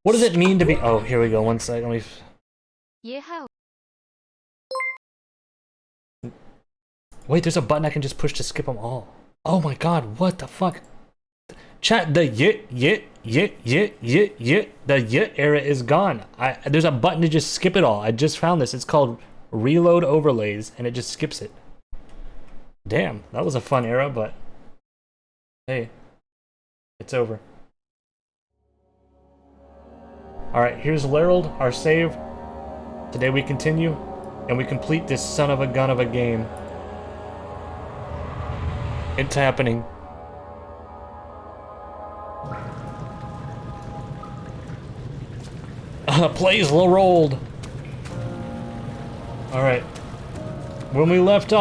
What does it mean to be? Oh, here we go. One second. Wait, there's a button I can just push to skip them all. Oh my god, what the fuck? Chat, the the yit era is gone. There's a button to just skip it all. I just found this. It's called Reload Overlays, and it just skips it. Damn, that was a fun era, but hey, it's over. Alright, here's Lerald, our save. Today we continue, and we complete this son of a gun of a game. It's happening. Plays Lerald. Alright. When we last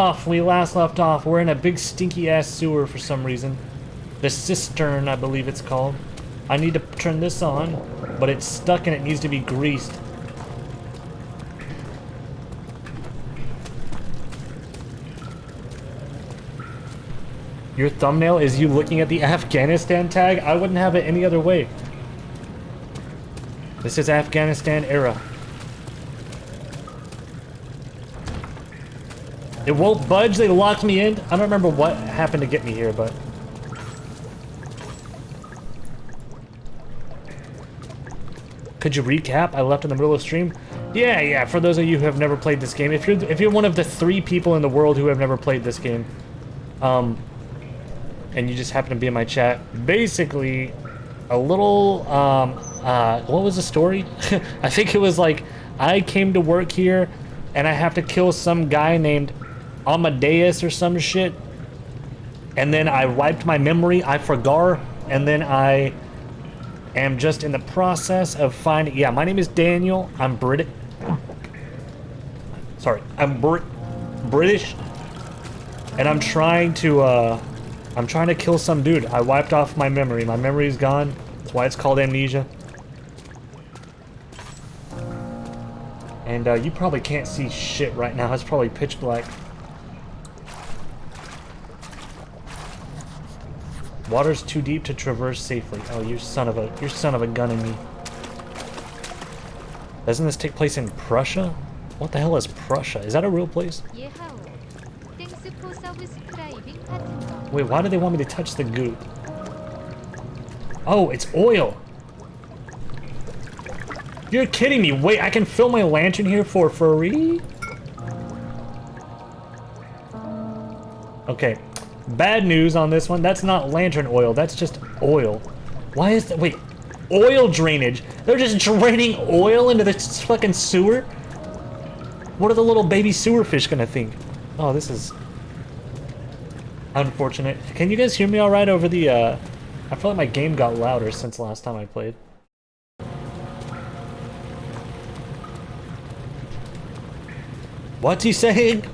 left off, we're in a big stinky ass sewer for some reason. The cistern, I believe it's called. I need to turn this on, but it's stuck and it needs to be greased. Your thumbnail is you looking at the Afghanistan tag? I wouldn't have it any other way. This is Afghanistan era. It won't budge, they locked me in. I don't remember what happened to get me here, but... Could you recap? I left in the middle of stream. Yeah, for those of you who have never played this game. If you're one of the 3 people in the world who have never played this game, and you just happen to be in my chat, basically, a little, what was the story? I think it was like, I came to work here, and I have to kill some guy named Amadeus or some shit, and then I wiped my memory, I forgor, and then I am just in the process of finding, yeah, my name is Daniel, I'm British, sorry, I'm British, and I'm trying to kill some dude. I wiped off my memory's gone, that's why it's called Amnesia. And you probably can't see shit right now, it's probably pitch black. Water's too deep to traverse safely. Oh, you son of a gun in me. Doesn't this take place in Prussia? What the hell is Prussia? Is that a real place? Wait, why do they want me to touch the goop? Oh, it's oil! You're kidding me! Wait, I can fill my lantern here for free? Okay. Bad news on this one. That's not lantern oil. That's just oil. Why is that? Wait. Oil drainage. They're just draining oil into this fucking sewer? What are the little baby sewer fish gonna think? Oh, this is unfortunate. Can you guys hear me alright over the, I feel like my game got louder since last time I played. What's he saying?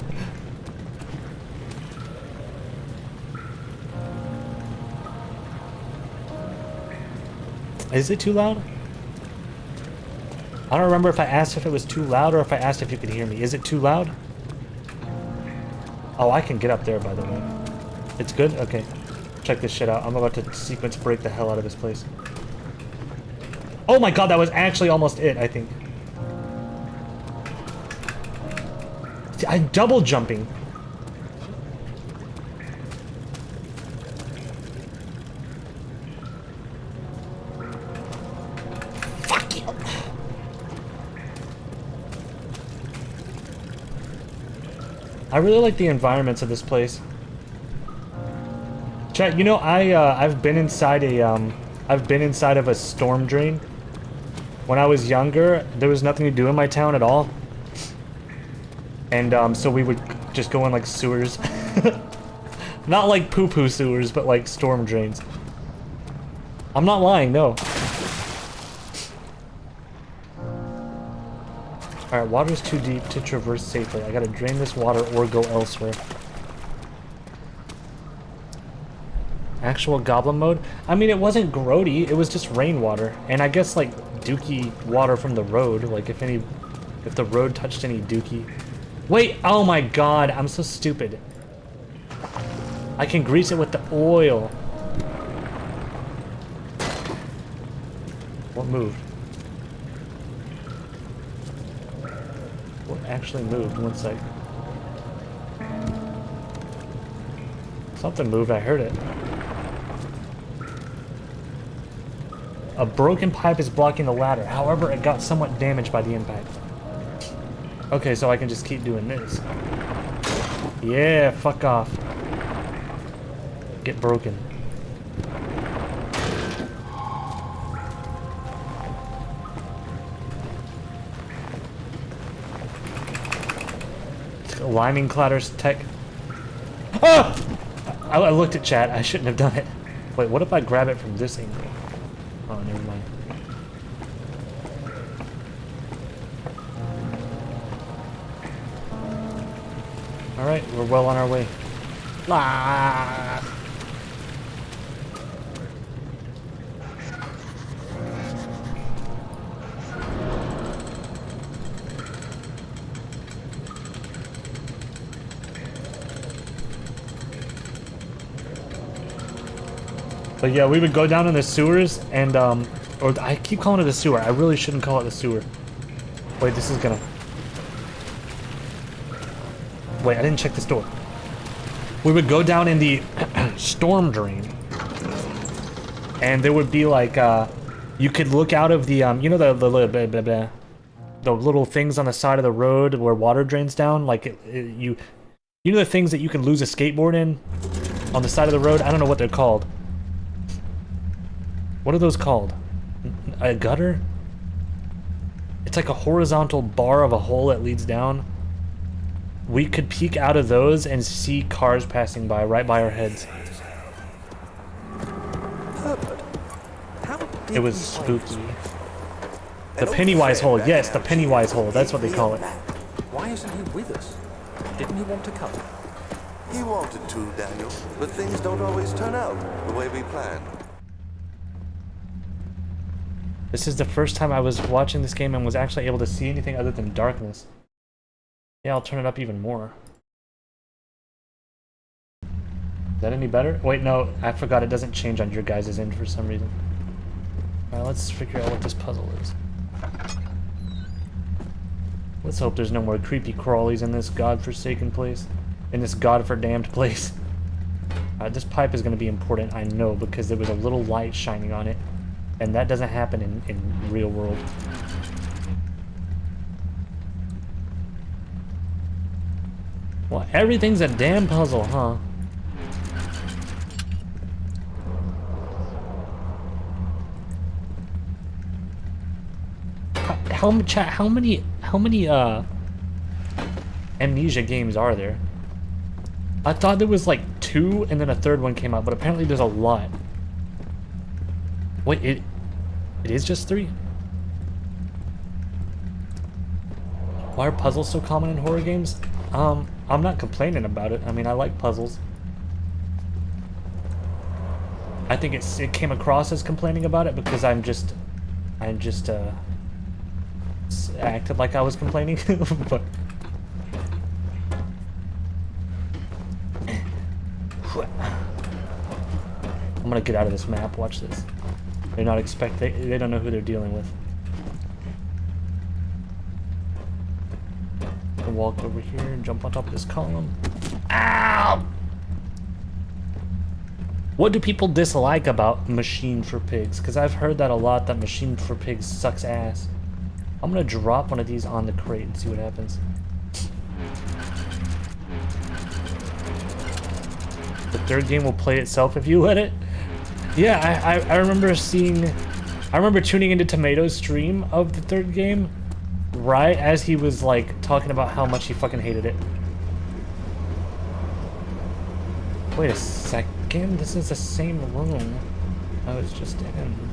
Is it too loud? I don't remember if I asked if it was too loud or if I asked if you could hear me. Is it too loud? Oh, I can get up there, by the way. It's good? Okay. Check this shit out. I'm about to sequence break the hell out of this place. Oh my god, that was actually almost it, I think. See, I'm double jumping. I really like the environments of this place. Chat, you know, I've been inside of a storm drain. When I was younger, there was nothing to do in my town at all. And so we would just go in like sewers. Not like poo-poo sewers, but like storm drains. I'm not lying, no. Alright, water's too deep to traverse safely. I gotta drain this water or go elsewhere. Actual goblin mode? I mean, it wasn't grody, it was just rainwater. And I guess, like, dookie water from the road. Like, if the road touched any dookie. Wait, oh my god, I'm so stupid. I can grease it with the oil. What moved? What actually moved? One sec. Something moved, I heard it. A broken pipe is blocking the ladder. However, it got somewhat damaged by the impact. Okay, so I can just keep doing this. Yeah, fuck off. Get broken. Liming clatters tech. Ah! I looked at chat. I shouldn't have done it. Wait, what if I grab it from this angle? Oh, never mind. Alright, we're well on our way. Ah! But yeah, we would go down in the sewers and, or I keep calling it a sewer. I really shouldn't call it a sewer. Wait, this is gonna... Wait, I didn't check this door. We would go down in the storm drain. And there would be like, you could look out of the, you know the little things on the side of the road where water drains down? Like, you know the things that you can lose a skateboard in? On the side of the road? I don't know what they're called. What are those called? A gutter? It's like a horizontal bar of a hole that leads down. We could peek out of those and see cars passing by right by our heads. It was spooky. The Pennywise hole, yes, the Pennywise hole, that's what they call it. Why isn't he with us? Didn't he want to come? He wanted to, Daniel, but things don't always turn out the way we planned. This is the first time I was watching this game and was actually able to see anything other than darkness. Yeah, I'll turn it up even more. Is that any better? Wait, no, I forgot it doesn't change on your guys' end for some reason. Alright, let's figure out what this puzzle is. Let's hope there's no more creepy crawlies in this godforsaken place. In this god-for-damned place. This pipe is going to be important, I know, because there was a little light shining on it. And that doesn't happen in real world. Well, everything's a damn puzzle, huh? How many Amnesia games are there? I thought there was like 2 and then a third one came out, but apparently there's a lot. Wait, it is just 3? Why are puzzles so common in horror games? I'm not complaining about it. I mean, I like puzzles. I think it came across as complaining about it because I just acted like I was complaining, but I'm gonna get out of this map. Watch this. They're not they don't know who they're dealing with. I'll walk over here and jump on top of this column. Ow! What do people dislike about Machine for Pigs? Because I've heard that a lot, that Machine for Pigs sucks ass. I'm gonna drop one of these on the crate and see what happens. The third game will play itself if you let it. Yeah, I remember tuning into Tomato's stream of the third game, right as he was like talking about how much he fucking hated it. Wait a second, this is the same room I was just in.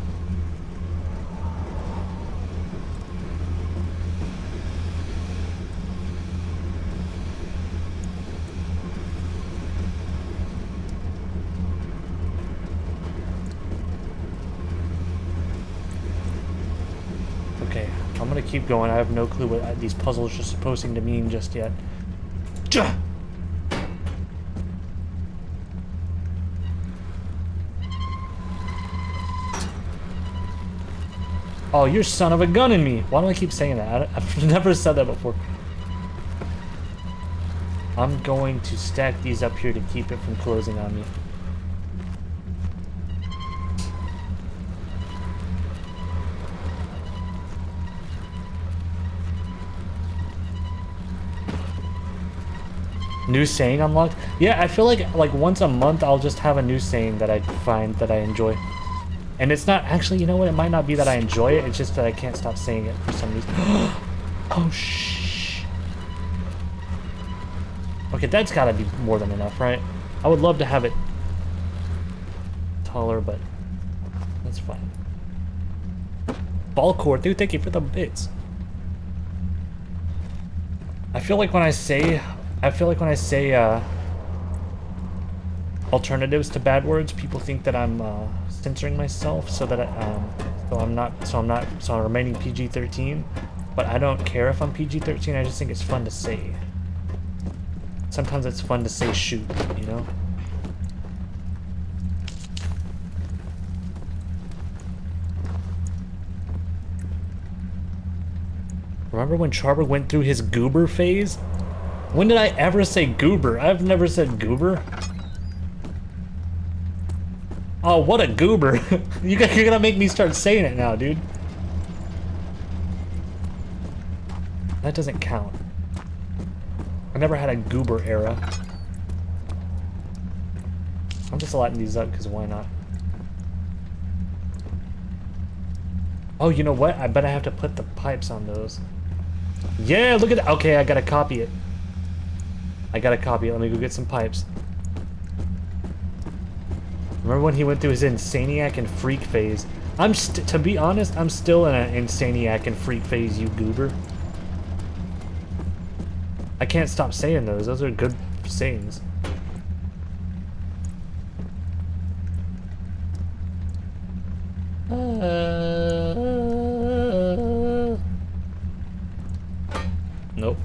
Okay, I'm gonna keep going. I have no clue what these puzzles are supposed to mean just yet. Oh, you're son of a gun in me. Why do I keep saying that? I've never said that before. I'm going to stack these up here to keep it from closing on me. New saying unlocked? Yeah, I feel like once a month I'll just have a new saying that I find that I enjoy. And it's not actually, you know what, it might not be that I enjoy it, it's just that I can't stop saying it for some reason. Oh shh. Okay, that's gotta be more than enough, right? I would love to have it taller, but that's fine. Ball cord, dude, thank you for the bits. I feel like when I say alternatives to bad words, people think that I'm censoring myself so that I'm remaining PG-13. But I don't care if I'm PG-13. I just think it's fun to say. Sometimes it's fun to say shoot, you know? Remember when Charborg went through his goober phase? When did I ever say goober? I've never said goober. Oh, what a goober. You're gonna make me start saying it now, dude. That doesn't count. I never had a goober era. I'm just lighting these up because why not? Oh, you know what? I bet I have to put the pipes on those. Yeah, look at that. Okay, I gotta copy it. Let me go get some pipes. Remember when he went through his insaniac and freak phase? To be honest, I'm still in an insaniac and freak phase, you goober. I can't stop saying those. Those are good sayings. Nope.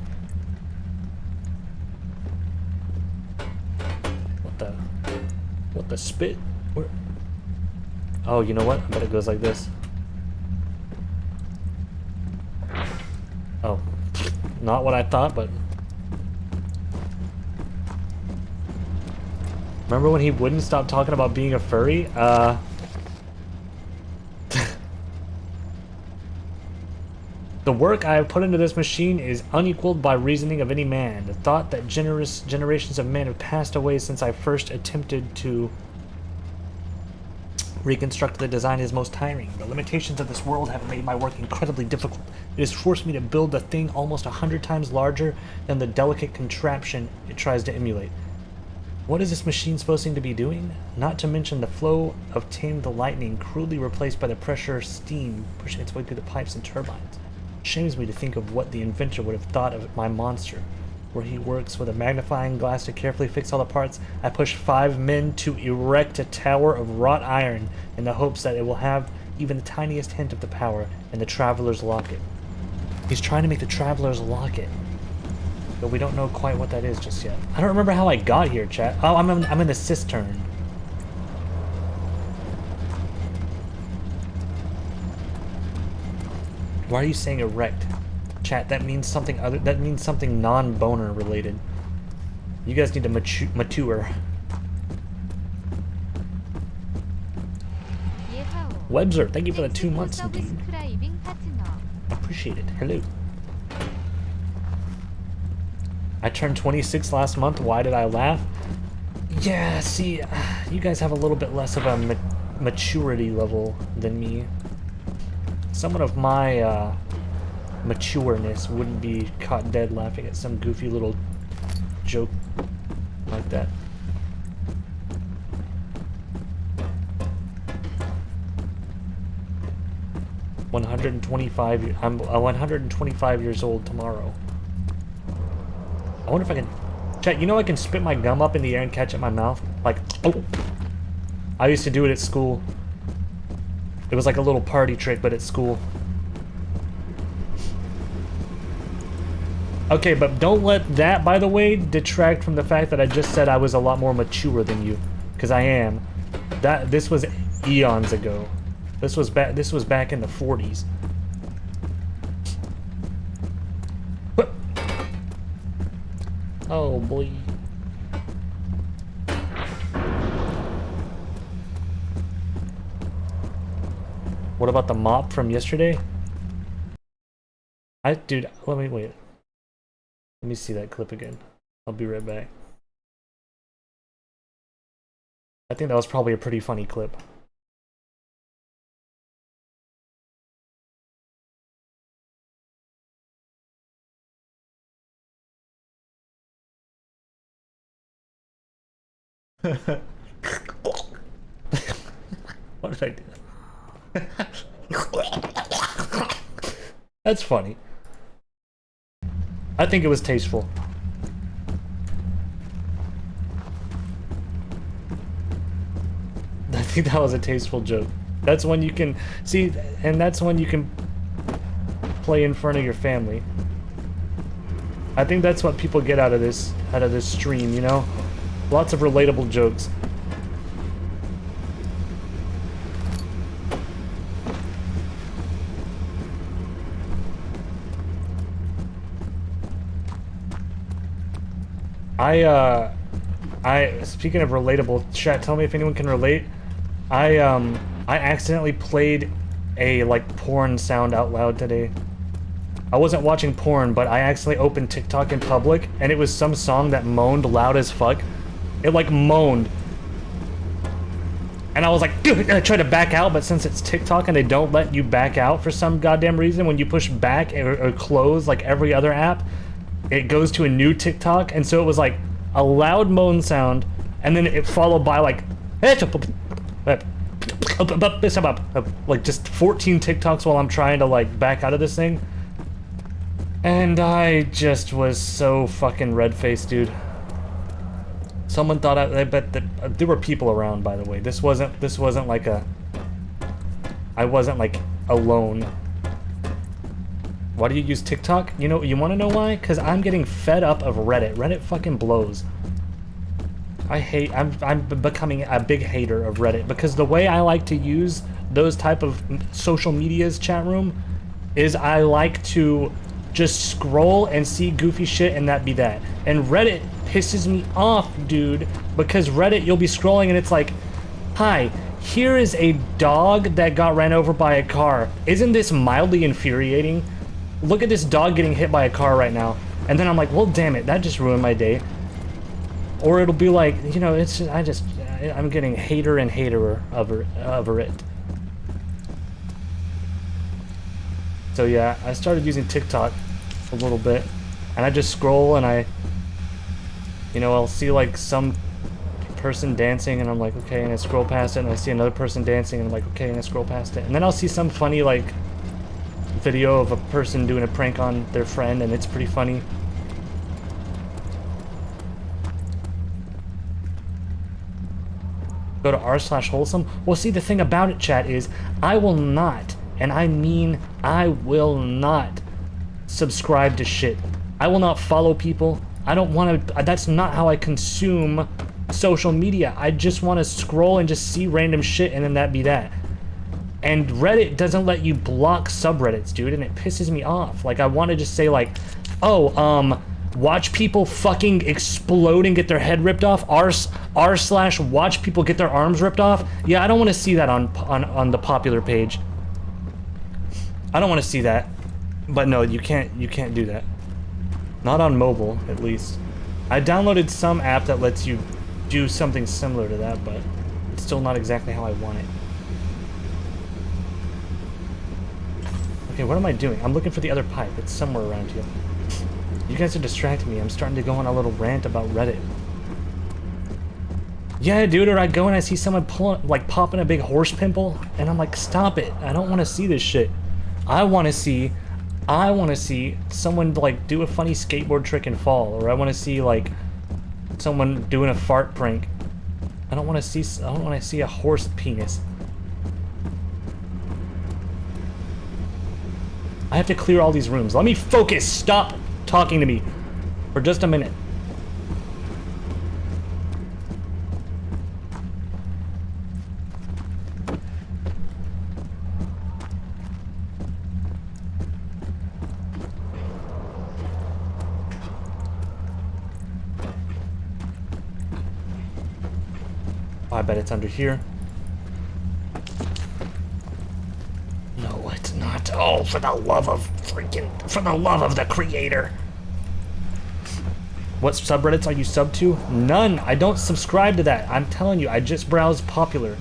What the spit? Where? Oh, you know what? I bet it goes like this. Oh, not what I thought, but... Remember when he wouldn't stop talking about being a furry? The work I have put into this machine is unequaled by reasoning of any man. The thought that generations of men have passed away since I first attempted to reconstruct the design is most tiring. The limitations of this world have made my work incredibly difficult. It has forced me to build a thing almost 100 times larger than the delicate contraption it tries to emulate. What is this machine supposed to be doing? Not to mention the flow of tamed lightning crudely replaced by the pressure steam pushing its way through the pipes and turbines. Shames me to think of what the inventor would have thought of my monster. Where he works with a magnifying glass to carefully fix all the parts, I push 5 men to erect a tower of wrought iron in the hopes that it will have even the tiniest hint of the power in the Traveler's Locket. He's trying to make the Traveler's Locket, but we don't know quite what that is just yet. I don't remember how I got here, chat. Oh, I'm in the cistern. Why are you saying erect? Chat, that means something other. That means something non-boner related. You guys need to mature. Webzer, thank you for the 2 months, dude. Appreciate it. Hello. I turned 26 last month. Why did I laugh? Yeah, see, you guys have a little bit less of a maturity level than me. Someone of my matureness wouldn't be caught dead laughing at some goofy little joke like that. I'm 125 years old tomorrow. I wonder if I can... Chat, you know I can spit my gum up in the air and catch it in my mouth? Like, oh. I used to do it at school. It was like a little party trick, but at school. Okay, but don't let that, by the way, detract from the fact that I just said I was a lot more mature than you. Because I am. This was eons ago. This was back in the 40s. Oh boy. What about the mop from yesterday? Dude, let me wait. Let me see that clip again. I'll be right back. I think that was probably a pretty funny clip. What did I do? That's funny. I think it was tasteful. I think that was a tasteful joke. That's one you can see, and that's one you can play in front of your family. I think that's what people get out of this stream, you know? Lots of relatable jokes. Speaking of relatable, chat, tell me if anyone can relate. I accidentally played a, like, porn sound out loud today. I wasn't watching porn, but I accidentally opened TikTok in public, and it was some song that moaned loud as fuck. It, like, moaned. And I was like, dude, and I tried to back out, but since it's TikTok and they don't let you back out for some goddamn reason, when you push back or close, like every other app, it goes to a new TikTok, and so it was like a loud moan sound, and then it followed by like just 14 TikToks while I'm trying to like back out of this thing. And I just was so fucking red-faced, dude. Someone thought I bet that there were people around, by the way. This wasn't like I wasn't like alone. Why do you use TikTok? You know, you want to know why? Because I'm getting fed up of Reddit. Reddit fucking blows. I'm becoming a big hater of Reddit, because the way I like to use those type of social medias chat room is I like to just scroll and see goofy shit and that be that. And Reddit pisses me off, dude, because Reddit, you'll be scrolling and it's like, hi, here is a dog that got ran over by a car. Isn't this mildly infuriating? Look at this dog getting hit by a car right now. And then I'm like, well, damn it, that just ruined my day. Or it'll be like, you know, it's just, I'm getting hater and haterer over it. So yeah, I started using TikTok a little bit, and I just scroll and you know, I'll see like some person dancing and I'm like, okay, and I scroll past it, and I see another person dancing and I'm like, okay, and I scroll past it. And then I'll see some funny like video of a person doing a prank on their friend, and it's pretty funny. Go to r/wholesome. Well, see, the thing about it, chat, is I will not, and I mean I will not subscribe to shit. I will not follow people. I don't want to, that's not how I consume social media. I just want to scroll and just see random shit, and then that be that. And Reddit doesn't let you block subreddits, dude, and it pisses me off. Like, I want to just say like, oh, watch people fucking explode and get their head ripped off. r/watch people get their arms ripped off. Yeah, I don't want to see that on the popular page. I don't want to see that. But no, you can't do that. Not on mobile, at least. I downloaded some app that lets you do something similar to that, but it's still not exactly how I want it. Okay, what am I doing? I'm looking for the other pipe. It's somewhere around here. You guys are distracting me. I'm starting to go on a little rant about Reddit. Yeah, dude, or I go and I see someone popping a big horse pimple, and I'm like, stop it. I don't want to see this shit. I want to see someone like do a funny skateboard trick and fall, or I want to see like someone doing a fart prank. I don't want to see a horse penis. I have to clear all these rooms. Let me focus. Stop talking to me for just a minute. I bet it's under here. No, it's not. Oh, for the love of the creator. What subreddits are you sub to? None. I don't subscribe to that. I'm telling you, I just browse popular.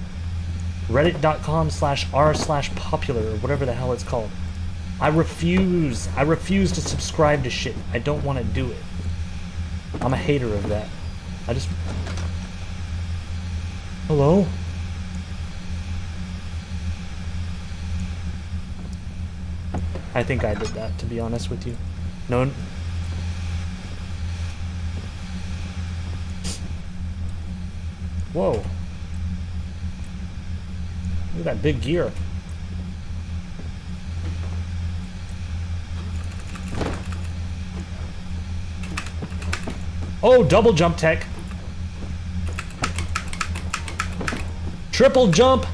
Reddit.com/r/popular or whatever the hell it's called. I refuse to subscribe to shit. I don't want to do it. I'm a hater of that. I just... Hello? I think I did that, to be honest with you. No... Whoa. Look at that big gear. Oh, double jump tech. Triple jump.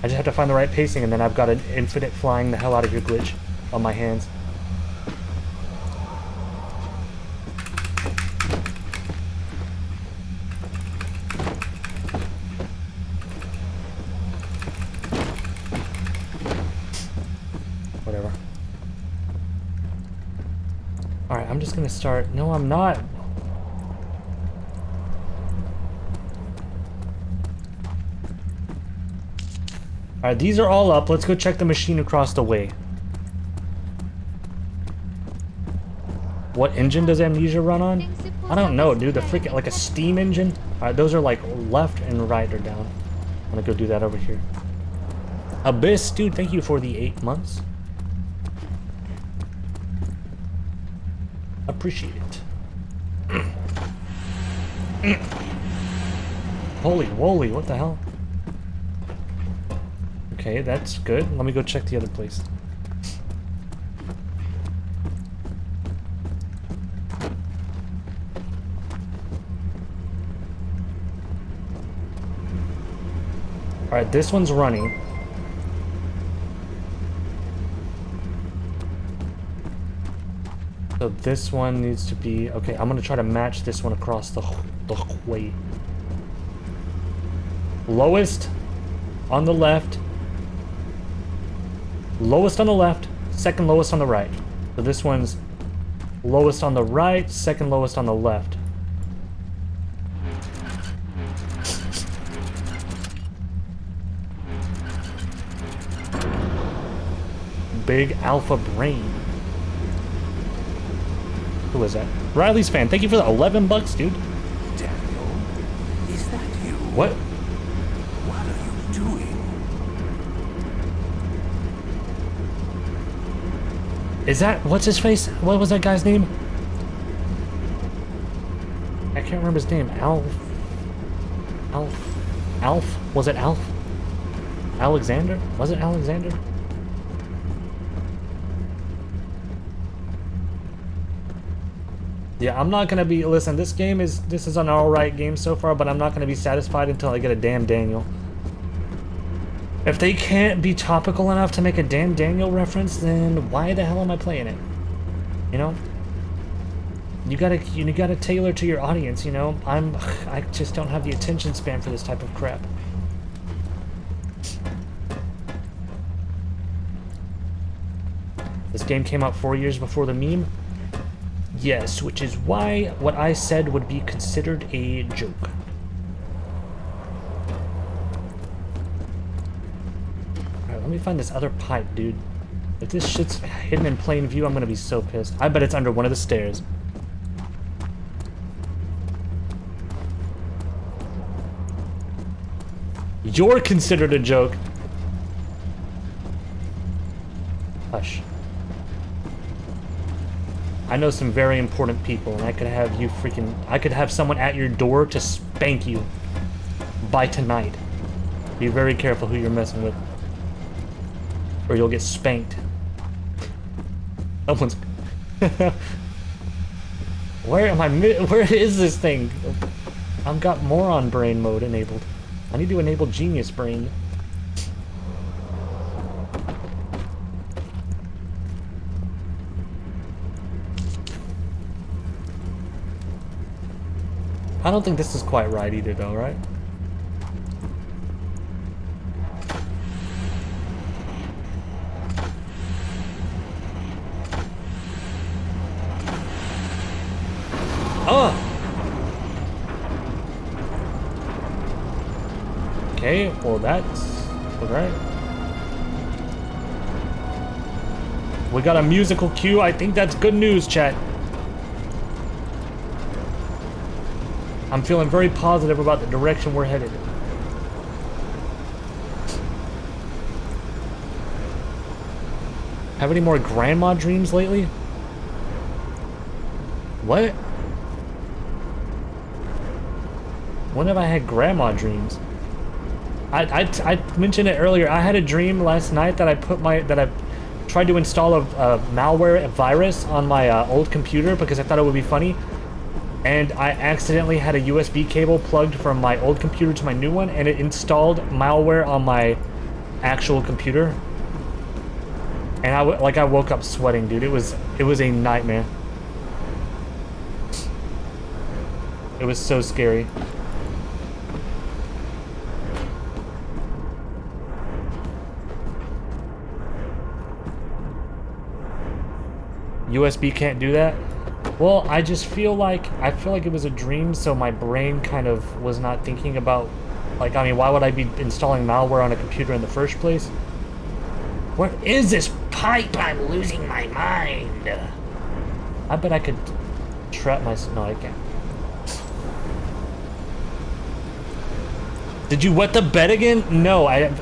I just have to find the right pacing, and then I've got an infinite flying the hell out of your glitch on my hands. Whatever. Alright, I'm just gonna start. No, I'm not. Alright, these are all up. Let's go check the machine across the way. What engine does Amnesia run on? I don't know, dude. The freaking, like a steam engine? Alright, those are like left and right or down. I'm gonna go do that over here. Abyss, dude, thank you for the 8 months. Appreciate it. Holy woly, what the hell? Okay, that's good. Let me go check the other place. Alright, this one's running. So this one needs to be... Okay, I'm gonna try to match this one across the way. Lowest on the left. Lowest on the left, second lowest on the right. So this one's lowest on the right, second lowest on the left. Big alpha brain. Who is that? Riley's fan. Thank you for the 11 bucks, dude. Daniel, is that you? What? What are you doing? Is that... What's his face? What was that guy's name? I can't remember his name. Alf? Was it Alf? Alexander? Was it Alexander? Yeah, I'm not gonna be... Listen, this is an alright game so far, but I'm not gonna be satisfied until I get a damn Daniel. If they can't be topical enough to make a damn Daniel reference, then why the hell am I playing it? You know? You gotta tailor to your audience, you know? I just don't have the attention span for this type of crap. This game came out 4 years before the meme? Yes, which is why what I said would be considered a joke. Alright, let me find this other pipe, dude. If this shit's hidden in plain view, I'm gonna be so pissed. I bet it's under one of the stairs. You're considered a joke. Hush. I know some very important people, and I could have you freaking... I could have someone at your door to spank you by tonight. Be very careful who you're messing with, or you'll get spanked. Someone's... Where am I? Where is this thing? I've got moron brain mode enabled. I need to enable genius brain. I don't think this is quite right either, though, right? Oh! Okay, well that's alright. We got a musical cue. I think that's good news, chat. I'm feeling very positive about the direction we're headed. Have any more grandma dreams lately? What? When have I had grandma dreams? I mentioned it earlier. I had a dream last night that I tried to install a malware virus on my old computer because I thought it would be funny. And I accidentally had a USB cable plugged from my old computer to my new one, and it installed malware on my actual computer. And I woke up sweating, dude. It was a nightmare. It was so scary. USB can't do that? Well, I feel like it was a dream, so my brain kind of was not thinking about, like, I mean, why would I be installing malware on a computer in the first place? What is this pipe? I'm losing my mind. I bet I could trap myself. No, I can't. Did you wet the bed again? No, I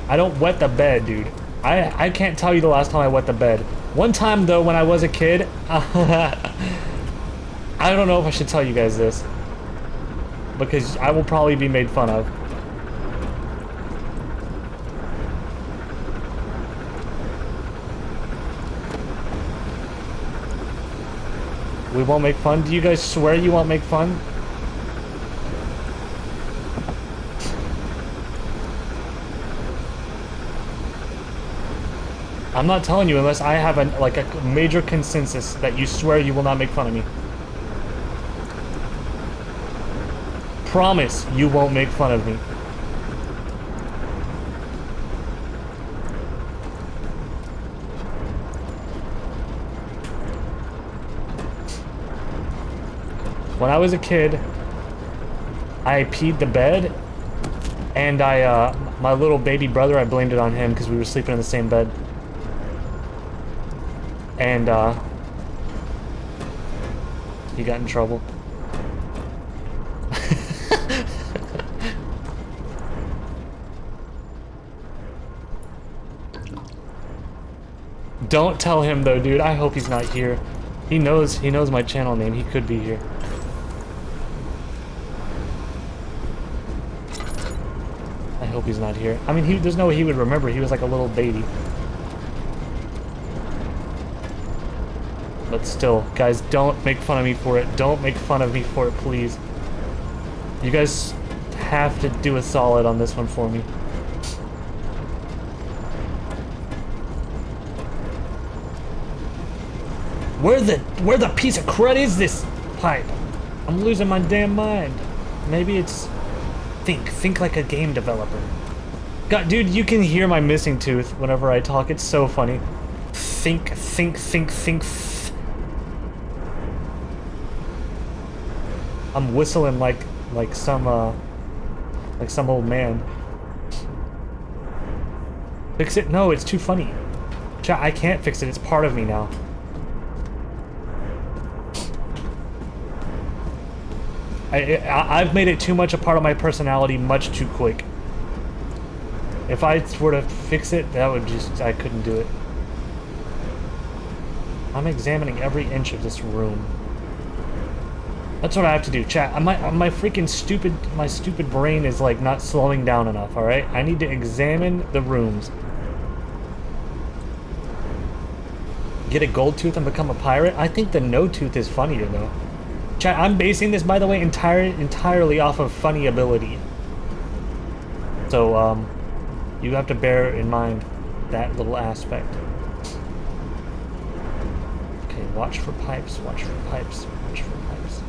don't wet the bed, dude. I can't tell you the last time I wet the bed. One time, though, when I was a kid, I don't know if I should tell you guys this, because I will probably be made fun of. We won't make fun? Do you guys swear you won't make fun? I'm not telling you unless I have a major consensus that you swear you will not make fun of me. Promise you won't make fun of me. When I was a kid, I peed the bed, and my little baby brother, I blamed it on him because we were sleeping in the same bed. And, he got in trouble. Don't tell him though, dude. I hope he's not here. He knows my channel name. He could be here. I hope he's not here. I mean, there's no way he would remember. He was like a little baby. But still, guys, don't make fun of me for it. Don't make fun of me for it, please. You guys have to do a solid on this one for me. Where the piece of crud is this pipe? I'm losing my damn mind. Maybe it's... Think like a game developer. God, dude, you can hear my missing tooth whenever I talk. It's so funny. Think. I'm whistling like some old man. Fix it? No, it's too funny. Chat, I can't fix it. It's part of me now. I've made it too much a part of my personality much too quick. If I were to fix it, that would just... I couldn't do it. I'm examining every inch of this room. That's what I have to do, chat. My freaking stupid brain is like not slowing down enough, alright? I need to examine the rooms. Get a gold tooth and become a pirate? I think the no tooth is funnier though. Chat, I'm basing this, by the way, entirely off of funny ability. So, you have to bear in mind that little aspect. Okay, watch for pipes, watch for pipes, watch for pipes.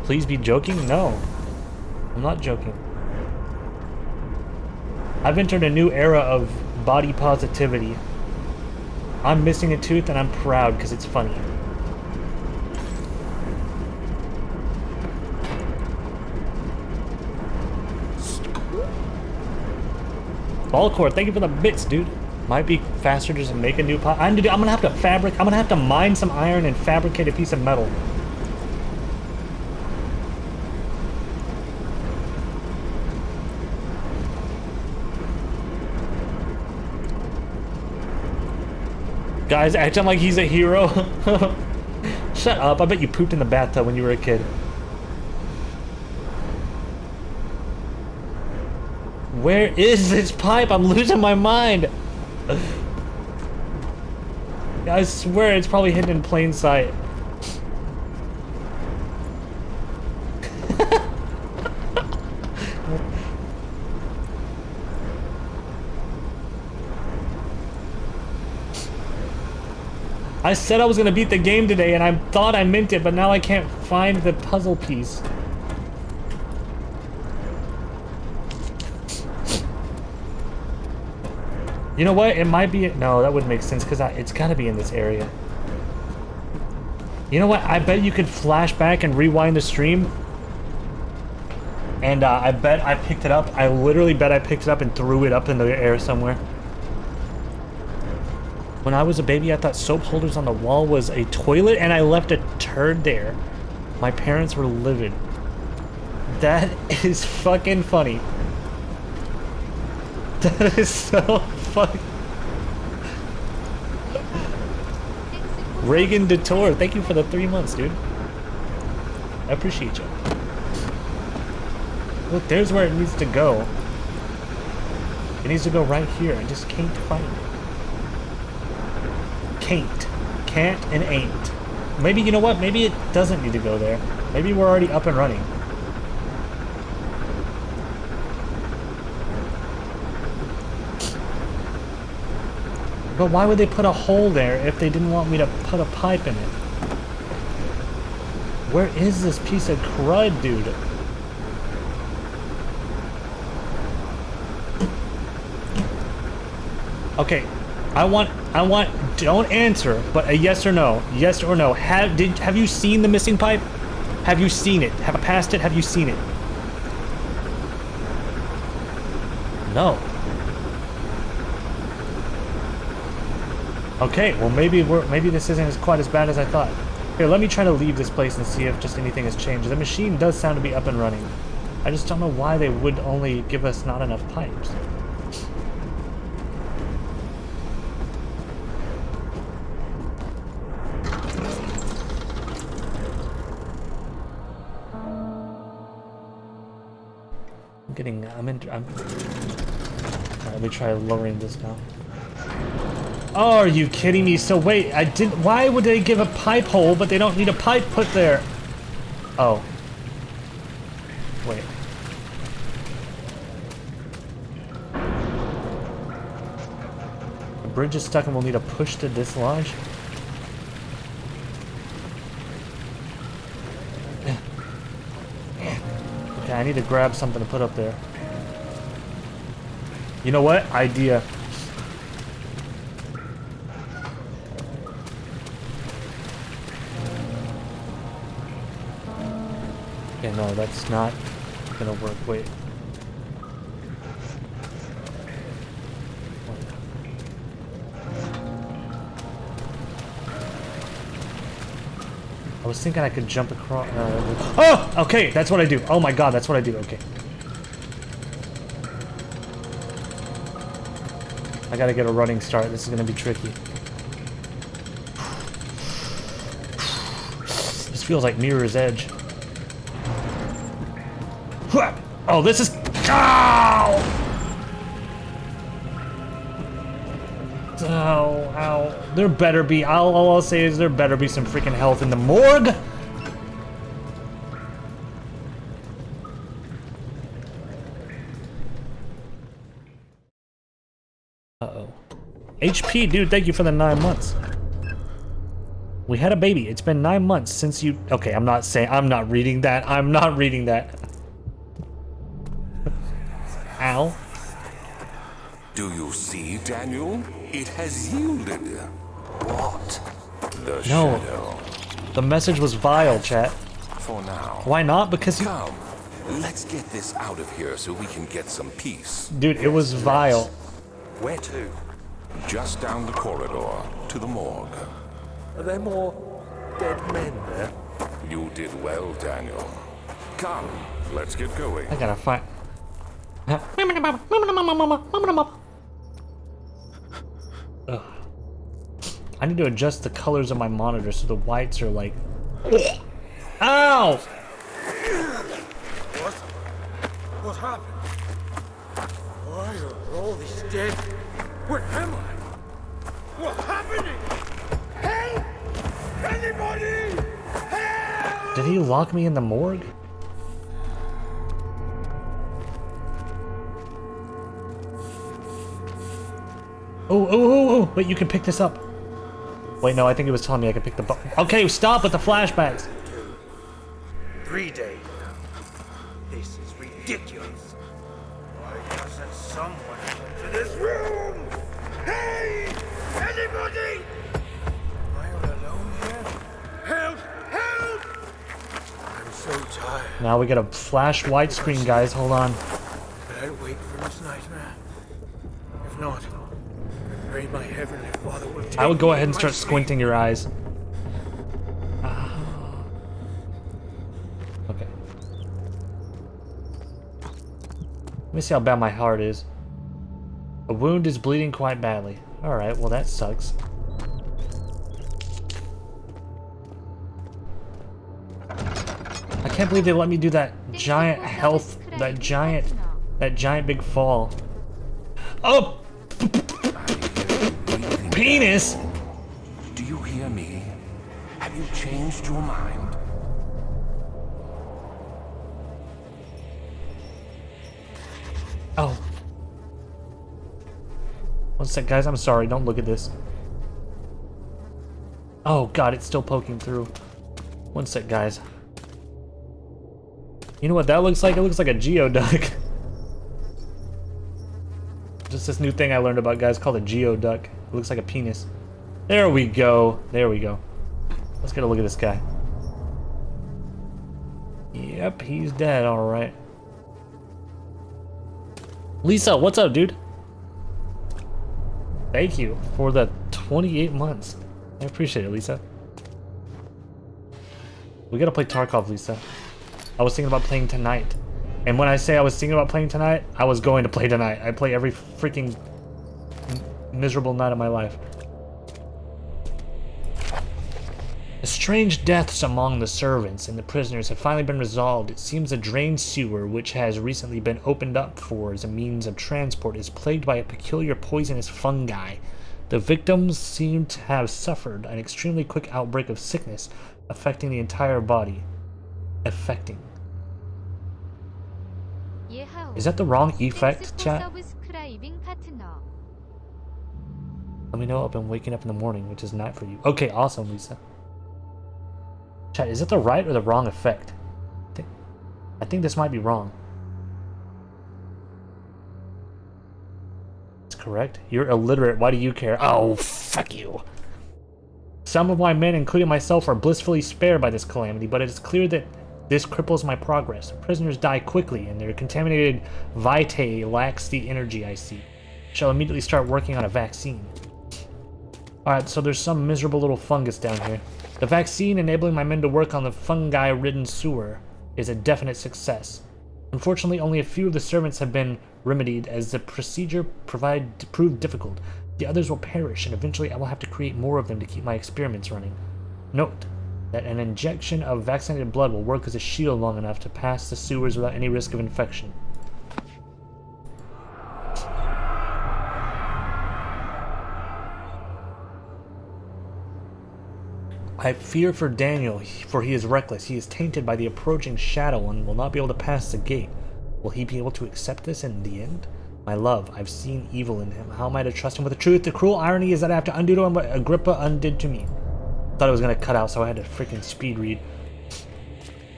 Please be joking? No. I'm not joking. I've entered a new era of body positivity. I'm missing a tooth and I'm proud because it's funny. Ballcore, thank you for the bits, dude. Might be faster to just make a new pot. I'm gonna have to I'm gonna have to mine some iron and fabricate a piece of metal. Guys, acting like he's a hero. Shut up, I bet you pooped in the bathtub when you were a kid. Where is this pipe? I'm losing my mind. I swear it's probably hidden in plain sight. I said I was gonna beat the game today and I thought I meant it, but now I can't find the puzzle piece. You know what? It might be... No, that wouldn't make sense because it's got to be in this area. You know what? I bet you could flash back and rewind the stream. And I bet I picked it up. I literally bet I picked it up and threw it up in the air somewhere. When I was a baby, I thought soap holders on the wall was a toilet and I left a turd there. My parents were livid. That is fucking funny. That is so funny. Reagan Detour, thank you for the 3 months, dude. I appreciate you. Look, there's where it needs to go. It needs to go right here. I just can't find it. Can't and ain't. Maybe, you know what? Maybe it doesn't need to go there. Maybe we're already up and running. But why would they put a hole there if they didn't want me to put a pipe in it? Where is this piece of crud, dude? Okay, I want, don't answer, but a yes or no. Yes or no. Have you seen the missing pipe? Have you seen it? Have I passed it? Have you seen it? No. Okay, well maybe this isn't quite as bad as I thought. Here, let me try to leave this place and see if just anything has changed. The machine does sound to be up and running. I just don't know why they would only give us not enough pipes. Alright, let me try lowering this down. Oh, are you kidding me? So wait, why would they give a pipe hole, but they don't need a pipe put there? Oh. Wait. The bridge is stuck and we'll need a push to dislodge. Okay, I need to grab something to put up there. You know what? Idea. Okay, no, that's not gonna work. Wait. I was thinking I could jump across. Oh! Okay, that's what I do. Oh my god, that's what I do. Okay. I gotta get a running start. This is gonna be tricky. This feels like Mirror's Edge. Oh, this is... Ow! Oh, ow. There better be... All I'll say is there better be some freaking health in the morgue. Uh-oh. HP, dude, thank you for the 9 months. We had a baby. It's been 9 months since you... Okay, I'm not reading that. I'm not reading that. Ow. Do you see, Daniel? It has yielded. What? The No. shadow. The message was vile, chat. For now. Why not? Because you... Come, let's get this out of here so we can get some peace. Dude, it was vile. Where to? Just down the corridor to the morgue. Are there more dead men there? You did well, Daniel. Come, let's get going. I gotta find... Ugh. I need to adjust the colors of my monitor so the whites are like... Ow! What happened? Why are all these dead? Where am I? What's happening? Help! Anybody! Help! Did he lock me in the morgue? Oh, wait, you can pick this up. Wait, no, I think it was telling me I could pick the Okay, stop with the flashbacks. 3 days now. This is ridiculous. Why doesn't someone come to this room? Hey! Anybody? Am I all alone here? Help! Help! I'm so tired. Now we got a flash widescreen, guys. Hold on. But I'll wait for this nightmare. If not, I pray my heavenly Father will take I would go me ahead in and my start sleep. squinting your eyes. Okay. Let me see how bad my heart is. A wound is bleeding quite badly. Alright, well that sucks. I can't believe they let me do that giant health, that giant big fall. Oh! Penis! Do you hear me? Have you changed your mind? Oh. One sec, guys. I'm sorry. Don't look at this. Oh, God. It's still poking through. One sec, guys. You know what that looks like? It looks like a geoduck. Just this new thing I learned about, guys, called a geoduck. It looks like a penis. There we go. There we go. Let's get a look at this guy. Yep, he's dead, alright. Lisa, what's up, dude? Thank you for the 28 months. I appreciate it, Lisa. We gotta play Tarkov, Lisa. I was thinking about playing tonight. And when I say I was thinking about playing tonight, I was going to play tonight. I play every freaking miserable night of my life. The strange deaths among the servants and the prisoners have finally been resolved. It seems a drained sewer, which has recently been opened up for as a means of transport, is plagued by a peculiar poisonous fungi. The victims seem to have suffered an extremely quick outbreak of sickness, affecting the entire body. Is that the wrong effect, chat? Let me know I've been waking up in the morning, which is night for you. Okay, awesome, Lisa. Chat, is it the right or the wrong effect? I think this might be wrong. It's correct. You're illiterate. Why do you care? Oh, fuck you. Some of my men, including myself, are blissfully spared by this calamity, but it is clear that this cripples my progress. Prisoners die quickly, and their contaminated vitae lacks the energy I seek. Shall immediately start working on a vaccine. Alright, so there's some miserable little fungus down here. The vaccine enabling my men to work on the fungi-ridden sewer is a definite success. Unfortunately, only a few of the servants have been remedied, as the procedure proved difficult. The others will perish, and eventually I will have to create more of them to keep my experiments running. Note that an injection of vaccinated blood will work as a shield long enough to pass the sewers without any risk of infection. I fear for Daniel, for he is reckless. He is tainted by the approaching shadow and will not be able to pass the gate. Will he be able to accept this in the end? My love, I've seen evil in him. How am I to trust him with the truth? The cruel irony is that I have to undo to him what Agrippa undid to me. Thought it was gonna cut out, so I had to freaking speed read.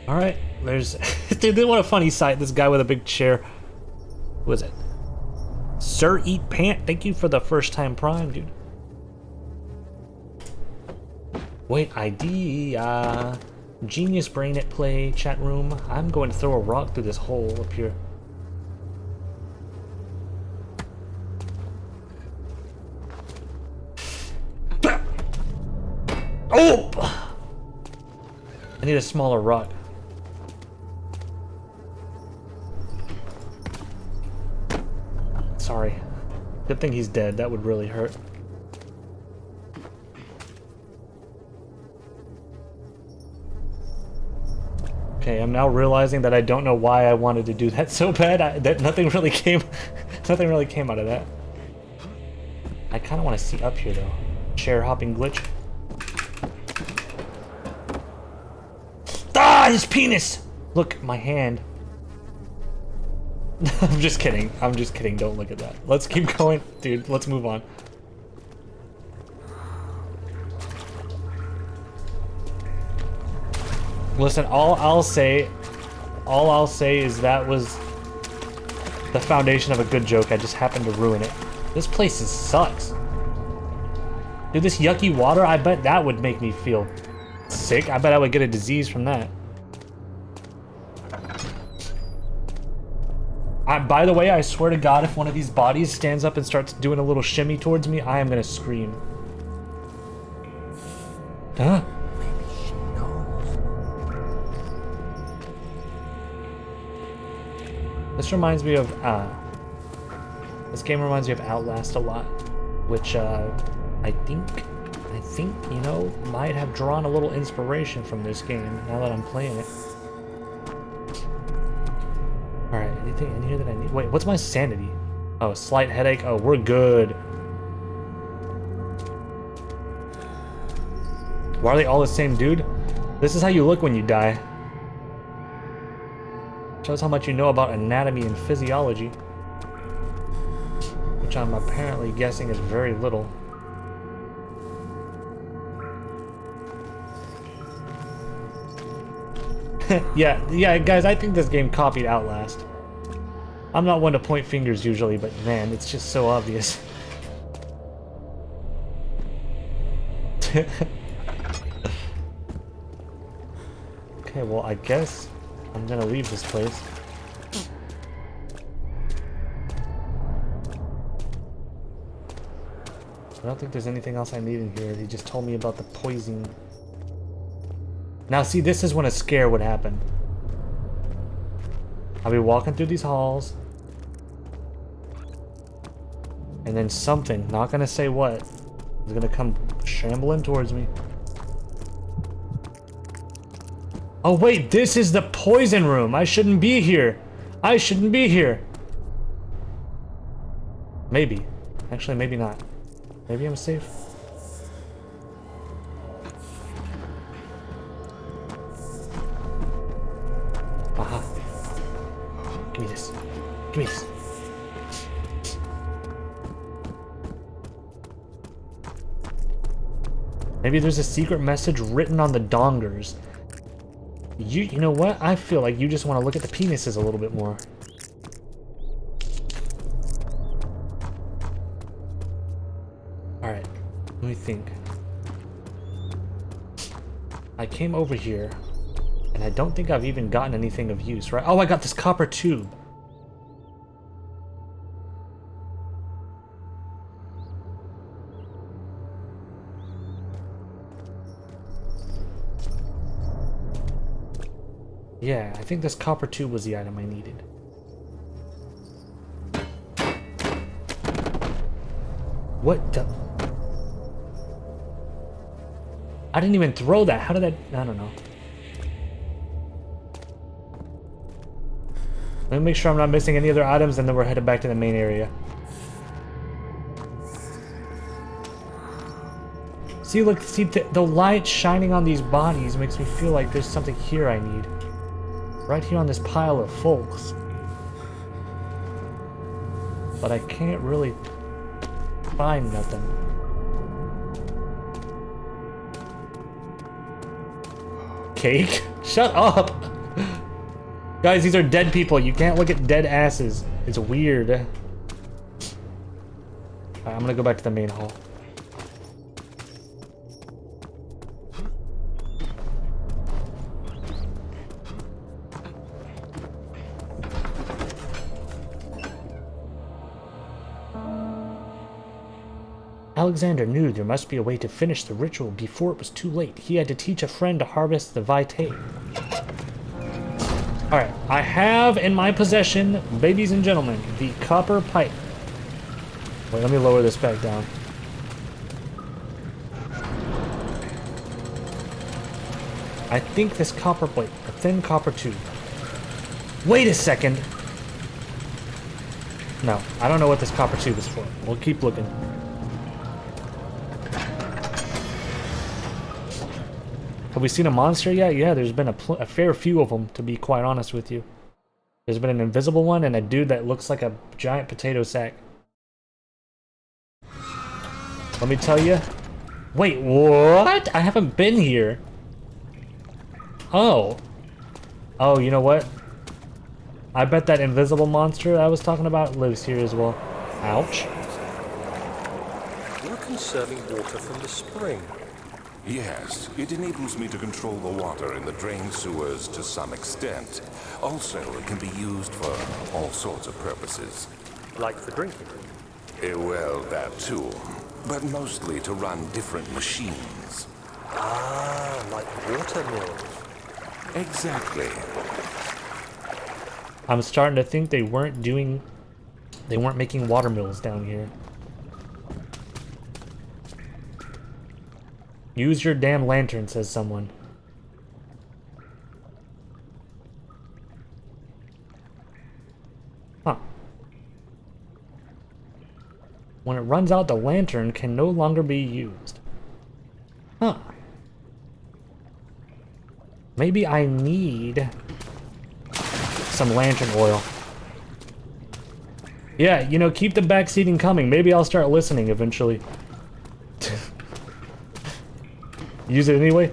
Alright, there's... Dude, what a funny sight, this guy with a big chair. Who is it? Sir Eat Pant, thank you for the first time prime, dude. Wait, ID, Genius brain at play, chat room. I'm going to throw a rock through this hole up here. Oh! I need a smaller rock. Sorry. Good thing he's dead. That would really hurt. Okay, I'm now realizing that I don't know why I wanted to do that so bad. That nothing really came out of that. I kind of want to see up here though. Chair hopping glitch. Ah, his penis! Look, my hand. I'm just kidding. I'm just kidding. Don't look at that. Let's keep going, dude. Let's move on. Listen, all I'll say is that was the foundation of a good joke. I just happened to ruin it. This place sucks. Dude, this yucky water, I bet that would make me feel sick. I bet I would get a disease from that. By the way, I swear to God, if one of these bodies stands up and starts doing a little shimmy towards me, I am gonna scream. Huh? This reminds me of, this game reminds me of Outlast a lot, which, I think, you know, might have drawn a little inspiration from this game now that I'm playing it. Alright, anything in here that I need? Wait, what's my sanity? Oh, slight headache. Oh, we're good. Why are they all the same dude? This is how you look when you die. Shows how much you know about anatomy and physiology. Which I'm apparently guessing is very little. yeah, guys, I think this game copied Outlast. I'm not one to point fingers usually, but man, it's just so obvious. Okay, well, I guess I'm gonna leave this place. I don't think there's anything else I need in here. He just told me about the poison. Now see, this is when a scare would happen. I'll be walking through these halls. And then something, not gonna say what, is gonna come shambling towards me. Oh wait, this is the poison room. I shouldn't be here. I shouldn't be here. Maybe. Actually, maybe not. Maybe I'm safe. Aha. Give me this. Give me this. Maybe there's a secret message written on the dongers. You know what? I feel like you just want to look at the penises a little bit more. Alright, let me think. I came over here, and I don't think I've even gotten anything of use, right? Oh, I got this copper tube. Yeah, I think this copper tube was the item I needed. What the? I didn't even throw that. How did that? I don't know. Let me make sure I'm not missing any other items, and then we're headed back to the main area. See, look, see the light shining on these bodies makes me feel like there's something here I need. Right here on this pile of folks. But I can't really find nothing. Cake? Shut up! Guys, these are dead people. You can't look at dead asses. It's weird. Alright, I'm gonna go back to the main hall. Alexander knew there must be a way to finish the ritual before it was too late. He had to teach a friend to harvest the vitae. Alright, I have in my possession, ladies and gentlemen, the copper pipe. Wait, let me lower this back down. I think this copper plate, a thin copper tube. Wait a second! No, I don't know what this copper tube is for. We'll keep looking. Have we seen a monster yet? Yeah, there's been a fair few of them, to be quite honest with you. There's been an invisible one and a dude that looks like a giant potato sack. Let me tell you. Wait, what? I haven't been here. Oh. Oh, you know what? I bet that invisible monster I was talking about lives here as well. Ouch. You're conserving water from the spring. Yes, it enables me to control the water in the drain sewers to some extent. Also, it can be used for all sorts of purposes. Like for drinking? Well, that too. But mostly to run different machines. Ah, like water mills. Exactly. I'm starting to think they weren't making water mills down here. Use your damn lantern, says someone. Huh. When it runs out, the lantern can no longer be used. Huh. Maybe I need some lantern oil. Yeah, you know, keep the backseating coming. Maybe I'll start listening eventually. Use it anyway.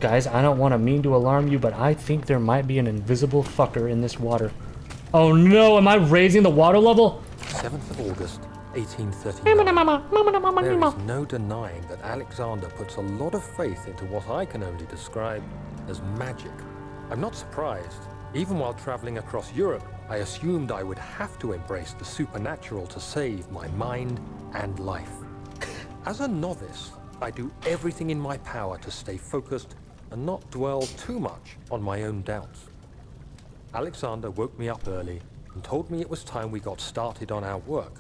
Guys, I don't want to mean to alarm you, but I think there might be an invisible fucker in this water. Oh no, am I raising the water level? 7th of August, 1839. There is no denying that Alexander puts a lot of faith into what I can only describe as magic. I'm not surprised. Even while traveling across Europe, I assumed I would have to embrace the supernatural to save my mind and life. As a novice, I do everything in my power to stay focused and not dwell too much on my own doubts. Alexander woke me up early and told me it was time we got started on our work.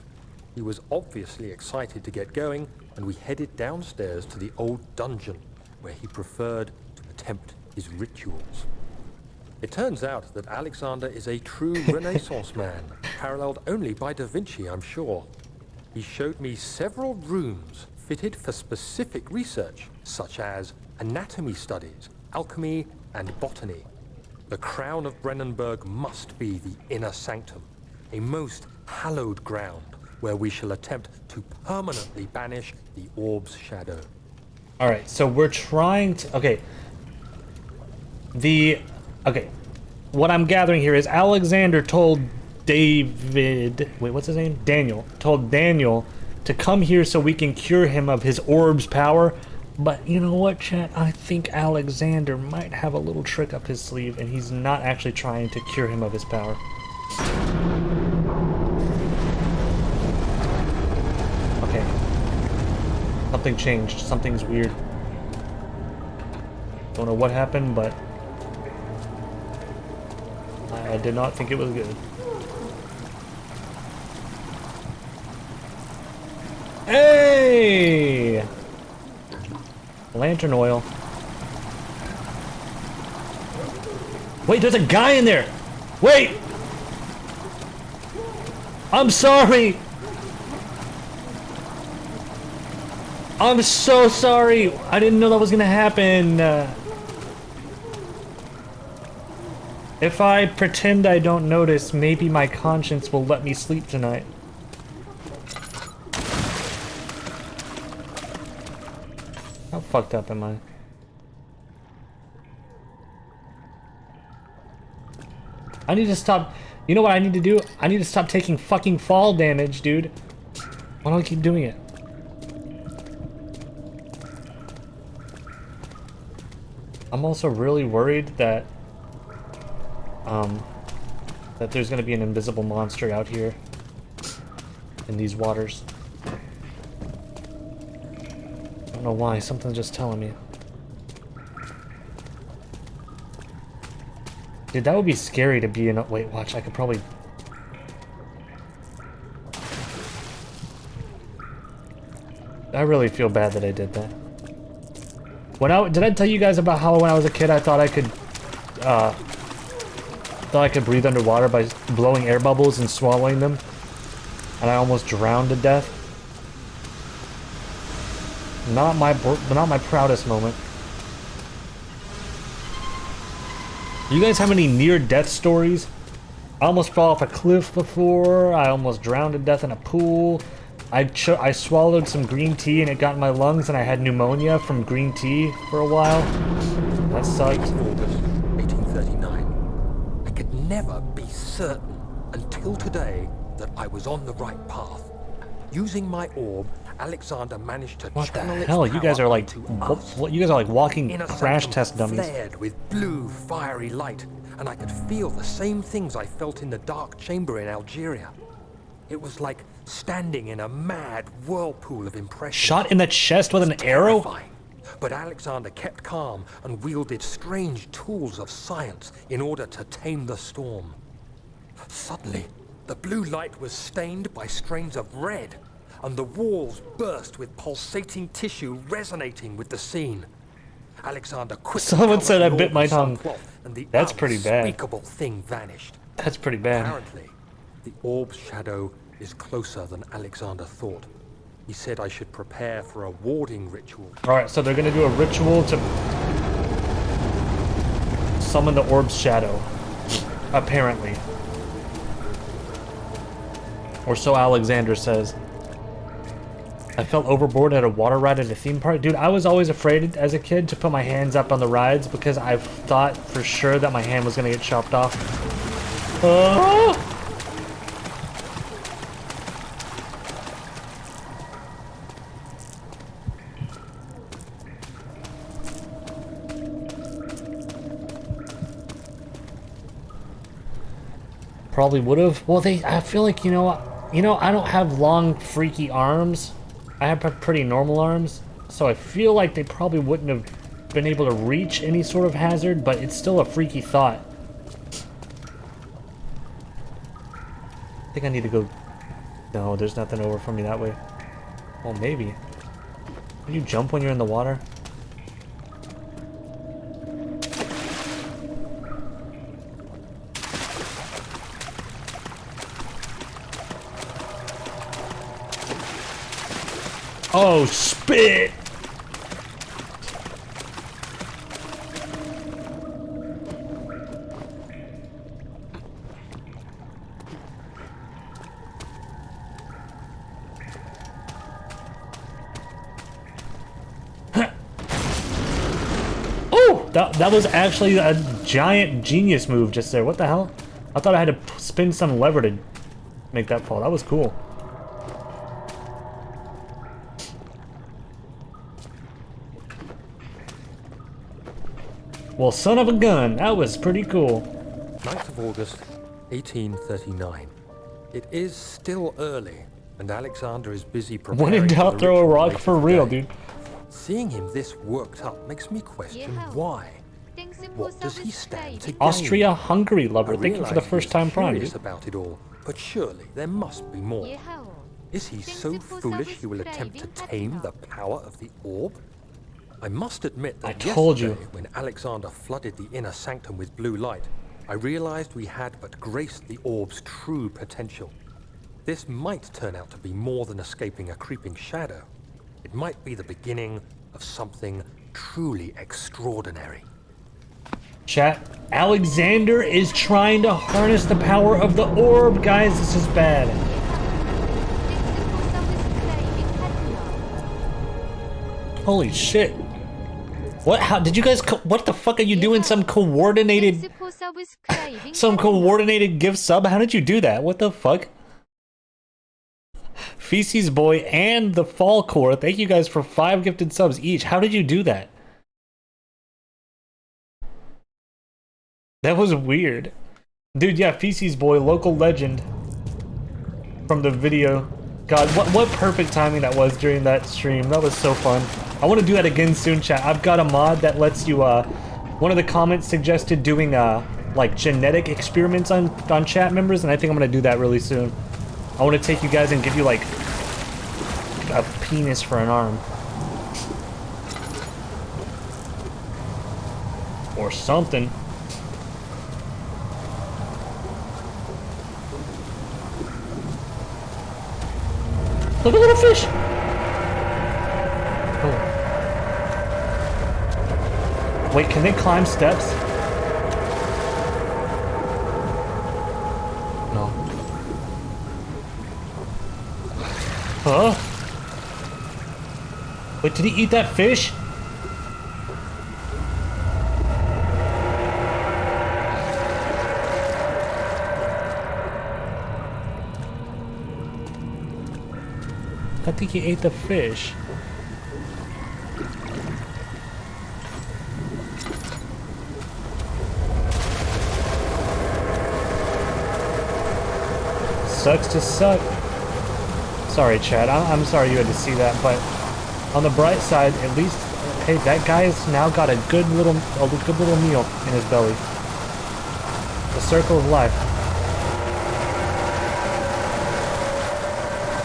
He was obviously excited to get going, and we headed downstairs to the old dungeon, where he preferred to attempt his rituals. It turns out that Alexander is a true Renaissance man, paralleled only by Da Vinci, I'm sure. He showed me several rooms fitted for specific research, such as anatomy studies, alchemy, and botany. The crown of Brennenburg must be the inner sanctum, a most hallowed ground where we shall attempt to permanently banish the orb's shadow. Alright, so we're trying to... Okay. Okay. What I'm gathering here is Alexander told David... Wait, what's his name? Daniel. Told Daniel to come here so we can cure him of his orb's power. But you know what, chat? I think Alexander might have a little trick up his sleeve, and he's not actually trying to cure him of his power. Okay. Something changed. Something's weird. Don't know what happened, but I did not think it was good. Hey! Lantern oil. Wait, there's a guy in there! Wait! I'm sorry! I'm so sorry! I didn't know that was gonna happen! If I pretend I don't notice, maybe my conscience will let me sleep tonight. How fucked up am I? I need to stop. You know what I need to do? I need to stop taking fucking fall damage, dude. Why do I keep doing it? I'm also really worried that that there's gonna be an invisible monster out here in these waters. I don't know why, something's just telling me. Dude, that would be scary to be in a... Wait, watch, I could probably... I really feel bad that I did that. Did I tell you guys about how when I was a kid I thought I could breathe underwater by blowing air bubbles and swallowing them? And I almost drowned to death? Not my proudest moment. You guys have any near-death stories? I almost fell off a cliff before. I almost drowned to death in a pool. I swallowed some green tea and it got in my lungs and I had pneumonia from green tea for a while. That sucked. August 1839. I could never be certain until today that I was on the right path. Using my orb, Alexander managed to What the channel its hell? You guys are power like, into us. you guys are like walking Inner crash sanctum test dummies. flared with blue, fiery light, and I could feel the same things I felt in the dark chamber in Algeria. It was like standing in a mad whirlpool of impressions. Shot in the chest with an arrow? Terrifying. But Alexander kept calm and wielded strange tools of science in order to tame the storm. Suddenly, the blue light was stained by strains of red, and the walls burst with pulsating tissue resonating with the scene. Alexander quickly Someone said covered I the bit orb my with some tongue. cloth, and the That's pretty bad. unspeakable thing vanished. That's pretty bad. Apparently, the orb's shadow is closer than Alexander thought. He said I should prepare for a warding ritual. Alright, so they're gonna do a ritual to summon the orb's shadow. Apparently. Or so Alexander says. I fell overboard at a water ride at a theme park. Dude, I was always afraid as a kid to put my hands up on the rides because I thought for sure that my hand was gonna get chopped off. Probably would have. Well, I feel like, you know, I don't have long, freaky arms. I have pretty normal arms. So I feel like they probably wouldn't have been able to reach any sort of hazard, but it's still a freaky thought. I think I need to go... No, there's nothing over for me that way. Well, maybe. Can you jump when you're in the water? Oh, spit! Oh! That was actually a giant genius move just there. What the hell? I thought I had to spin some lever to make that fall. That was cool. Well, son of a gun, that was pretty cool. 9th of August, 1839. It is still early, and Alexander is busy preparing. When in doubt, throw a rock for real, dude. Seeing him this worked up makes me question why. What does he stand to gain? Austria-Hungary lover, thank you for the realize first he's time prime, curious dude. about it all, but surely there must be more. Is he so foolish he will attempt to tame the power of the orb? I must admit that I told you. yesterday, when Alexander flooded the inner sanctum with blue light, I realized we had but graced the orb's true potential. This might turn out to be more than escaping a creeping shadow. It might be the beginning of something truly extraordinary. Chat, Alexander is trying to harness the power of the orb. Guys, this is bad. Holy shit. What? How did you guys? What the fuck are you doing? Some coordinated gift sub? How did you do that? What the fuck? Feces Boy and the Fall Core. Thank you guys for 5 gifted subs each. How did you do that? That was weird. Dude, yeah, Feces Boy, local legend from the video. God, what perfect timing that was during that stream. That was so fun. I want to do that again soon, chat. I've got a mod that lets you, one of the comments suggested doing, like, genetic experiments on chat members, and I think I'm going to do that really soon. I want to take you guys and give you, like, a penis for an arm. Or something. Look at little fish! Oh. Wait, can they climb steps? No. Huh? Wait, did he eat that fish? I think he ate the fish. Sucks to suck. Sorry, Chad. I'm sorry you had to see that, but on the bright side, at least, hey, that guy has now got a good little meal in his belly. The circle of life.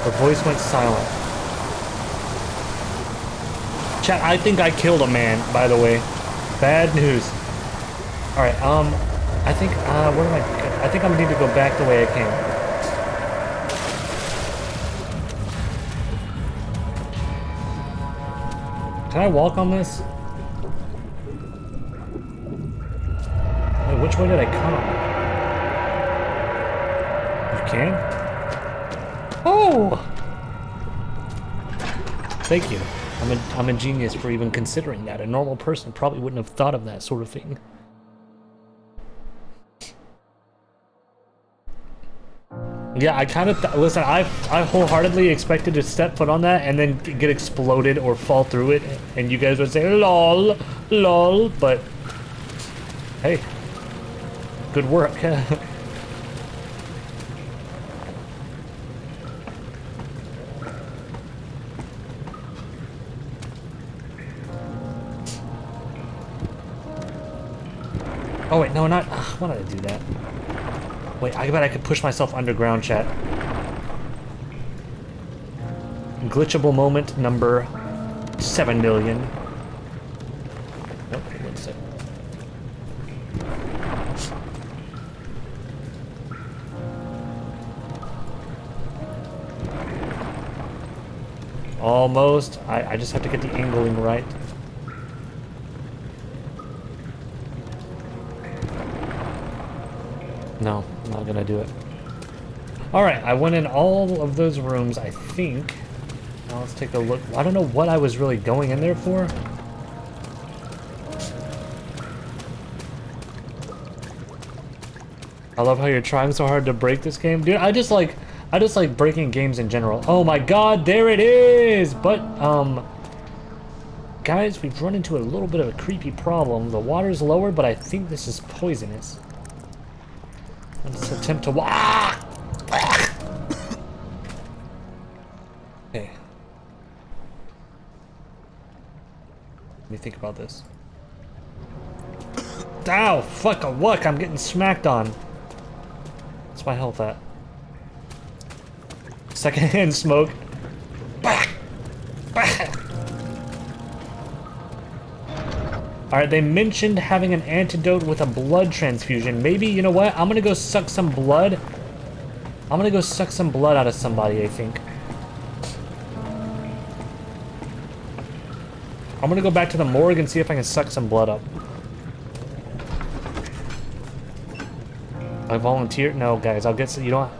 The voice went silent. Chat, I think I killed a man, by the way. Bad news. Alright, I think, where am I think I'm gonna need to go back the way I came. Can I walk on this? Wait, which way did I come? You can? Oh! Thank you. I'm a genius for even considering that. A normal person probably wouldn't have thought of that sort of thing. Yeah, I kind of listen. I wholeheartedly expected to step foot on that and then get exploded or fall through it, and you guys would say "lol, lol." But hey, good work. Oh wait, no, not. Why did I do that? Wait, I bet I could push myself underground, chat. Glitchable moment number 7 million. Nope, one sec. Almost. I just have to get the angling right. No, I'm not gonna do it. Alright, I went in all of those rooms, I think. Now let's take a look. I don't know what I was really going in there for. I love how you're trying so hard to break this game. Dude, I just like breaking games in general. Oh my god, there it is! But, guys, we've run into a little bit of a creepy problem. The water's lower, but I think this is poisonous. Let's attempt to Okay. Let me think about this. Ow! Fuck a luck! I'm getting smacked on. What's my health at? Secondhand smoke. Alright, they mentioned having an antidote with a blood transfusion. Maybe, you know what? I'm gonna go suck some blood. I'm gonna go suck some blood out of somebody, I think. I'm gonna go back to the morgue and see if I can suck some blood up. I volunteer? No, guys, I'll get some. You don't.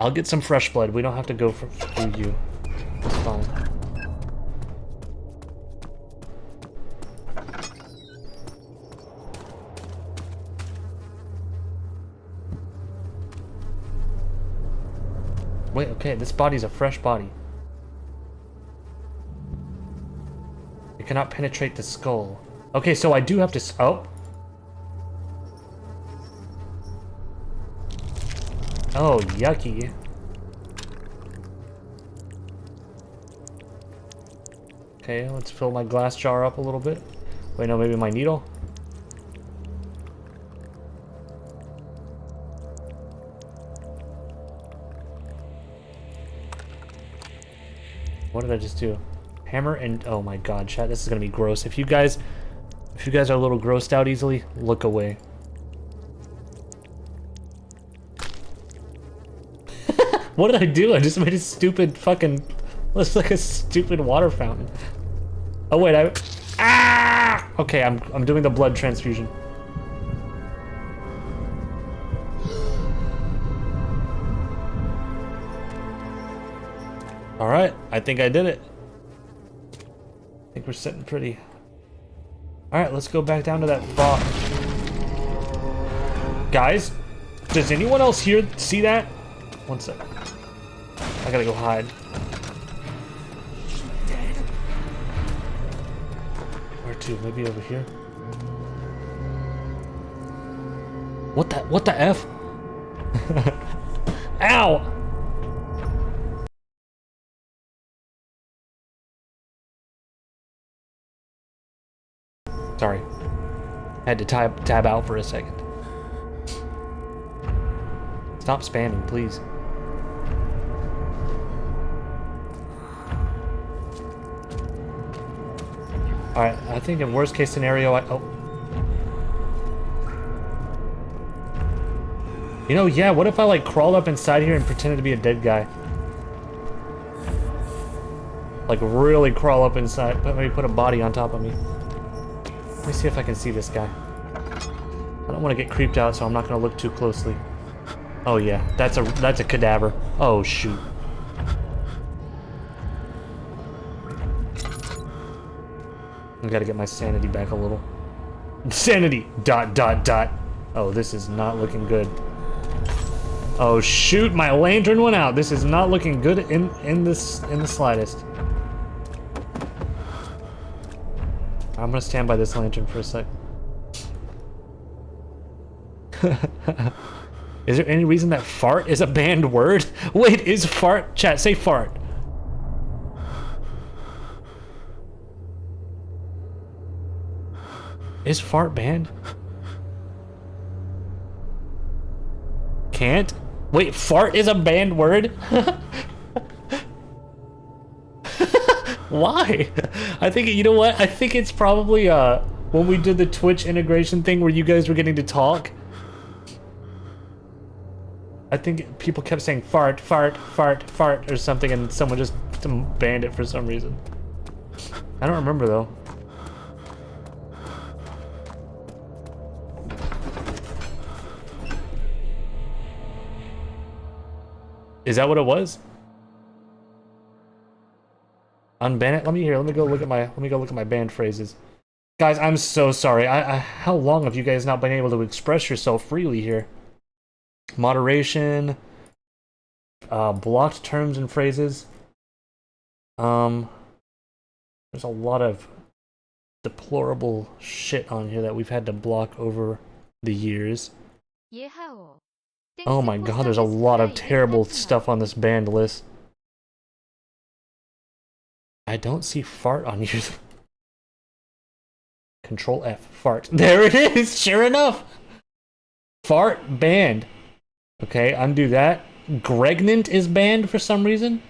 I'll get some fresh blood. We don't have to go through you. It's fine. Wait, okay, this body's a fresh body. It cannot penetrate the skull. Okay, so I do have to. Oh. Oh, yucky. Okay, let's fill my glass jar up a little bit. Wait, no, maybe my needle? What did I just do? Hammer and... Oh my god, chat, this is gonna be gross. If you guys are a little grossed out easily, look away. What did I do? I just made a stupid fucking... Looks like a stupid water fountain. Oh wait, Ah! Okay, I'm doing the blood transfusion. Alright, I think I did it. I think we're sitting pretty. Alright, let's go back down to that fog. Guys, does anyone else here see that? One sec. I gotta go hide. Where to? Maybe over here? What the F? Ow! Sorry. Had to tab out for a second. Stop spamming, please. Alright, I think in worst case scenario, You know, yeah, what if I like crawled up inside here and pretended to be a dead guy? Like really crawl up inside, but maybe put a body on top of me. Let me see if I can see this guy. I don't want to get creeped out, so I'm not going to look too closely. Oh yeah, that's a cadaver. Oh shoot. I gotta get my sanity back a little. Sanity! ... Oh, this is not looking good. Oh shoot, my lantern went out. This is not looking good in the slightest. I'm gonna stand by this lantern for a sec. Is there any reason that fart is a banned word? Wait, is fart? Chat, say fart. Is fart banned? Can't? Wait, fart is a banned word? Why? I think, you know what? I think it's probably when we did the Twitch integration thing where you guys were getting to talk. I think people kept saying fart, fart, fart, fart or something, and someone just banned it for some reason. I don't remember though. Is that what it was? Unban it? Let me go look at my banned phrases. Guys, I'm so sorry. How long have you guys not been able to express yourself freely here? Moderation, blocked terms and phrases. There's a lot of deplorable shit on here that we've had to block over the years. Oh my god, there's a lot of terrible stuff on this banned list. I don't see fart on yours. Control F, fart. There it is, sure enough. Fart banned. Okay, undo that. Gregnant is banned for some reason.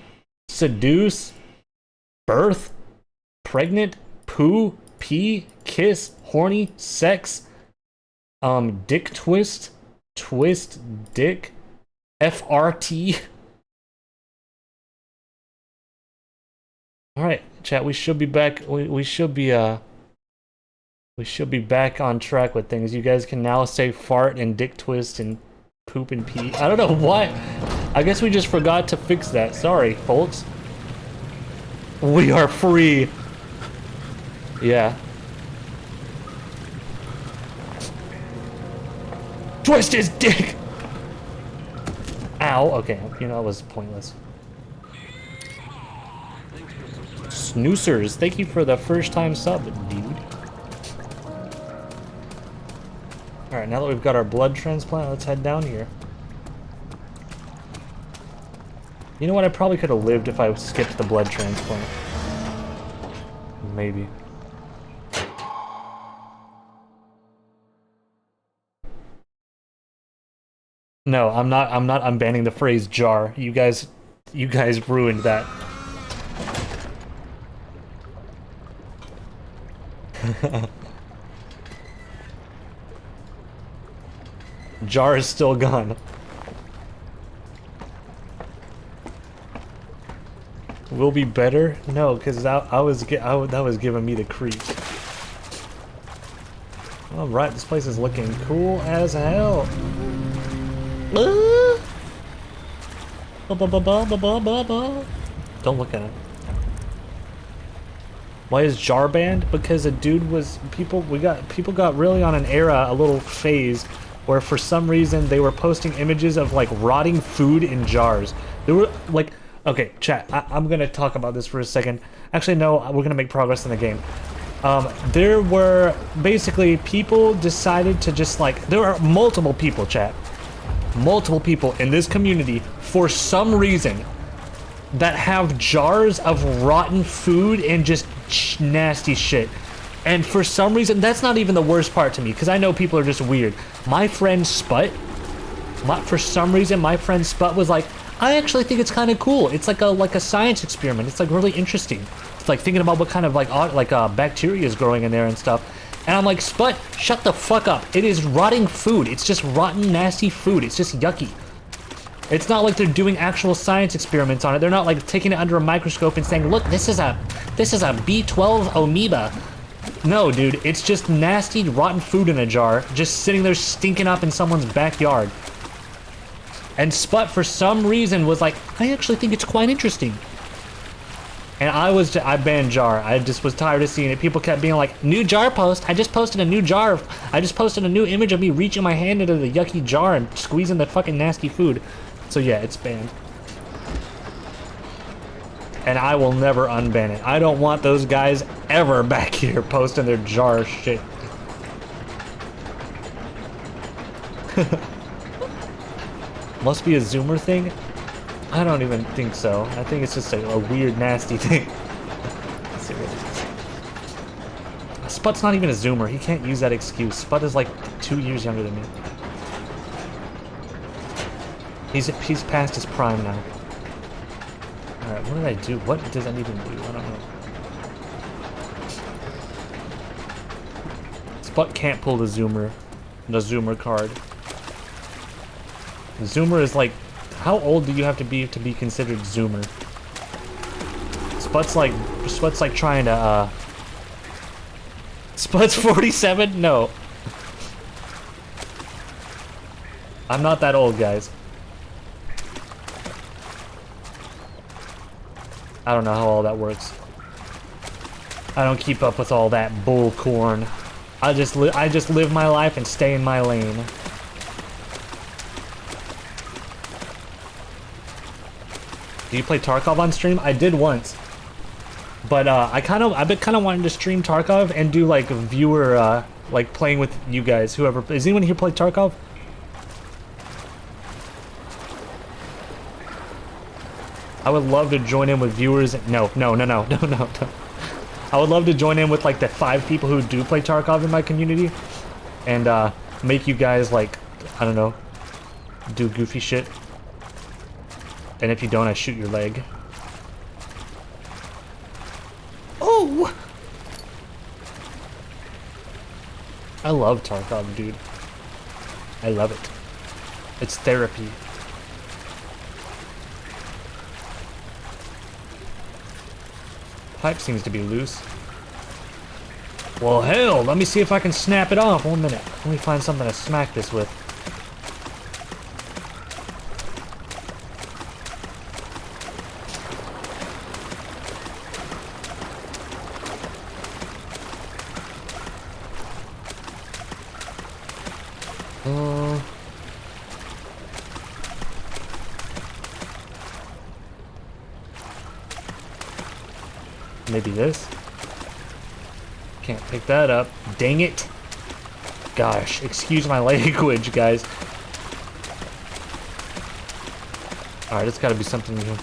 Seduce. Birth. Pregnant. Poo. Pee. Kiss. Horny. Sex. Dick twist. Twist. Dick. FRT. Alright, chat, we should be back. We should be We should be back on track with things. You guys can now say fart and dick twist and poop and pee. I don't know what. I guess we just forgot to fix that. Sorry, folks. We are free. Yeah. Twist his dick! Ow. Okay, you know, that was pointless. Snoosers, thank you for the first time sub, dude. Alright, now that we've got our blood transplant, let's head down here. You know what? I probably could have lived if I skipped the blood transplant. Maybe. No, I'm not unbanning the phrase jar. You guys ruined that. Jar is still gone. Will be better? No, because that was giving me the creeps. All right, this place is looking cool as hell. Don't look at him. Why is Jar banned? Because a dude was people got really on an era, a little phase, where for some reason they were posting images of like rotting food in jars. They were like, okay, chat. I'm gonna talk about this for a second. Actually, no, we're gonna make progress in the game. There were basically people decided to just like there are multiple people, chat. Multiple people in this community for some reason that have jars of rotten food and just nasty shit. And for some reason, that's not even the worst part to me, because I know people are just weird. My friend Sput, for some reason, my friend Sput was like, I actually think it's kind of cool. It's like a science experiment. It's like really interesting. It's like thinking about what kind of bacteria is growing in there and stuff. And I'm like, Sput, shut the fuck up. It is rotting food. It's just rotten, nasty food. It's just yucky. It's not like they're doing actual science experiments on it. They're not like taking it under a microscope and saying, look, this is a B12 amoeba. No, dude, it's just nasty, rotten food in a jar, just sitting there stinking up in someone's backyard. And Sput, for some reason, was like, I actually think it's quite interesting. And I banned Jar. I just was tired of seeing it. People kept being like, new jar post. I just posted a new jar. I just posted a new image of me reaching my hand into the yucky jar and squeezing the fucking nasty food. So yeah, it's banned. And I will never unban it. I don't want those guys ever back here posting their jar shit. Must be a Zoomer thing? I don't even think so. I think it's just a weird, nasty thing. Let's see what it is. Sput's not even a Zoomer. He can't use that excuse. Sput is like 2 years younger than me. He's past his prime now. Alright, what did I do? What does that even do? I don't know. Sput can't pull the Zoomer card. Zoomer is like, how old do you have to be considered Zoomer? Sput's like trying to Sput's 47? No. I'm not that old, guys. I don't know how all that works. I don't keep up with all that bull corn. I just live my life and stay in my lane. Do you play Tarkov on stream? I did once, but I've been kind of wanting to stream Tarkov and do like viewer like playing with you guys. Whoever is anyone here play Tarkov? I would love to join in with viewers. No. I would love to join in with like the 5 people who do play Tarkov in my community, and make you guys like, I don't know, do goofy shit. And if you don't, I shoot your leg. Oh! I love Tarkov, dude. I love it. It's therapy. Pipe seems to be loose. Well, hell, let me see if I can snap it off. 1 minute. Let me find something to smack this with. Maybe this? Can't pick that up. Dang it. Gosh, excuse my language, guys. Alright, it's gotta be something new.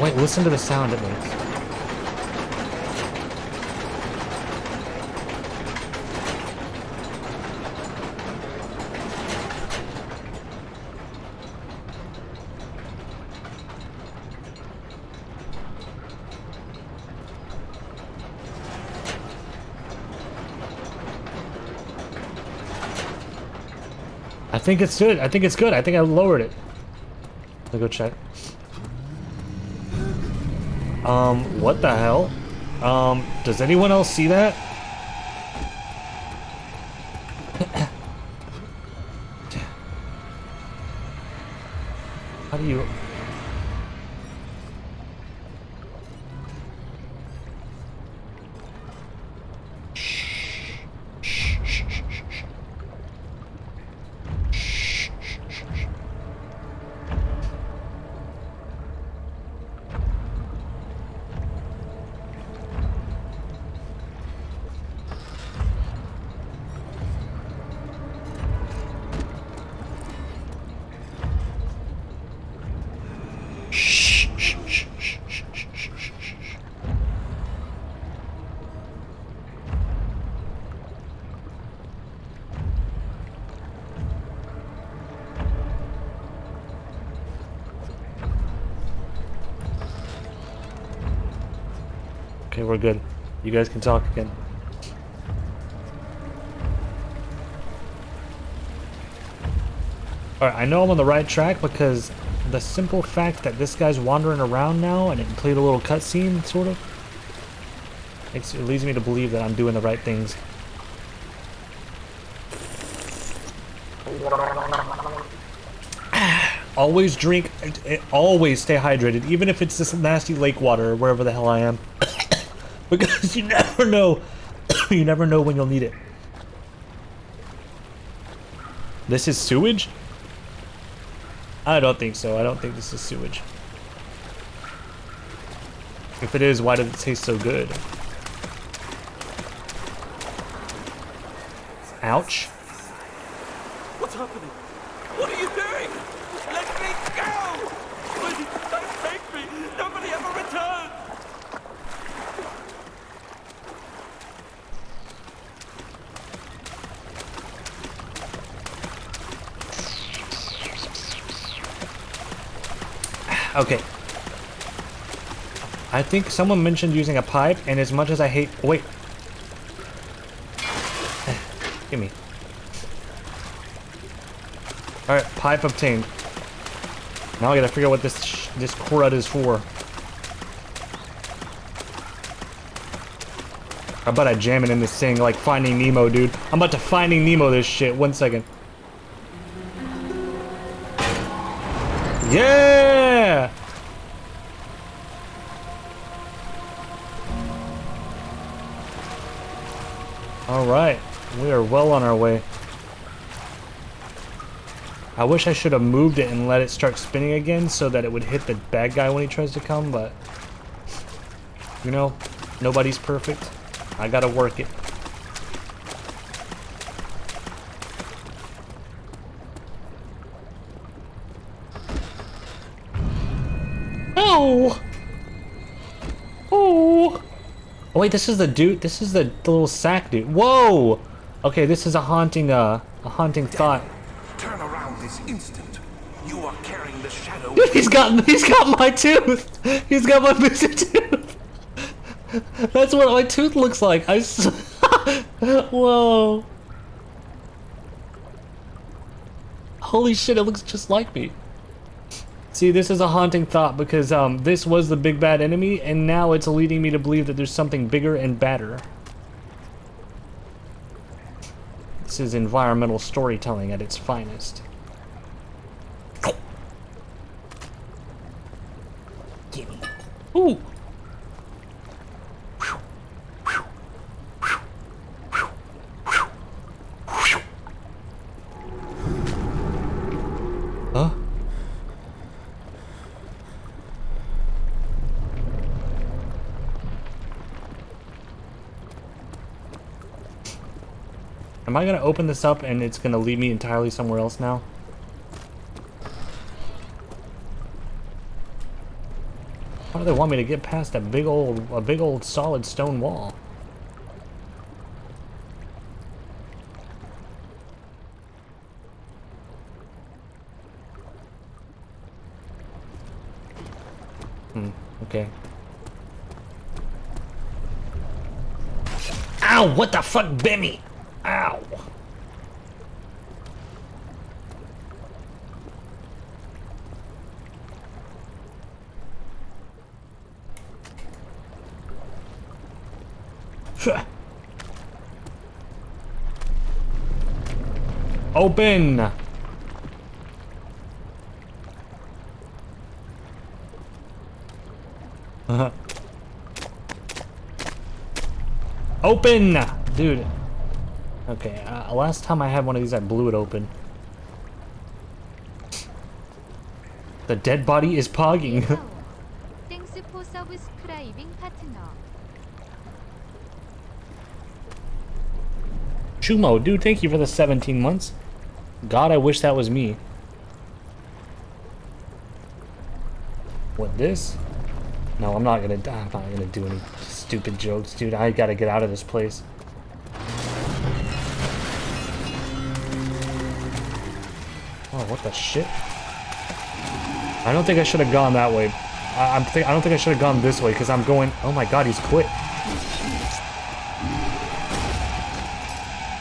Wait, listen to the sound it makes. I think it's good. I think it's good. I think I lowered it. Let me go check. What the hell? Does anyone else see that? How do you... Okay, we're good. You guys can talk again. Alright, I know I'm on the right track because the simple fact that this guy's wandering around now and it played a little cutscene, sort of, it leads me to believe that I'm doing the right things. Always drink, always stay hydrated, even if it's this nasty lake water or wherever the hell I am. Because you never know, you never know when you'll need it. This is sewage? I don't think so. I don't think this is sewage. If it is, why does it taste so good? Ouch. What's happening? What are you doing? Let me go! Please, don't take me! Nobody ever returns! Okay. I think someone mentioned using a pipe, and as much as I hate... Wait. Give me. Alright, pipe obtained. Now I gotta figure out what this crud is for. How about I jam it in this thing like Finding Nemo, dude? I'm about to Finding Nemo this shit. 1 second. Yeah! Alright, we are well on our way. I wish I should have moved it and let it start spinning again so that it would hit the bad guy when he tries to come, but... You know, nobody's perfect. I gotta work it. Oh! Oh! Oh wait, this is the dude. This is the little sack dude. Whoa! Okay, this is a haunting thought. Turn around this instant, You are carrying the shadow. Dude, he's got my tooth. He's got my missing tooth. That's what my tooth looks like. Whoa. Holy shit, it looks just like me. See, this is a haunting thought because this was the big bad enemy, and now it's leading me to believe that there's something bigger and badder. This is environmental storytelling at its finest. Gimme. Ooh. Huh? Am I gonna open this up and it's gonna lead me entirely somewhere else now? How do they want me to get past a big old solid stone wall? Okay. Ow! What the fuck bit me? Ow! Open! Open! Dude. Okay, last time I had one of these, I blew it open. The dead body is pogging. Thanks for subscribing, partner. Chumo, dude, thank you for the 17 months. God, I wish that was me. What, this? No, I'm not gonna do any stupid jokes, dude. I gotta get out of this place. Oh, what the shit? I don't think I should have gone that way. I don't think I should have gone this way because I'm going. Oh my god, he's quit.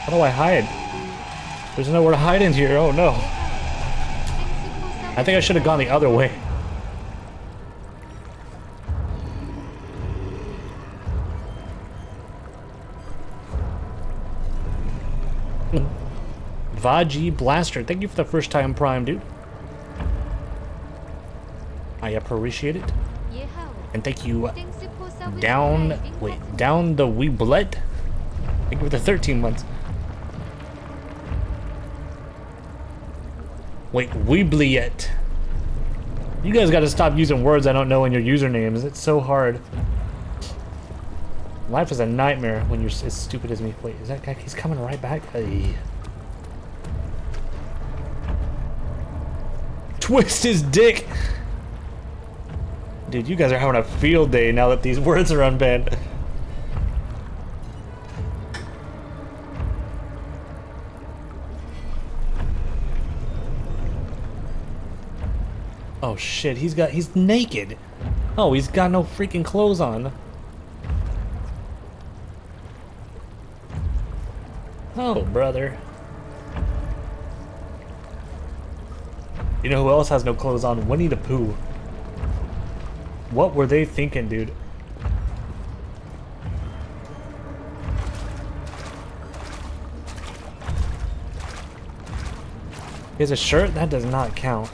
How do I hide? There's nowhere to hide in here. Oh no. I think I should have gone the other way. Vaji Blaster, thank you for the first time Prime, dude. I appreciate it. And thank you, down the Weeblet. Thank you for the 13 months. Wait, Weeblet. You guys gotta stop using words I don't know in your usernames. It's so hard. Life is a nightmare when you're as stupid as me. Wait, is that guy? He's coming right back? Hey. Twist his dick! Dude, you guys are having a field day now that these words are unbanned. Oh shit, he's naked. Oh, he's got no freaking clothes on. Oh, brother. You know who else has no clothes on? Winnie the Pooh. What were they thinking, dude? He has a shirt? That does not count.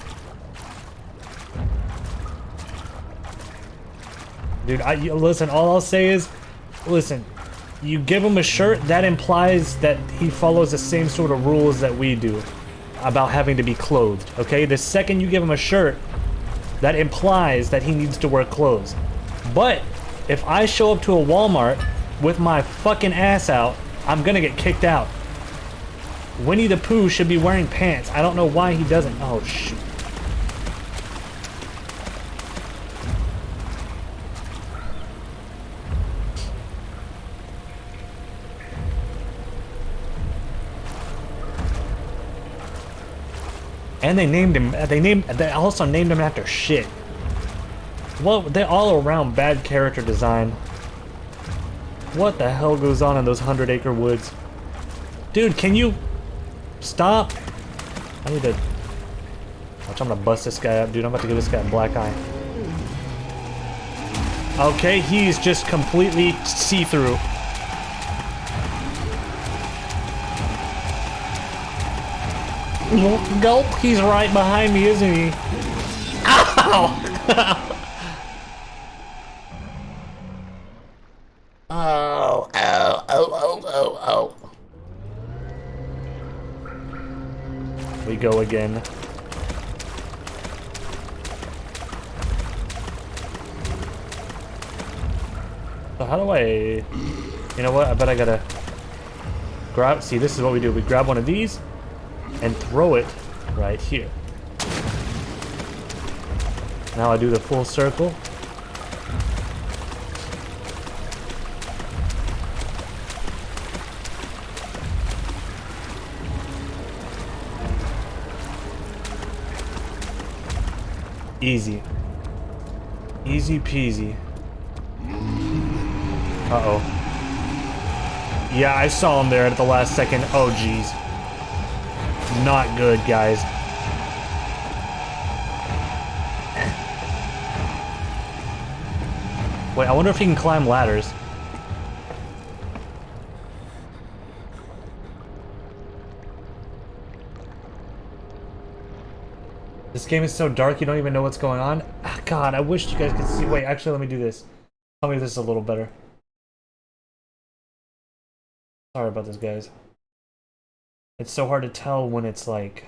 Dude, listen, all I'll say is, listen, you give him a shirt, that implies that he follows the same sort of rules that we do about having to be clothed, okay? The second you give him a shirt, that implies that he needs to wear clothes. But if I show up to a Walmart with my fucking ass out, I'm gonna get kicked out. Winnie the Pooh should be wearing pants. I don't know why he doesn't. Oh, shoot. And they named him. They also named him after shit. Well, they're all around bad character design. What the hell goes on in those 100-acre woods? Dude, can you stop? I need to. Watch, I'm gonna bust this guy up, dude. I'm about to give this guy a black eye. Okay, he's just completely see-through. Gulp, he's right behind me, isn't he? Ow! Oh, oh, oh, oh, oh, oh. We go again. So how do I... You know what? I bet I gotta... grab... See, this is what we do. We grab one of these and throw it right here. Now I do the full circle. Easy. Easy peasy. Uh-oh. Yeah, I saw him there at the last second. Oh, jeez. Not good, guys. Wait, I wonder if he can climb ladders. This game is so dark you don't even know what's going on. Ah, God, I wish you guys could see. Wait, actually, let me do this. Tell me this is a little better. Sorry about this, guys. It's so hard to tell when it's like...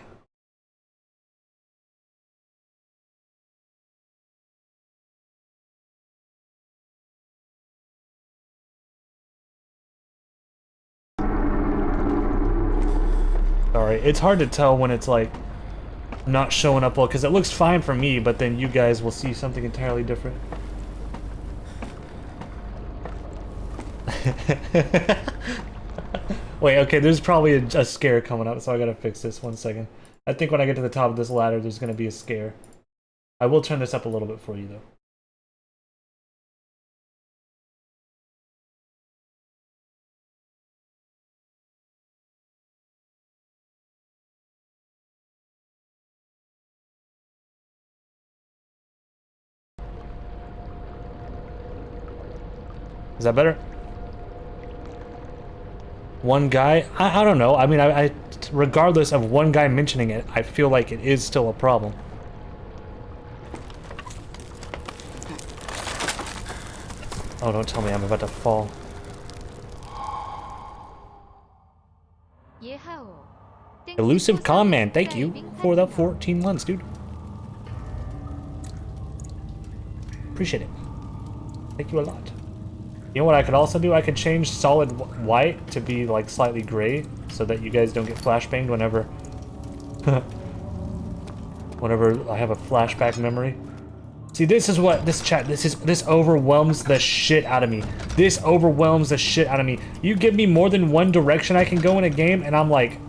Sorry, it's hard to tell when it's like not showing up well, because it looks fine for me, but then you guys will see something entirely different. Wait, okay, there's probably a scare coming up, so I gotta fix this. 1 second. I think when I get to the top of this ladder, there's gonna be a scare. I will turn this up a little bit for you, though. Is that better? One guy? I don't know. I mean, I regardless of one guy mentioning it, I feel like it is still a problem. Oh, don't tell me I'm about to fall. Elusive Command, thank you for the 14 months, dude. Appreciate it. Thank you a lot. You know what I could also do? I could change solid white to be like slightly gray so that you guys don't get flashbanged whenever whenever I have a flashback memory. See, this is what this overwhelms the shit out of me. This overwhelms the shit out of me. You give me more than one direction I can go in a game and I'm like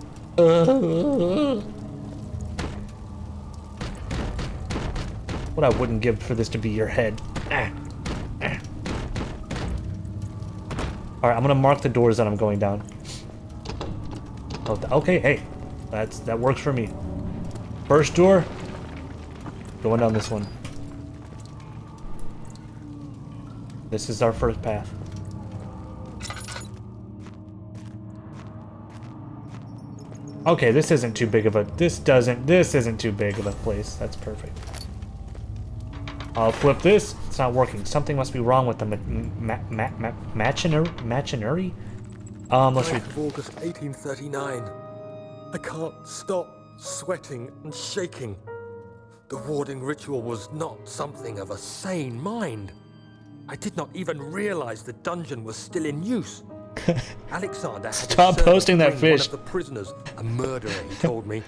what I wouldn't give for this to be your head. Alright, I'm gonna mark the doors that I'm going down. Oh, okay, hey. That works for me. First door. Going down this one. This is our first path. Okay, this isn't too big of a... This isn't too big of a place. That's perfect. I'll flip this. It's not working. Something must be wrong with the machinery. Let's read. August 1839. I can't stop sweating and shaking. The warding ritual was not something of a sane mind. I did not even realize the dungeon was still in use. Alexander had Stop posting that fish. One of the prisoners, a murderer, he told me.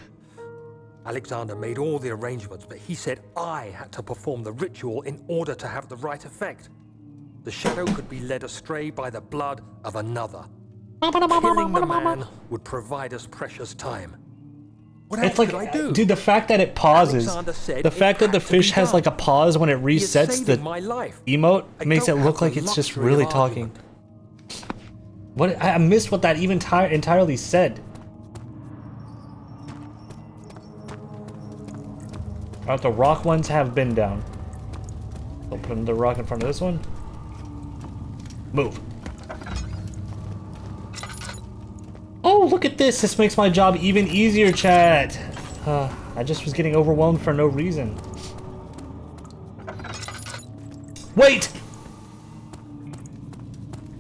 Alexander made all the arrangements, but he said I had to perform the ritual in order to have the right effect. The shadow could be led astray by the blood of another. Killing the man would provide us precious time. What It's else like, could I do? dude, the fact that it pauses, Alexander said the it fact that the had to be fish has done. like a pause when it He is resets saving the my life. emote I makes it don't look have like the it's just luxury really of talking. argument. What? I missed what that even entirely said. Alright, the rock ones have been down. I'll put another rock in front of this one. Move. Oh, look at this! This makes my job even easier, chat! I just was getting overwhelmed for no reason. Wait!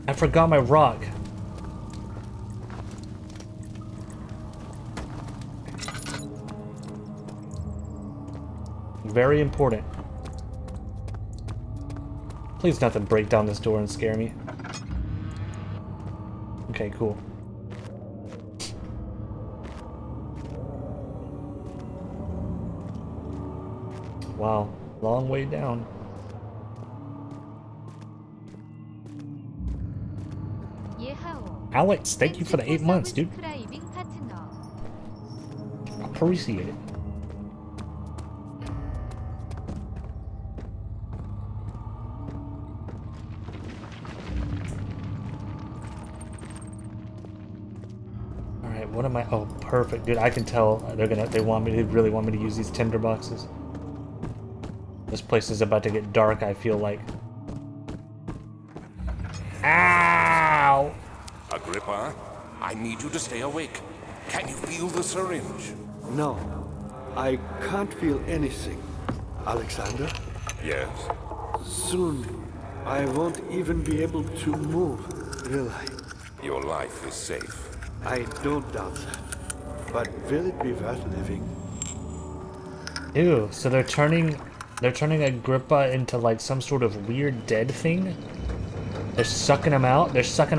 I forgot my rock. Very important. Please nothing break down this door and scare me. Okay, cool. Wow, long way down. Alex, thank you for the 8 months, dude. Appreciate it. Alright, what am I? Oh, perfect. Dude, I can tell they really want me to use these tinder boxes. This place is about to get dark, I feel like. Ow! Agrippa, I need you to stay awake. Can you feel the syringe? No, I can't feel anything. Alexander, Yes. soon I won't even be able to move, will I? Your life is safe. I don't doubt that. But will it be worth living? Ew, so they're turning Agrippa into like some sort of weird dead thing? They're sucking him out. They're sucking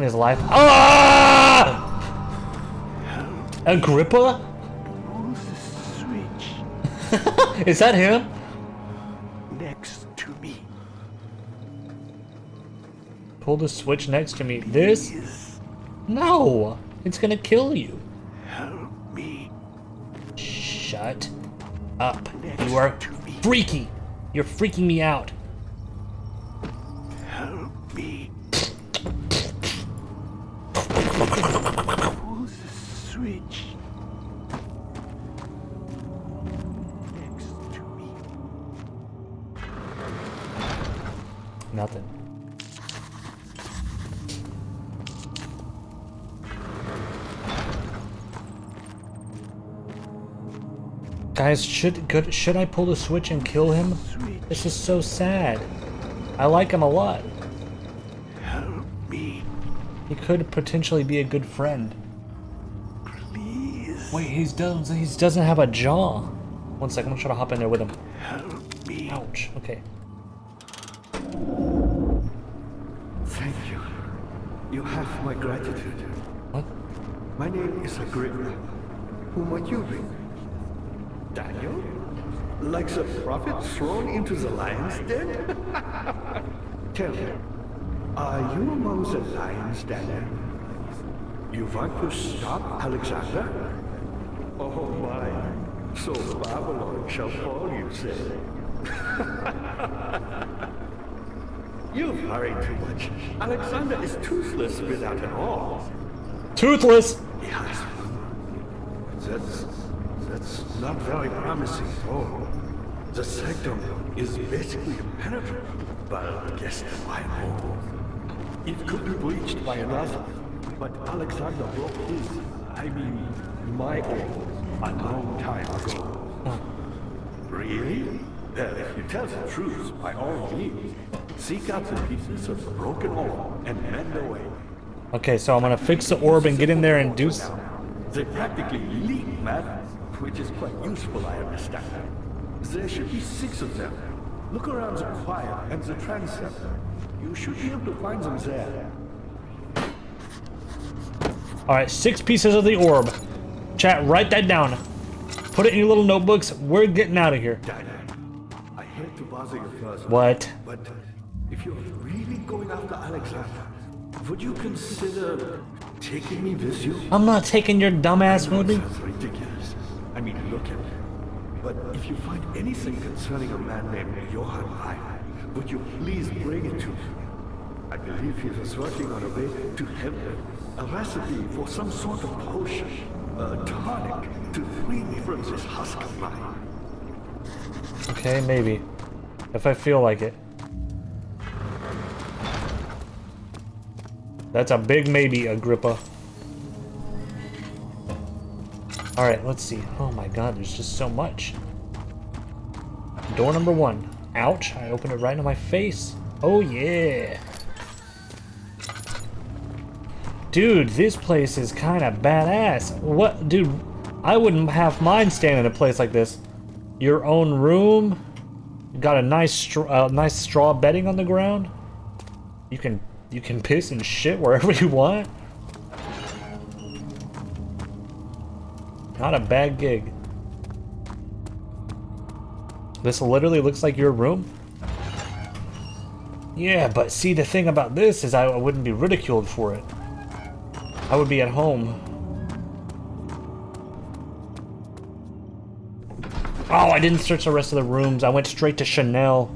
his life. Ah! Agrippa? Who's the switch Is that him? next to me? Pull the switch next to me. This? Please No! It's gonna kill you. help me. Shut up. You are freaky. You're freaking me out. Help me. Who's the switch next to me? Nothing. Guys, should I pull the switch and kill him? This is so sad. I like him a lot. Help me, He could potentially be a good friend. please. Wait, he doesn't have a jaw. One second, I'm gonna try to hop in there with him. Help me. Ouch. Okay. Thank you. You have my gratitude. What? My name is Agrippa. Who might you be? Daniel? Like the prophet thrown into the lion's den? Tell me, are you among the lions, Daniel? You want to stop Alexander? Oh my, so Babylon shall fall, you say? You've hurried too much. Alexander is toothless without an arm. Toothless! Yes. That's not very promising at all. The sanctum is basically impenetrable, but guess why more? It could be breached by another, but Alexander broke his, my own, a long time ago. Really? Well, if you tell the truth, by all means, seek out the pieces of the broken orb and mend away. Okay, so I'm gonna fix the orb and get in there and do They practically leak matter, which is quite useful, I understand. There should be 6 of them. Look around the choir and the transept. You should be able to find them there. Alright, 6 pieces of the orb. Chat, write that down. Put it in your little notebooks. We're getting out of here. Daniel, I hate to bother you further. What? But if you're really going after Alexander, would you consider taking me with you? I'm not taking your dumbass I know with it me. sounds ridiculous. I mean, look at me. But if you find anything concerning a man named Johann Weyer, would you please bring it to me? I believe he was working on a way to heaven. A recipe for some sort of potion. A tonic to free me from this husk of mine. Okay, maybe. If I feel like it. That's a big maybe, Agrippa. Alright, let's see. Oh my god, there's just so much. Door number 1. Ouch, I opened it right in my face. Oh yeah. Dude, this place is kind of badass. What, dude, I wouldn't have mind staying in a place like this. Your own room. Got a nice straw bedding on the ground. You can piss and shit wherever you want. Not a bad gig. This literally looks like your room. Yeah, but see, the thing about this is I wouldn't be ridiculed for it. I would be at home. Oh, I didn't search the rest of the rooms. I went straight to Chanel.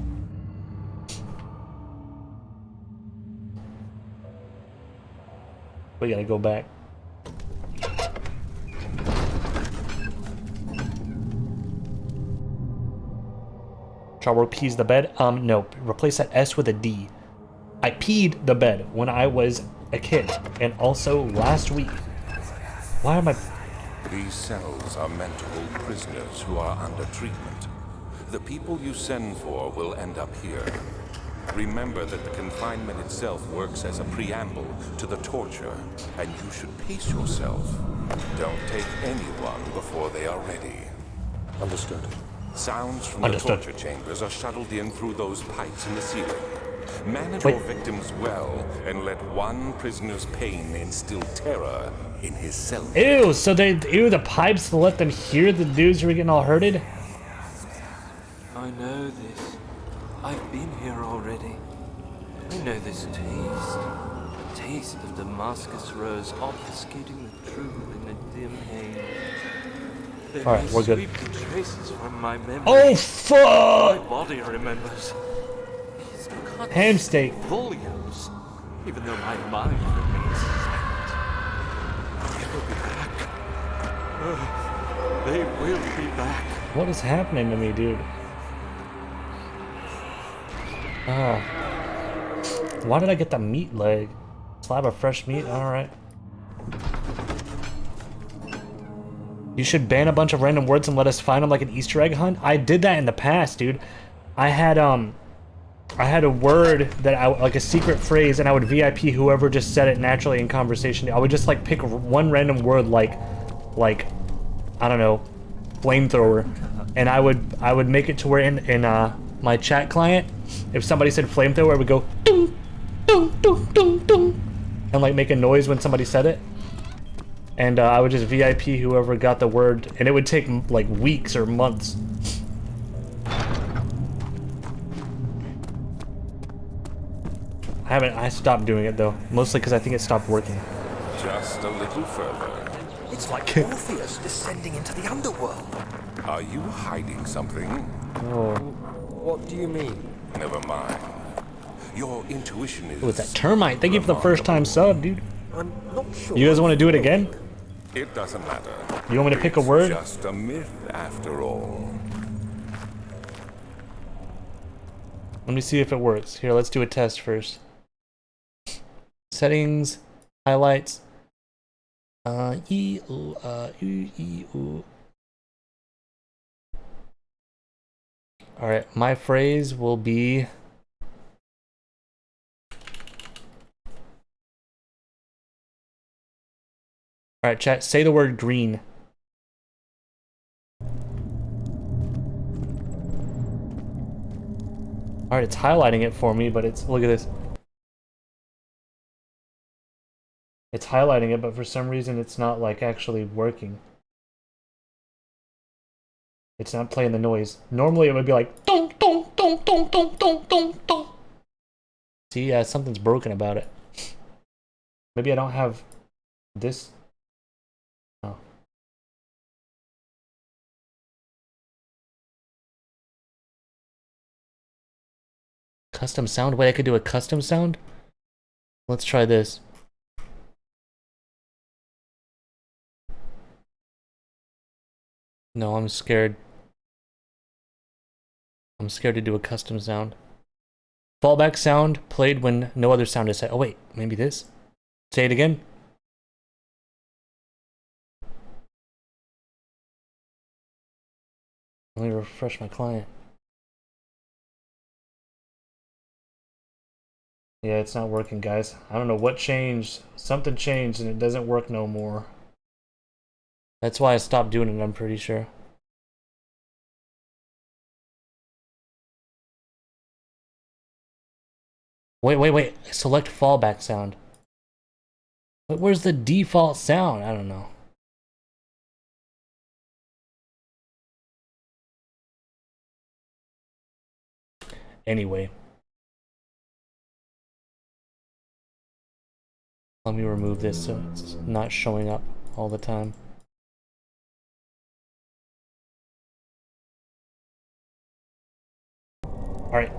We gotta go back. Charborg pees the bed? No. Replace that S with a D. I peed the bed when I was a kid, and also last week. Why am I... These cells are meant to hold prisoners who are under treatment. The people you send for will end up here. Remember that the confinement itself works as a preamble to the torture, and you should pace yourself. Don't take anyone before they are ready. Understood. Sounds from the torture chambers are shuttled in through those pipes in the ceiling. Manage your victims well, and let one prisoner's pain instill terror in his cell. Ew, so the pipes to let them hear the dudes who are getting all hurted? I know this. I've been here already. I know this taste. The taste of Damascus rose obfuscating the truth in a dim haze. Alright, we're good. Sweep the traces from my memory. Oh, fuck! My body remembers. These cuts Ham steak. volumes, even though my mind remains silent. They will be back. They will be back. What is happening to me, dude? Why did I get the meat leg? Slab of fresh meat? Alright. You should ban a bunch of random words and let us find them like an Easter egg hunt. I did that in the past, dude. I had a word that like a secret phrase, and I would VIP whoever just said it naturally in conversation. I would just like pick one random word like I don't know, flamethrower, and I would make it to where in my chat client, if somebody said flamethrower, it would go ding, ding, ding, ding, ding, and like make a noise when somebody said it. And I would just VIP whoever got the word, and it would take like weeks or months. I stopped doing it though, mostly because I think it stopped working. Just a little further. It's like Orpheus descending into the underworld. Are you hiding something? Oh, What do you mean? Never mind. Your intuition is... what was that? Termite. Thank you for the first time sub, dude. I'm not sure. You guys want to do it again? It doesn't matter. You want me to pick a It's word? just a myth after all. Let me see if it works. Here, let's do a test first. Settings, highlights. Alright, my phrase will be... Alright, chat, say the word green. Alright, it's highlighting it for me, but it's... look at this. It's highlighting it, but for some reason it's not, like, actually working. It's not playing the noise. Normally it would be like... Dong, dong, dong, dong, dong, dong, dong, dong. See, something's broken about it. Maybe I don't have... This. Oh. Custom sound? Wait, I could do a custom sound? Let's try this. No, I'm scared. I'm scared to do a custom sound. Fallback sound played when no other sound is set. Oh wait, maybe this? Say it again. Let me refresh my client. Yeah, it's not working, guys. I don't know what changed. Something changed and it doesn't work no more. That's why I stopped doing it, I'm pretty sure. Wait. Select fallback sound. But where's the default sound? I don't know. Anyway. Let me remove this so it's not showing up all the time. Alright.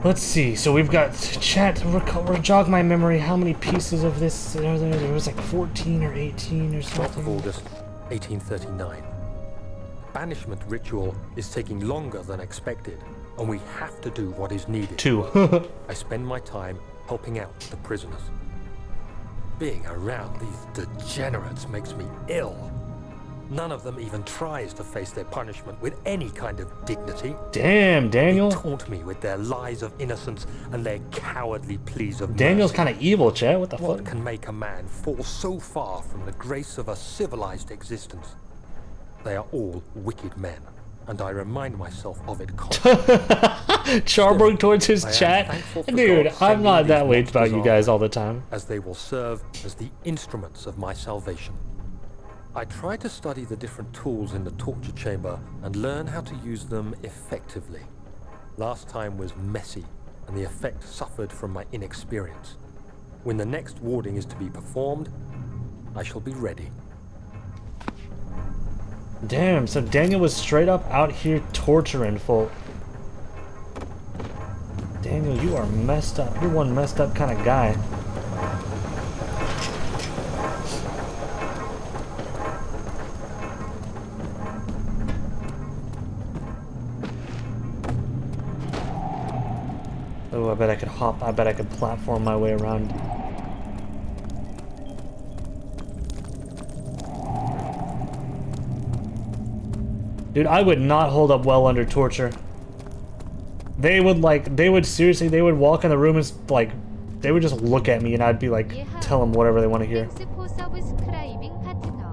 Let's see. So we've got chat. Jog my memory. How many pieces of this? There was like 14 or 18 or something. 12th of August, 1839. Banishment ritual is taking longer than expected, and we have to do what is needed. 2. I spend my time helping out the prisoners. Being around these degenerates makes me ill. None of them even tries to face their punishment with any kind of dignity. Damn, Daniel. They taunt me with their lies of innocence and their cowardly pleas of Daniel's mercy. kind of evil, Chet. What the What fuck? can make a man fall so far from the grace of a civilized existence? They are all wicked men, and I remind myself of it constantly. Charborg towards his I am chat. thankful for Dude, God I'm sending not these that way about monsters you our guys way, all the time. as they will serve as the instruments of my salvation. I try to study the different tools in the torture chamber and learn how to use them effectively. Last time was messy, and the effect suffered from my inexperience. When the next warding is to be performed, I shall be ready. Damn, so Daniel was straight up out here torturing folk. Daniel, you are messed up. You're one messed up kind of guy. Oh, I bet I could hop. I bet I could platform my way around. Dude, I would not hold up well under torture. They would seriously, they would walk in the room and like, they would just look at me and I'd be like, tell them whatever they want to hear. 땡스 포 서브스크라이빙 파트너.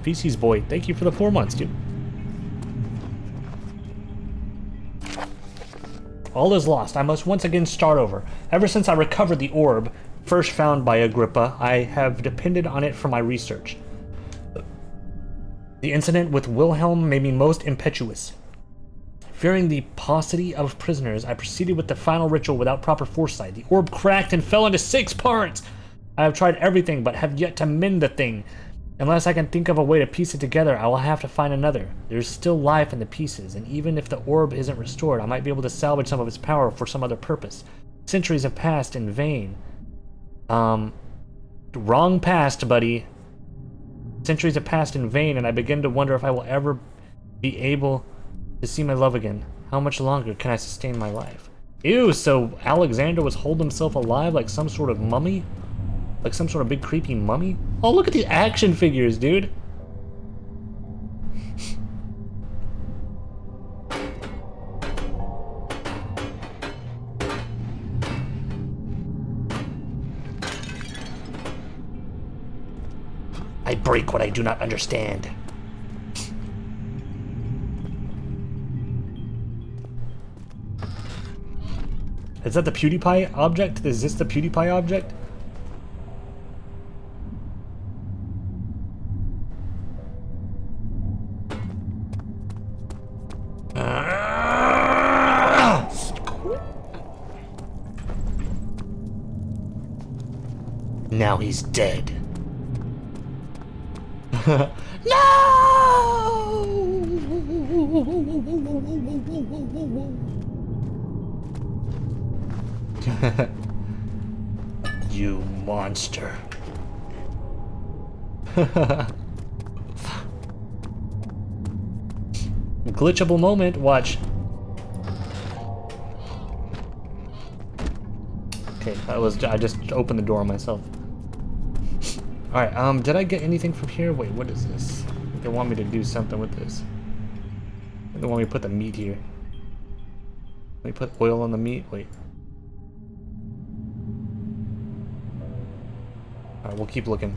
Feces boy, thank you for the 4 months, dude. All is lost. I must once again start over. Ever since I recovered the orb, first found by Agrippa, I have depended on it for my research. The incident with Wilhelm made me most impetuous. Fearing the paucity of prisoners, I proceeded with the final ritual without proper foresight. The orb cracked and fell into 6 parts! I have tried everything, but have yet to mend the thing. Unless I can think of a way to piece it together, I will have to find another. There's still life in the pieces, and even if the orb isn't restored, I might be able to salvage some of its power for some other purpose. Centuries have passed in vain. Wrong past, buddy. Centuries have passed in vain, and I begin to wonder if I will ever be able to see my love again. How much longer can I sustain my life? Ew, so Alexander was holding himself alive like some sort of mummy? Like some sort of big creepy mummy? Oh, look at the action figures, dude. I break what I do not understand. Is that the PewDiePie object? Is this the PewDiePie object? now he's dead. No! You monster. Glitchable moment, watch. Okay, I just opened the door myself. Alright, did I get anything from here? Wait, what is this? They want me to do something with this. They want me to put the meat here. Let me put oil on the meat, wait. Alright, we'll keep looking.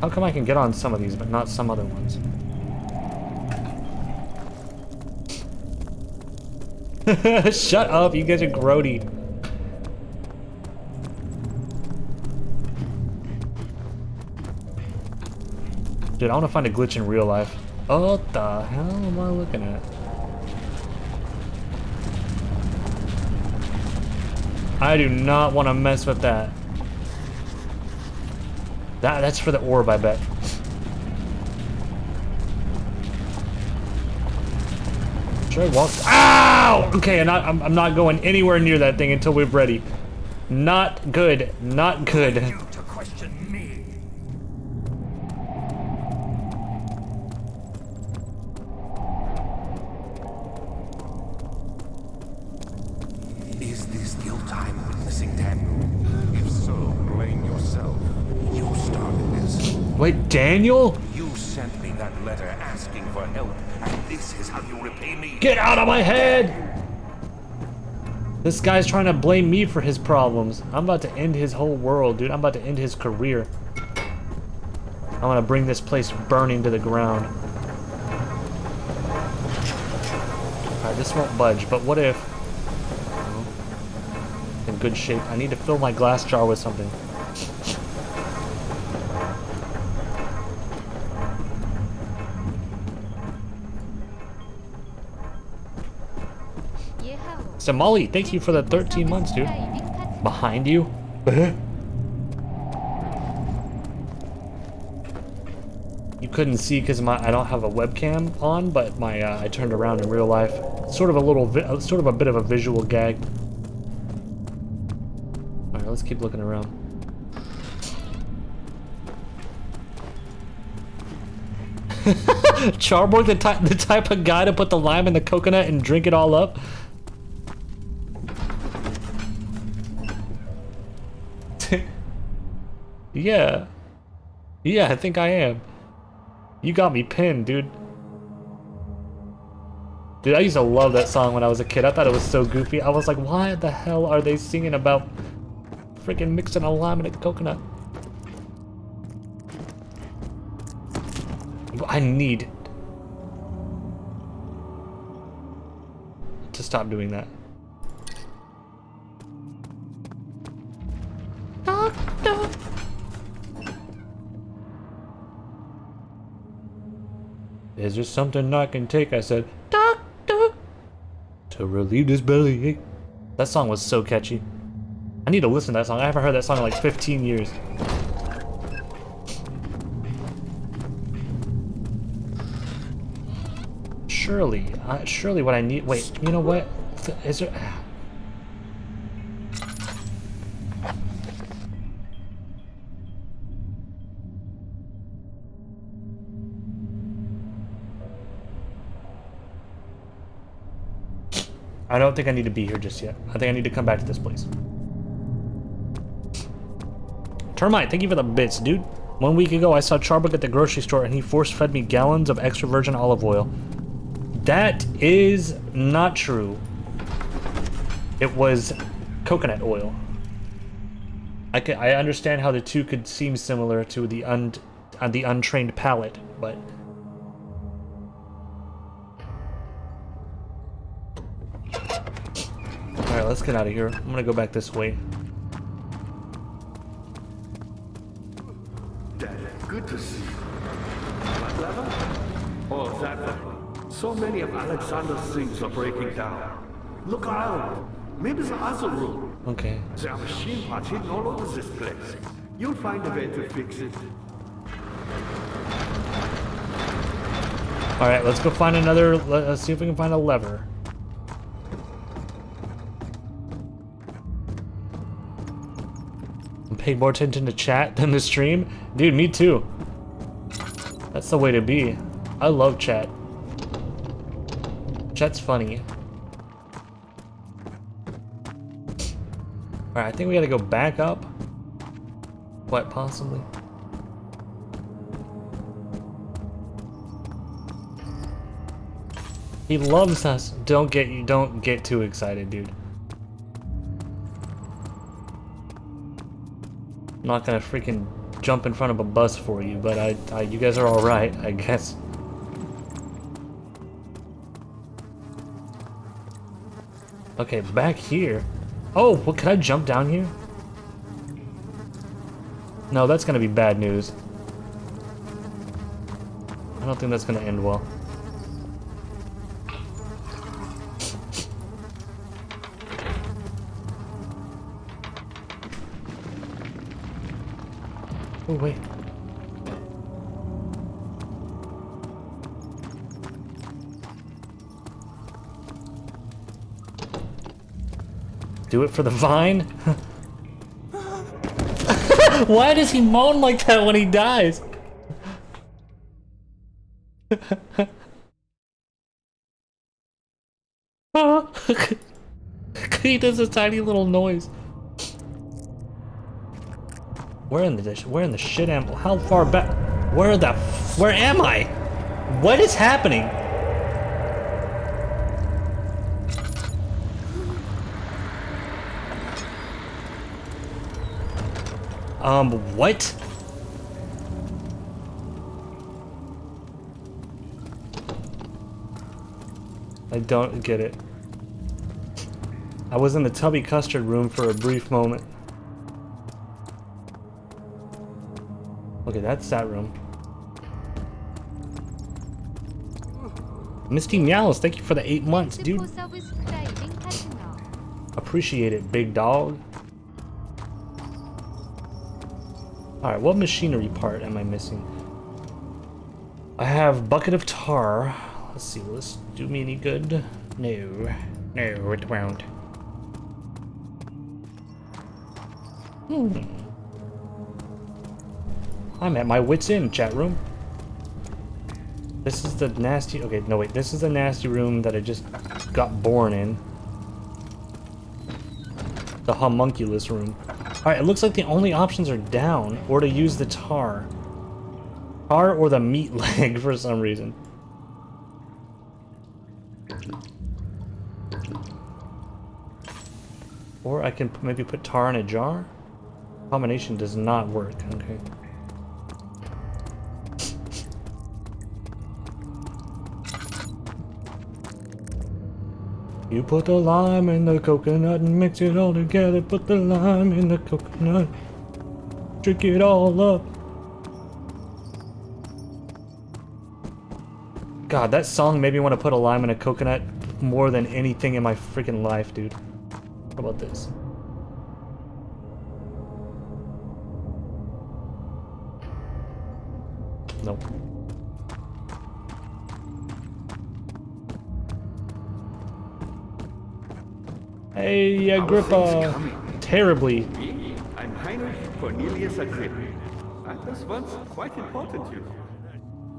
How come I can get on some of these, but not some other ones? Shut up, you guys are grody. Dude, I want to find a glitch in real life. Oh, what the hell am I looking at? I do not want to mess with that. That's for the orb, I bet. Should I walk? Ow! Okay, I'm not going anywhere near that thing until we're ready. Not good. Not good. You to question me. Is this your time witnessing, Daniel? If so, blame yourself. You started this. Wait, Daniel? You sent me that letter asking for help, and this is how you repay me. Get out of my head! This guy's trying to blame me for his problems. I'm about to end his whole world, dude. I'm about to end his career. I'm gonna bring this place burning to the ground. Alright, this won't budge, but what if... in good shape. I need to fill my glass jar with something. So Molly, thank you for the 13 months, dude. Behind you? You couldn't see because I don't have a webcam on, but I turned around in real life. Sort of a bit of a visual gag. All right, let's keep looking around. Charborg, the type of guy to put the lime in the coconut and drink it all up. Yeah. Yeah, I think I am. You got me pinned, dude. Dude, I used to love that song when I was a kid. I thought it was so goofy. I was like, why the hell are they singing about freaking mixing a lime and a coconut? I need to stop doing that. Doctor. Is there something I can take? I said, doctor, to relieve this bellyache. That song was so catchy. I need to listen to that song. I haven't heard that song in like 15 years. Surely what I need... Wait, you know what? Is there... I don't think I need to be here just yet. I think I need to come back to this place. Termite, thank you for the bits, dude. 1 week ago, I saw Charborg at the grocery store and he force-fed me gallons of extra virgin olive oil. That is not true. It was coconut oil. I understand how the two could seem similar to the untrained palate, but... Alright, let's get out of here. I'm gonna go back this way. platform. So many of Alexander's things are breaking down. Look around. Maybe the other room. Okay. There are machine parts hidden all over this place. You'll find a way to fix it. All right, let's go find another. Let's see if we can find a lever. I'm paying more attention to chat than the stream. Dude, me too. That's the way to be. I love chat. Chat's funny. Alright, I think we gotta go back up. What, possibly? He loves us. Don't get too excited, dude. I'm not gonna freaking jump in front of a bus for you, but you guys are alright, I guess. Okay, back here. Oh, what, can I jump down here? No, that's gonna be bad news. I don't think that's gonna end well. Oh, wait. Do it for the vine? Why does he moan like that when he dies? He does a tiny little noise. Where in the shit am? How far back? Where am I? What is happening? What? I don't get it. I was in the Tubby Custard room for a brief moment. Okay, that's that room. Misty Meows, thank you for the 8 months, dude. Appreciate it, big dog. Alright, what machinery part am I missing? I have bucket of tar. Let's see, will this do me any good? No, it won't. I'm at my wit's end, chat room. This is the nasty... Okay, no wait, this is the nasty room that I just got born in. The homunculus room. Alright, it looks like the only options are down, or to use the tar. Tar or the meat leg for some reason. Or I can maybe put tar in a jar? Combination does not work, okay. You put the lime in the coconut and mix it all together. Put the lime in the coconut. Drink it all up. God, that song made me want to put a lime in a coconut more than anything in my freaking life, dude. How about this? Nope. Hey, Agrippa! Terribly. I'm Heinrich Cornelius Agrippa. I was once quite important, you know.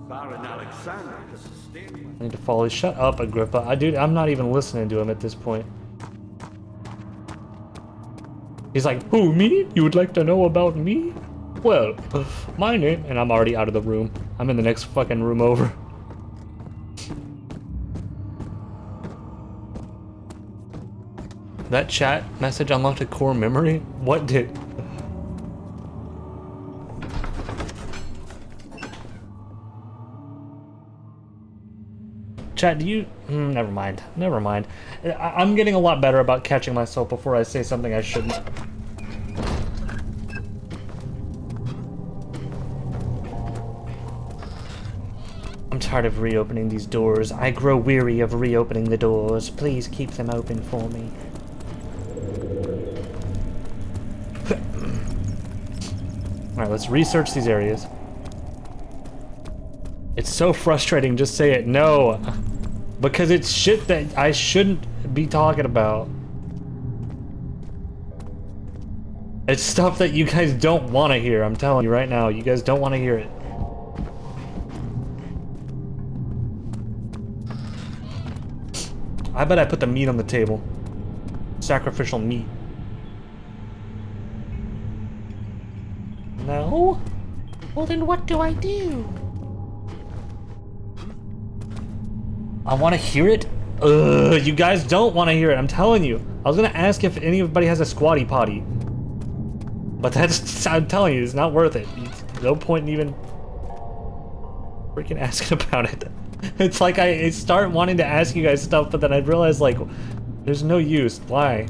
Baron Alexander to sustain. I need to follow. Shut up, Agrippa. Dude, I'm not even listening to him at this point. He's like, who, me? You would like to know about me? Well, my name... And I'm already out of the room. I'm in the next fucking room over. That chat message unlocked a core memory? What did... Chat, do you... never mind. Never mind. I'm getting a lot better about catching myself before I say something I shouldn't. I'm tired of reopening these doors. I grow weary of reopening the doors. Please keep them open for me. Alright, let's research these areas. It's so frustrating, just say it. No! Because it's shit that I shouldn't be talking about. It's stuff that you guys don't want to hear, I'm telling you right now. You guys don't want to hear it. I bet I put the meat on the table. Sacrificial meat. No? Well then what do I do? I want to hear it? Ugh, you guys don't want to hear it, I'm telling you. I was gonna ask if anybody has a squatty potty. But that's, I'm telling you, it's not worth it. No point in even freaking asking about it. It's like I start wanting to ask you guys stuff, but then I realize, like, there's no use. Why?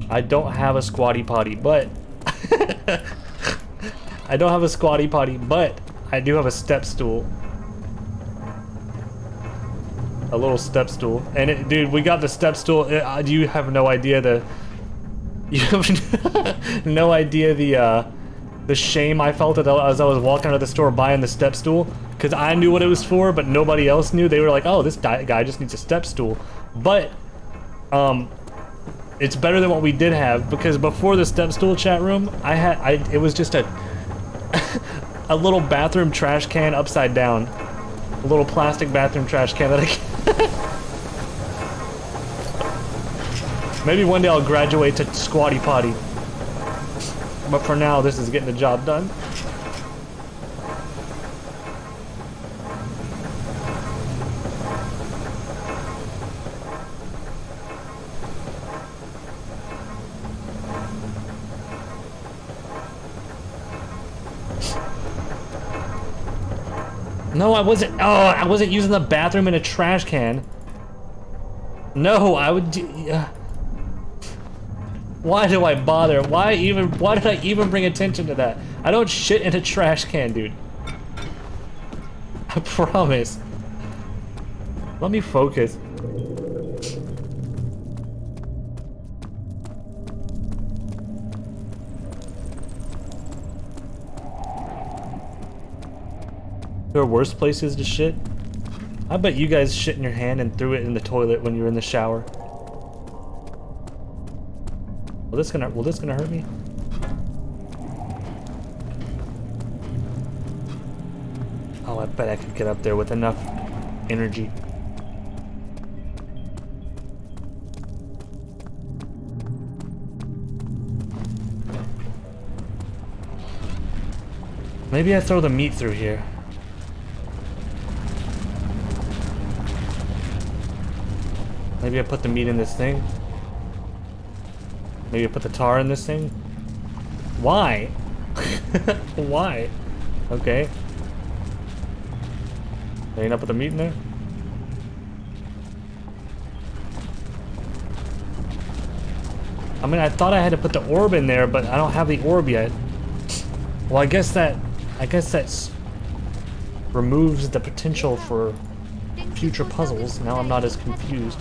I don't have a squatty potty, but I don't have a squatty potty, but I do have a step stool. A little step stool. And it, dude, we got the step stool. You have no idea you have no idea the shame I felt as I was walking out of the store buying the step stool, because I knew what it was for, but nobody else knew. They were like, "Oh, this guy just needs a step stool." But it's better than what we did have, because before the step stool chat room, it was just a a little bathroom trash can upside down. A little plastic bathroom trash can that Maybe one day I'll graduate to squatty potty. But for now, this is getting the job done. No, I wasn't. Oh, I wasn't using the bathroom in a trash can. No, I would. Why do I bother? Why did I even bring attention to that? I don't shit in a trash can, dude. I promise. Let me focus. There are worse places to shit. I bet you guys shit in your hand and threw it in the toilet when you were in the shower. Will this gonna hurt me? Oh, I bet I could get up there with enough energy. Maybe I throw the meat through here. Maybe I put the meat in this thing. Maybe I put the tar in this thing. Why? Why? Okay. Are you not put the meat in there? I mean, I thought I had to put the orb in there, but I don't have the orb yet. Well, I guess that removes the potential for future puzzles. Now I'm not as confused.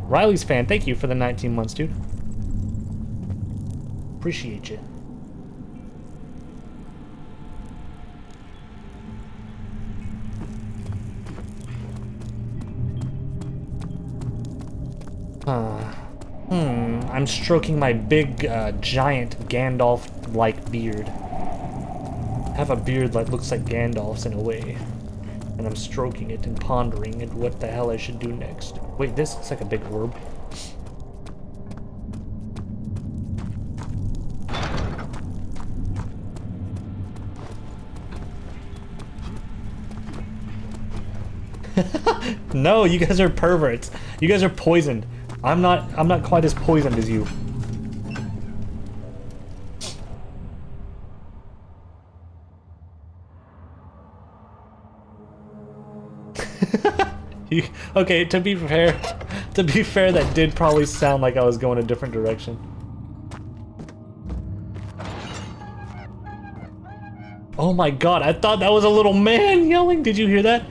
Riley's fan, thank you for the 19 months, dude. Appreciate you. I'm stroking my big, giant Gandalf-like beard. I have a beard that looks like Gandalf's in a way. And I'm stroking it and pondering at what the hell I should do next. Wait, this looks like a big orb. No, you guys are perverts. You guys are poisoned. I'm not quite as poisoned as you. Okay, to be fair, To be fair, that did probably sound like I was going a different direction. Oh my god, I thought that was a little man yelling. Did you hear that?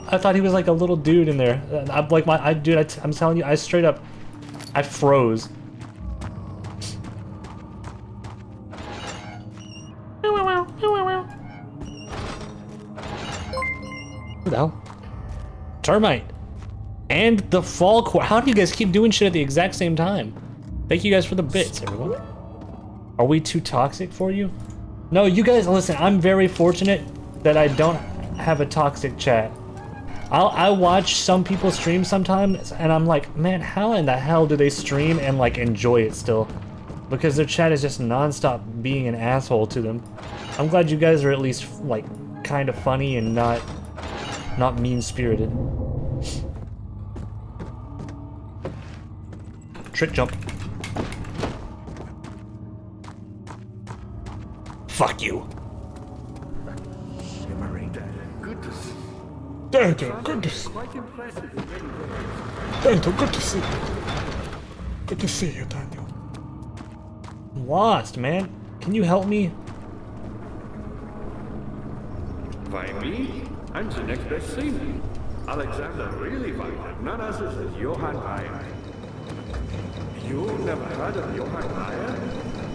I thought he was like a little dude in there. I'm like I'm telling you, I straight up, I froze. Who the hell? Termite. And the fall core. How do you guys keep doing shit at the exact same time? Thank you guys for the bits, everyone. Are we too toxic for you? No, you guys, listen, I'm very fortunate that I don't have a toxic chat. I watch some people stream sometimes, and I'm like, man, how in the hell do they stream and like enjoy it still? Because their chat is just non-stop being an asshole to them. I'm glad you guys are at least like kind of funny and not mean-spirited. Trick jump. Fuck you. Good to see. Daniel, good to see. Quite impressive in many ways. Daniel, good to see you. Good to see you, Daniel. I'm lost, man. Can you help me? By me? I'm the next best thing. Alexander really wanted none other than Johann Meyer. You never heard of Johann Meyer?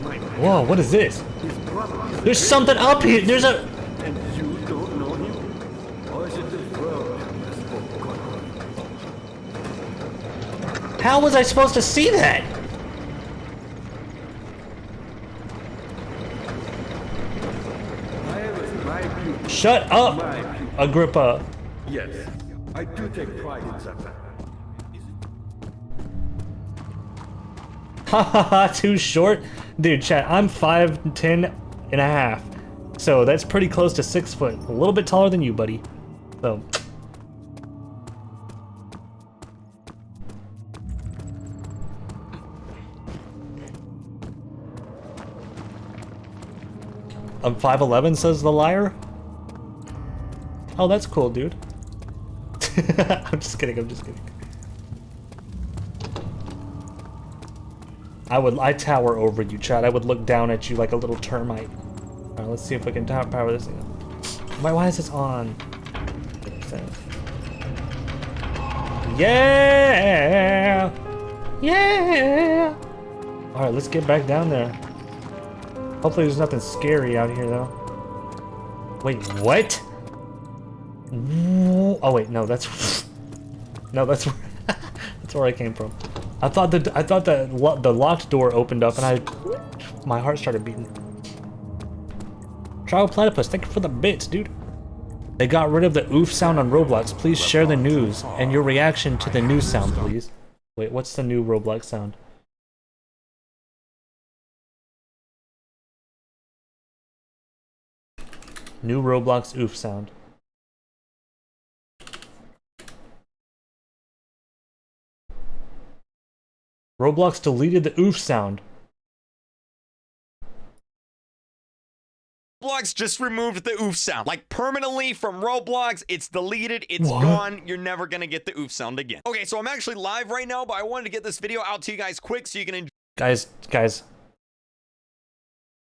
My Whoa, what is this? his brother. There's something up here. There's a... And you don't know him? Or is it the world has forgotten? How was I supposed to see that? I was my pupil. Shut up, My pupil. Agrippa. Yes, I do take pride in that. Hahaha, too short? Dude, chat, I'm 5'10" and a half. So that's pretty close to 6 foot. A little bit taller than you, buddy. So. I'm 5'11", says the liar. Oh, that's cool, dude. I'm just kidding, I'm just kidding. I tower over you, Chad. I would look down at you like a little termite. Alright, let's see if we can power this thing up. Why is this on? Yeah! Yeah! Alright, let's get back down there. Hopefully there's nothing scary out here, though. Wait, what? Oh wait, no, that's... No, that's where... that's where I came from. I thought the locked door opened up and my heart started beating. Trial Platypus, thank you for the bits, dude. They got rid of the oof sound on Roblox. Please share the news and your reaction to the news sound, please. Wait, what's the new Roblox sound? New Roblox oof sound. Roblox deleted the oof sound. Roblox just removed the oof sound. Like, permanently from Roblox, it's deleted, it's gone, you're never gonna get the oof sound again. Okay, so I'm actually live right now, but I wanted to get this video out to you guys quick so you can enjoy. Guys.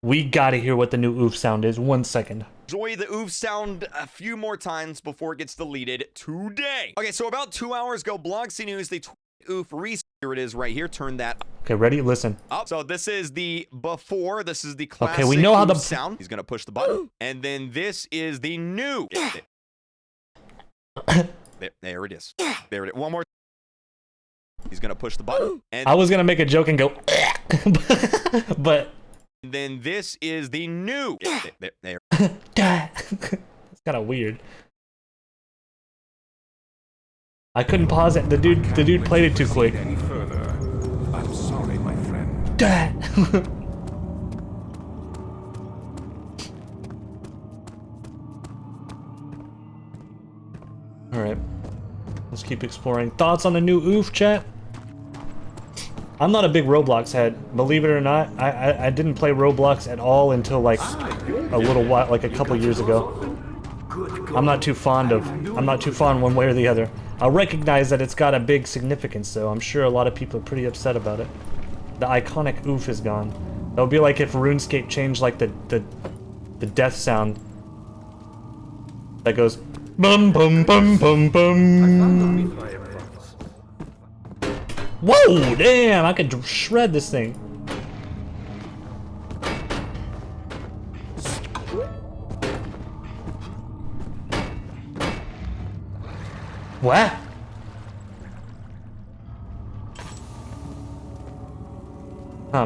We gotta hear what the new oof sound is. 1 second. Enjoy the oof sound a few more times before it gets deleted today. Okay, so about 2 hours ago, Blogsy News, they tweeted oof reset. Here it is right here. Turn that Okay, ready? Listen. up. So this is the before. This is the classic Okay, we know how the sound. He's gonna push the button, and then this is the new. There it is. There it is. One more. He's gonna push the button, and I was gonna make a joke and go, but then this is the new. There. It's kind of weird. I couldn't pause it. The dude played it too quick. Any further? I'm sorry, my friend. All right, let's keep exploring. Thoughts on the new oof, chat? I'm not a big Roblox head, believe it or not. I didn't play Roblox at all until like a little while, like a couple years ago. I'm not too fond one way or the other. I recognize that it's got a big significance, though. I'm sure a lot of people are pretty upset about it. The iconic oof is gone. That would be like if RuneScape changed like the death sound that goes bum bum bum bum bum. Whoa, damn! I could shred this thing. What?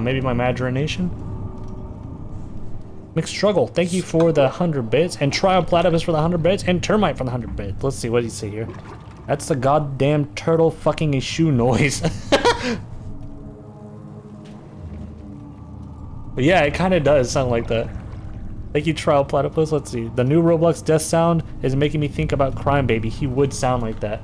Maybe my imagination? Mixed Struggle, thank you for the 100 bits, and Trial Platypus for the 100 bits, and Termite for the 100 bits. Let's see, what does he say here? That's the goddamn turtle fucking a shoe noise. But yeah, it kind of does sound like that. Thank you, Trial Platypus. Let's see. The new Roblox death sound is making me think about Crime Baby. He would sound like that.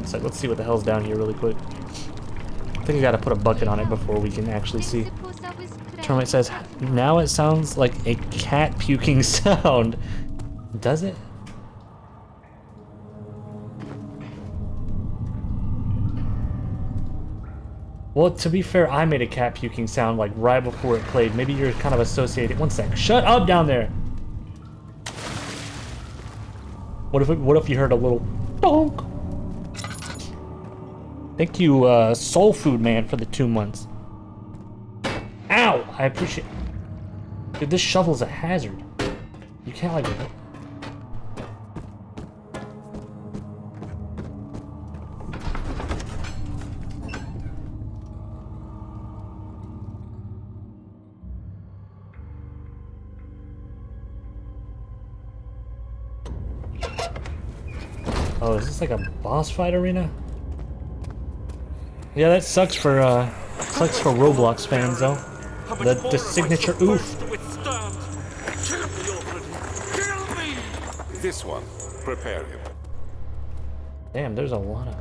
So let's see what the hell's down here really quick. I think I gotta put a bucket on it before we can actually see. Termite says, now it sounds like a cat puking sound. Does it? Well, to be fair, I made a cat puking sound like right before it played. Maybe you're kind of associated. One sec. Shut up down there. What if you heard a little donk? Thank you, Soul Food Man, for the 2 months. Ow! I appreciate. Dude, this shovel's a hazard. You can't like. Oh, is this like a boss fight arena? Yeah, that sucks for Roblox fans though. The signature oof. This one, prepare him. Damn, there's a lot of.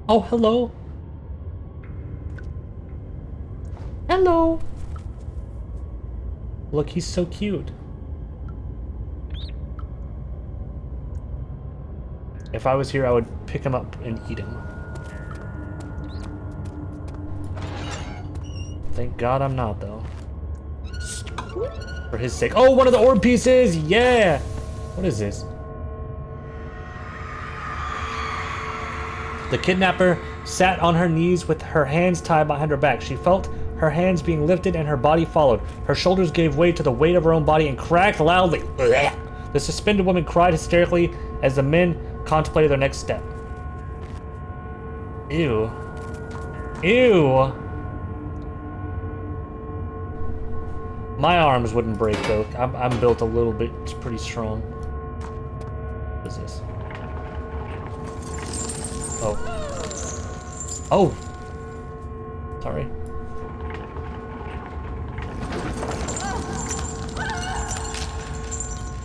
Oh, hello. Hello. Look, he's so cute. If I was here, I would pick him up and eat him. Thank God I'm not, though. For his sake. Oh, one of the orb pieces! Yeah! What is this? The kidnapper sat on her knees with her hands tied behind her back. She felt her hands being lifted and her body followed. Her shoulders gave way to the weight of her own body and cracked loudly. The suspended woman cried hysterically as the men contemplated their next step. Ew. Ew. My arms wouldn't break though. I'm built a little bit, it's pretty strong. What is this? Oh. Oh! Sorry.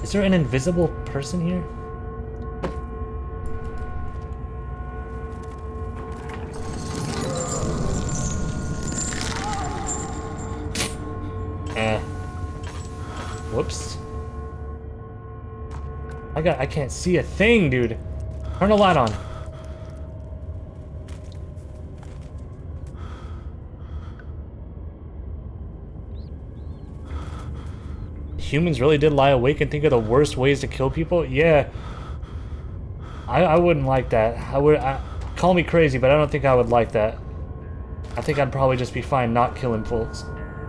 Is there an invisible person here? Whoops. I can't see a thing, dude. Turn the light on. Humans really did lie awake and think of the worst ways to kill people? Yeah. I wouldn't like that. Call me crazy, but I don't think I would like that. I think I'd probably just be fine not killing folks.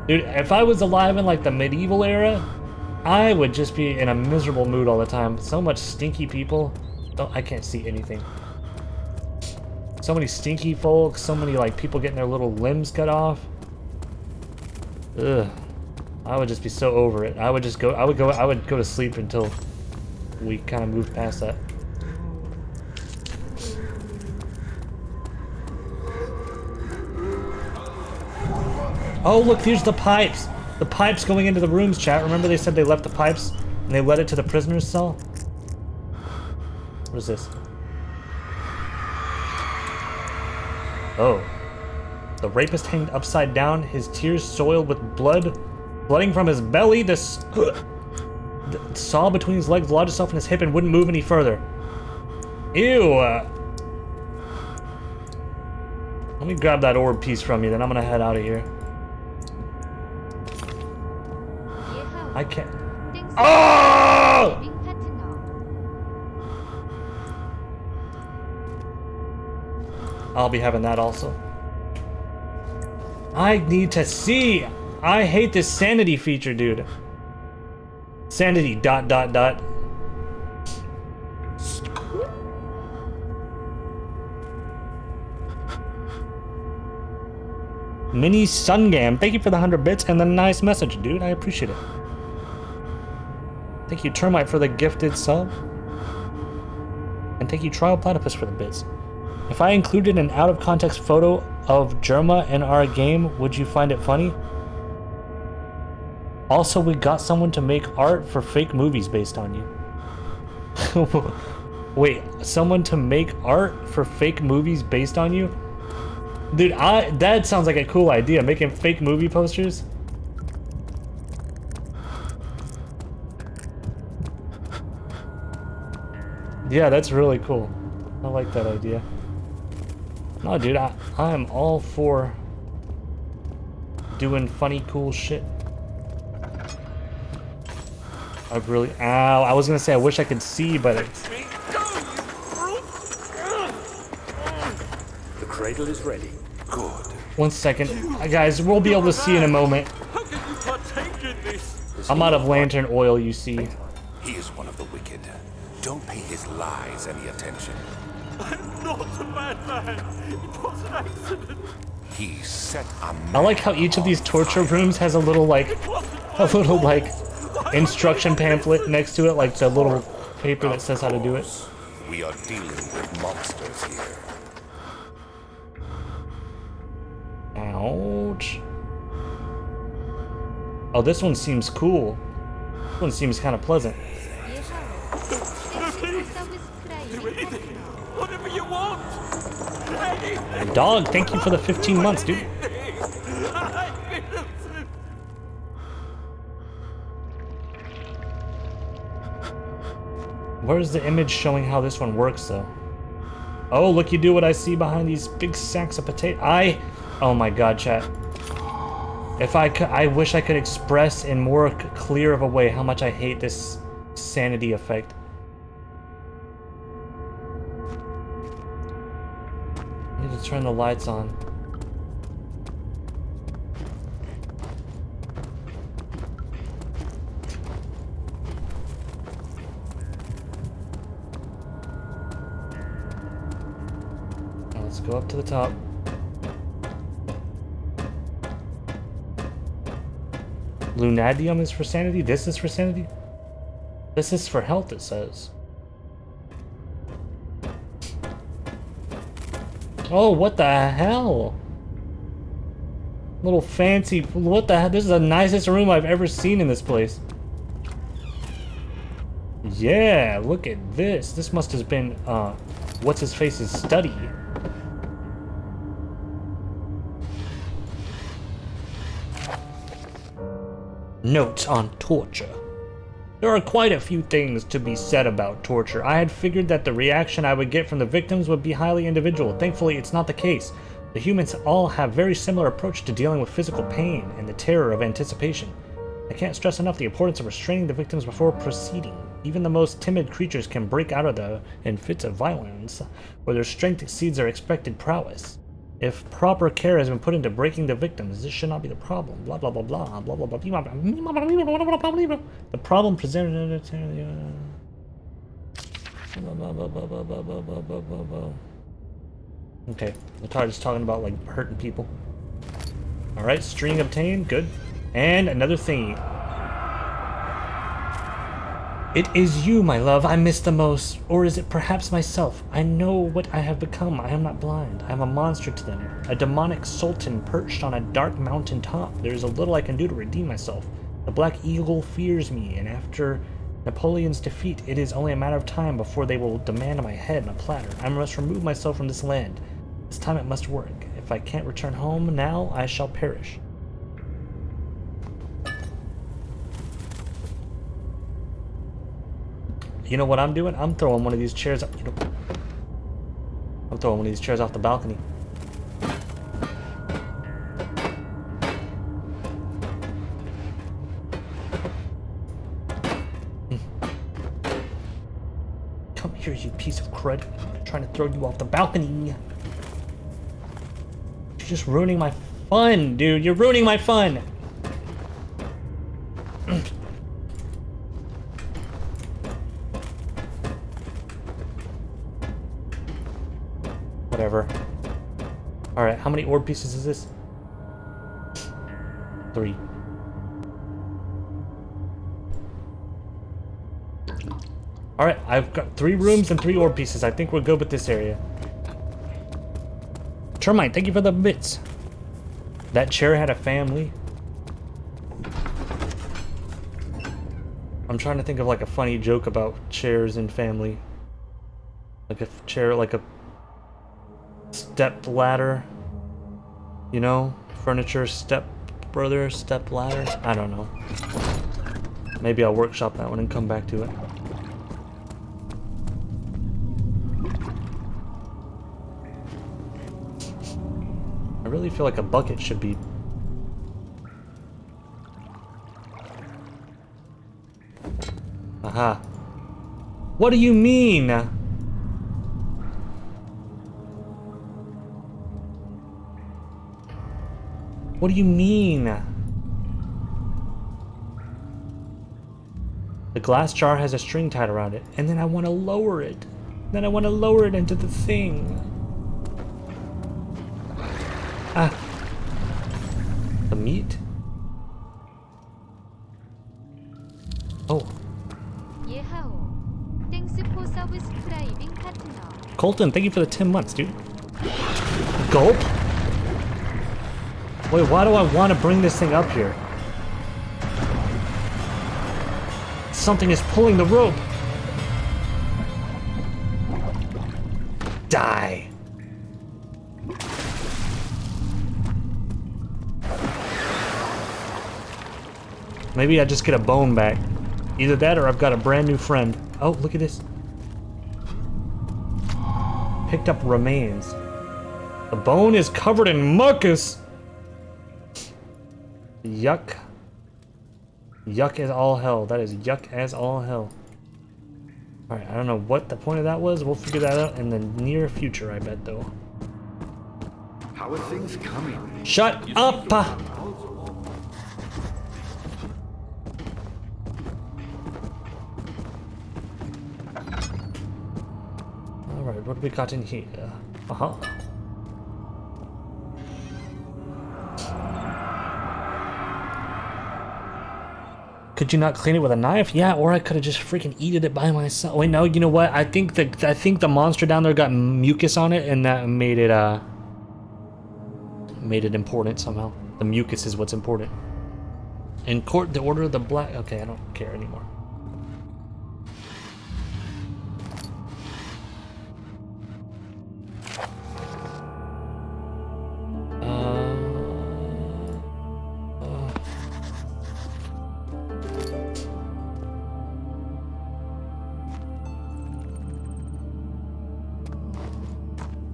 Dude, if I was alive in like the medieval era, I would just be in a miserable mood all the time. So much stinky people. I can't see anything. So many stinky folks, so many like people getting their little limbs cut off. Ugh. I would just be so over it. I would go to sleep until we kind of move past that. Oh, look, here's the pipes. The pipes going into the rooms, chat. Remember they said they left the pipes and they led it to the prisoner's cell? What is this? Oh. The rapist hanged upside down, his tears soiled with blood, flooding from his belly. The saw between his legs lodged itself in his hip and wouldn't move any further. Ew. Let me grab that orb piece from you, then I'm gonna head out of here. I can't. Oh! I'll be having that also. I need to see. I hate this sanity feature, dude. Sanity ... Mini Sungam, thank you for the 100 bits and the nice message, dude. I appreciate it. Thank you, Termite, for the gifted sub. And thank you, Trial Platypus, for the bits. If I included an out-of-context photo of Germa in our game, would you find it funny? Also, we got someone to make art for fake movies based on you. Wait, someone to make art for fake movies based on you? Dude, that sounds like a cool idea, making fake movie posters. Yeah, that's really cool. I like that idea. No, dude, I'm all for doing funny, cool shit. I really... Ow, I was gonna say I wish I could see, but it's... The cradle is ready. Good. 1 second. Guys, we'll be able to see in a moment. How can you partake in this? I'm out of lantern oil, you see. He is one of the wicked. Don't pay his lies any attention. I'm not a bad man. It was an accident. He set a I like how each of these torture rooms has a little like instruction pamphlet next to it, like the little paper that says how to do it. We are dealing with monsters here. Ouch. Oh, this one seems cool. This one seems kind of pleasant. Whatever you want. And dog, thank you for the 15 months, dude. Where's the image showing how this one works, though? Oh, look, you do what I see behind these big sacks of potato. Oh my god, chat. If I could, I wish I could express in more clear of a way how much I hate this sanity effect. I need to turn the lights on. Now let's go up to the top. Lunadium is for sanity? This is for sanity? This is for health, it says. Oh, what the hell? Little fancy, what the hell? This is the nicest room I've ever seen in this place. Yeah, look at this. This must have been, what's-his-face's study. Notes on torture. There are quite a few things to be said about torture. I had figured that the reaction I would get from the victims would be highly individual. Thankfully, it's not the case. The humans all have very similar approach to dealing with physical pain and the terror of anticipation. I can't stress enough the importance of restraining the victims before proceeding. Even the most timid creatures can break out of in fits of violence, where their strength exceeds their expected prowess. If proper care has been put into breaking the victims, this should not be the problem. Blah blah blah blah blah blah blah. The problem presented. Okay, the card is talking about like hurting people. All right, string obtained, good. And another thingy. It is you, my love, I miss the most. Or is it perhaps myself? I know what I have become. I am not blind. I am a monster to them. A demonic sultan perched on a dark mountain top. There is a little I can do to redeem myself. The Black Eagle fears me, and after Napoleon's defeat, it is only a matter of time before they will demand my head on a platter. I must remove myself from this land. This time it must work. If If I can't return home now, I shall perish. You know what I'm doing? I'm throwing one of these chairs up. I'm throwing one of these chairs off the balcony. Come here, you piece of crud. I'm trying to throw you off the balcony. You're just ruining my fun, dude. You're ruining my fun. Whatever. Alright, how many orb pieces is this? 3. Alright, I've got 3 rooms and 3 orb pieces. I think we're good with this area. Termite, thank you for the bits. That chair had a family. I'm trying to think of like a funny joke about chairs and family. Like a chair, like a step ladder. You know? Furniture, step brother, step ladder. I don't know. Maybe I'll workshop that one and come back to it. I really feel like a bucket should be... Aha. What do you mean? What do you mean? The glass jar has a string tied around it, and then I want to lower it. Then I want to lower it into the thing. Ah. The meat? Oh. Colton, thank you for the 10 months, dude. Gulp? Wait, why do I want to bring this thing up here? Something is pulling the rope. Die. Maybe I just get a bone back. Either that or I've got a brand new friend. Oh, look at this. Picked up remains. The bone is covered in mucus. Yuck. Yuck as all hell. That is yuck as all hell. Alright, I don't know what the point of that was. We'll figure that out in the near future, I bet, though. How are things coming? Shut up! Alright, what do we got in here? Uh-huh. Could you not clean it with a knife? Yeah, or I could have just freaking eaten it by myself. Wait, no, you know what? I think the monster down there got mucus on it, and that made it important somehow. The mucus is what's important. In court, the order of the black. Okay, I don't care anymore.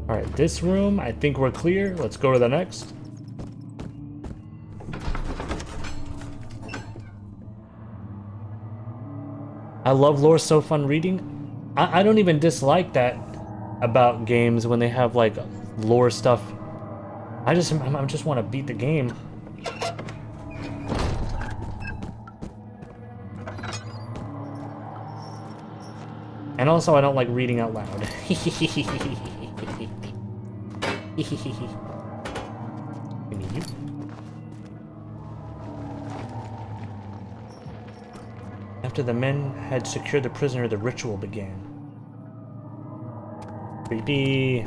Alright, this room, I think we're clear. Let's go to the next. I love lore, so fun reading. I don't even dislike that about games when they have like lore stuff. I just want to beat the game. And also I don't like reading out loud. Give me you. After the men had secured the prisoner, the ritual began. Creepy.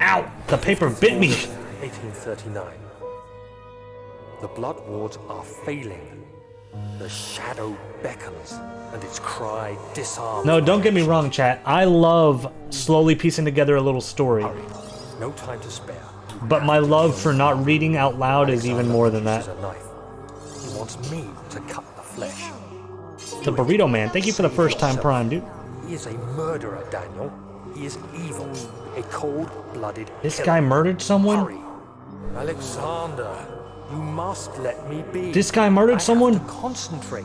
Ow! The paper bit me! 1839. The blood wards are failing. The shadow beckons, and its cry disarms. No, don't get me wrong, chat. I love slowly piecing together a little story. Hurry. No time to spare. But my love for not reading out loud is even more than that. Uses a knife. He wants me to cut the flesh. The Burrito Man, thank you for the first time prime, dude. He is a murderer, Daniel. He is evil. A cold-blooded This killer. guy murdered someone? Hurry. Alexander, you must let me be. This guy murdered someone? I have to concentrate.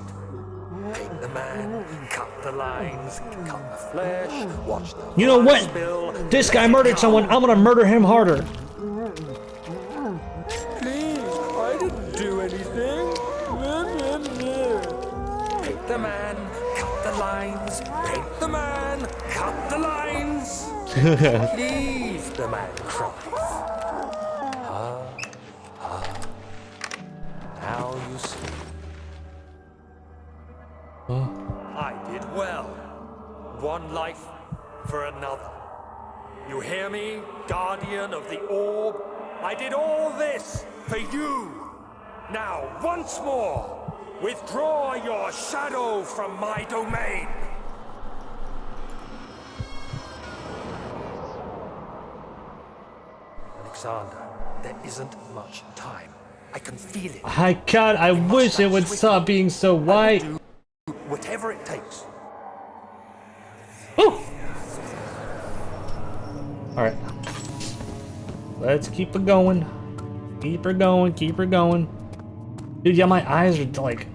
Paint the man, cut the lines, cut the flesh, watch the You know what? spill. This guy murdered someone. I'm gonna murder him harder. Please, I didn't do anything. Paint the man, cut the lines. Paint the man, cut the lines. Please, the man cries. Now you see. I did well. One life for another. You hear me, guardian of the orb? I did all this for you. Now, once more, withdraw your shadow from my domain. Alexander, there isn't much time. I can feel it. God, I wish it would stop being so white. Whatever it takes. Whew. Alright. Let's keep it going. Keep her going, keep her going. Dude, yeah, my eyes are like...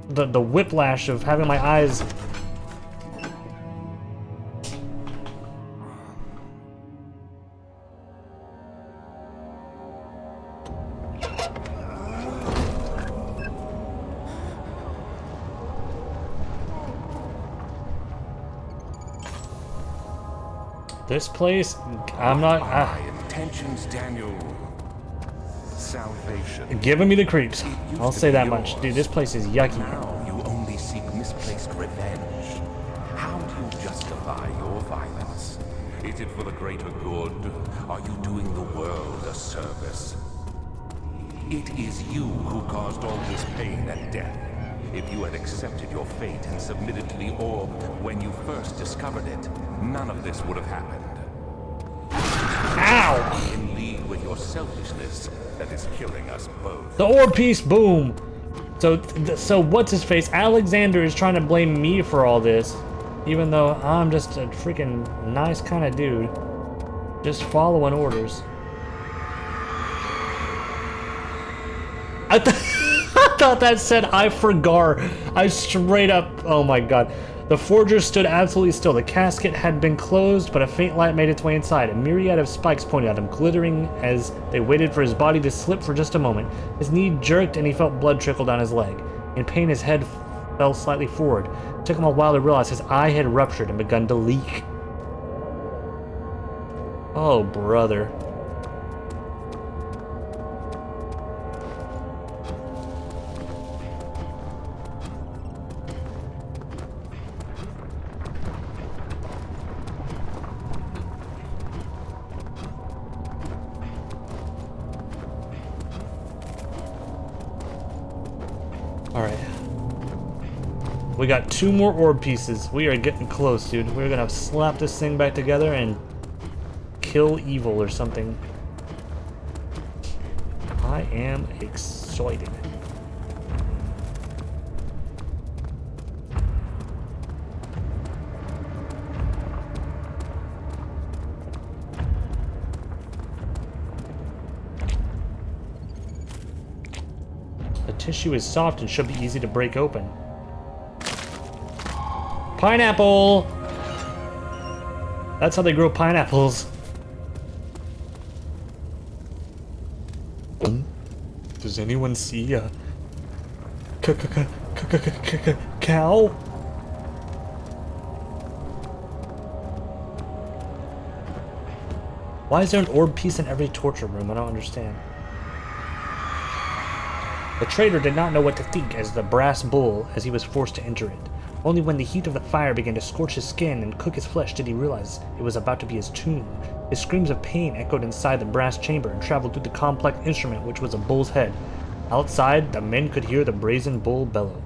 The whiplash of having my eyes... This place, I'm not... My intentions, Daniel. Salvation. Giving me the creeps. It used I'll to say be that much. yours. Dude, this place is yucky. Now you only seek misplaced revenge. How do you justify your violence? Is it for the greater good? Are you doing the world a service? It is you who caused all this pain and death. If you had accepted your fate and submitted to the orb when you first discovered it, none of this would have happened. Ow! In league with your selfishness that is killing us both. The orb piece, boom! So what's his face? Alexander is trying to blame me for all this. Even though I'm just a freaking nice kind of dude. Just following orders. I thought that said I forgor. I straight up, oh my god. The forger stood absolutely still. The casket had been closed, but a faint light made its way inside. A myriad of spikes pointed at him, glittering as they waited for his body to slip for just a moment. His knee jerked and he felt blood trickle down his leg. In pain, his head fell slightly forward. It took him a while to realize his eye had ruptured and begun to leak. Oh, brother. Alright. We got 2 more orb pieces. We are getting close, dude. We're gonna slap this thing back together and kill evil or something. I am excited. The tissue is soft and should be easy to break open. Pineapple! That's how they grow pineapples. Does anyone see a cow? Why is there an orb piece in every torture room? I don't understand. The traitor did not know what to think as the brass bull as he was forced to enter it. Only when the heat of the fire began to scorch his skin and cook his flesh did he realize it was about to be his tomb. His screams of pain echoed inside the brass chamber and traveled through the complex instrument which was a bull's head. Outside, the men could hear the brazen bull bellow.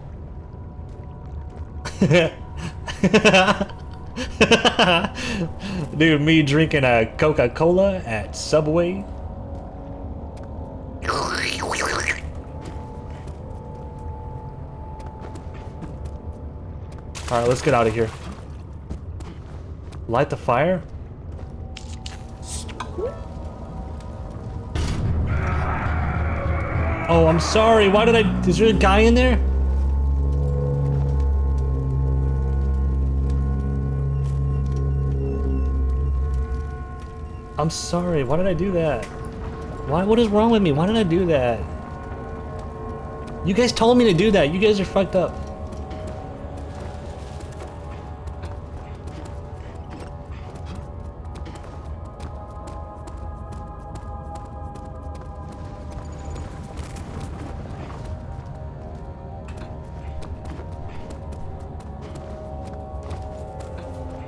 Dude, me drinking a Coca-Cola at Subway. Alright, let's get out of here. Light the fire? Oh, I'm sorry. Why did I... Is there a guy in there? I'm sorry. Why did I do that? Why? What is wrong with me? Why did I do that? You guys told me to do that. You guys are fucked up.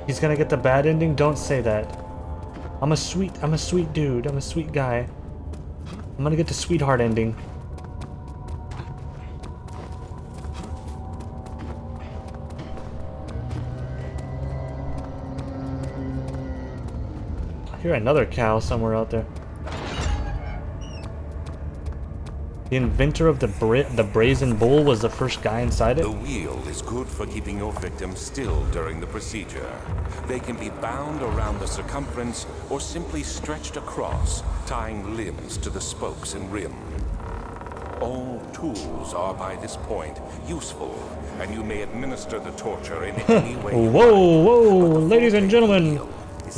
He's gonna get the bad ending? Don't say that. I'm a sweet dude. I'm a sweet guy. I'm gonna get the sweetheart ending. I hear another cow somewhere out there. The inventor of the brazen bull was the first guy inside it? The wheel is good for keeping your victim still during the procedure. They can be bound around the circumference or simply stretched across, tying limbs to the spokes and rim. All tools are by this point useful, and you may administer the torture in any way you Whoa, like. whoa, But the ladies and gentlemen,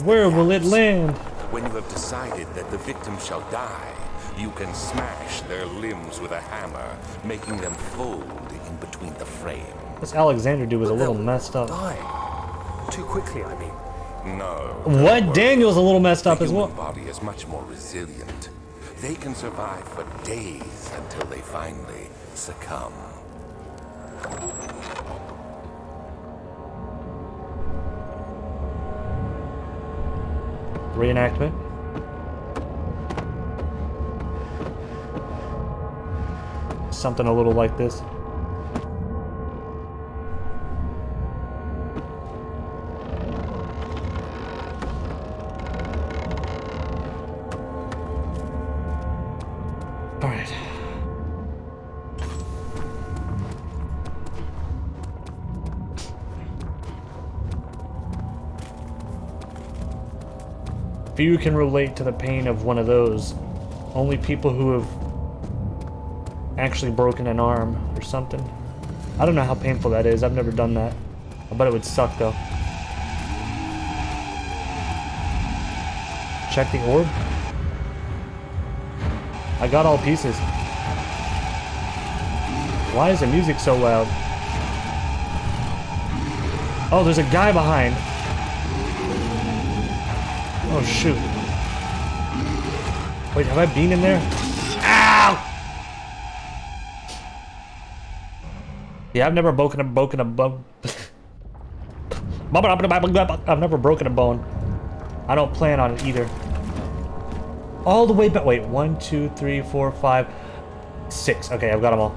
where will it land? When you have decided that the victim shall die, you can smash their limbs with a hammer, making them fold in between the frame. This Alexander dude was a little messed up. Die. Too quickly, I mean. No. What? don't worry. Daniel's a little messed up The as well. human body is much more resilient. They can survive for days until they finally succumb. Reenactment. Something a little like this. All right. Few can relate to the pain of one of those. Only people who have actually broken an arm or something. I don't know how painful that is. I've never done that. I bet it would suck though. Check the orb. I got all pieces. Why is the music so loud? Oh, there's a guy behind. Oh shoot. Wait, have I been in there? Ow! Yeah, I've never broken a bone. I've never broken a bone. I don't plan on it either. All the way back. Wait, 1, 2, 3, 4, 5, 6. Okay, I've got them all.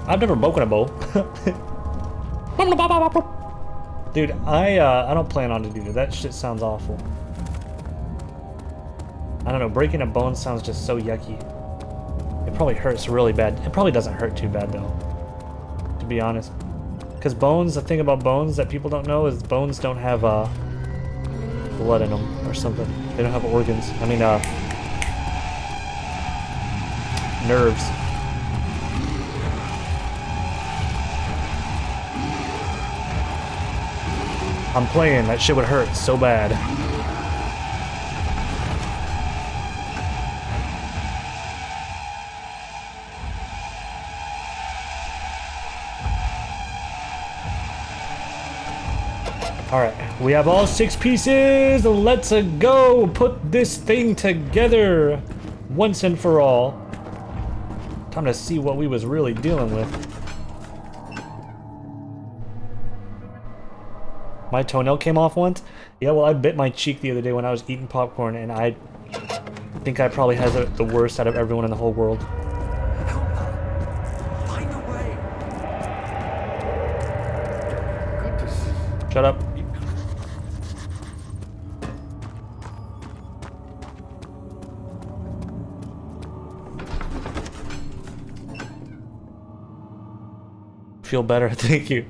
I've never broken a bone. Dude, I don't plan on it either. That shit sounds awful. I don't know. Breaking a bone sounds just so yucky. It probably hurts really bad. It probably doesn't hurt too bad though, to be honest. Because bones, the thing about bones that people don't know is bones don't have blood in them or something. They don't have organs. I mean, nerves. I'm playing. That shit would hurt so bad. Alright, we have all 6 pieces. Let's go put this thing together once and for all. Time to see what we was really dealing with. My toenail came off once? Yeah, well, I bit my cheek the other day when I was eating popcorn, and I think I probably has the worst out of everyone in the whole world. Help her. Find a way. Shut up. Feel better, thank you.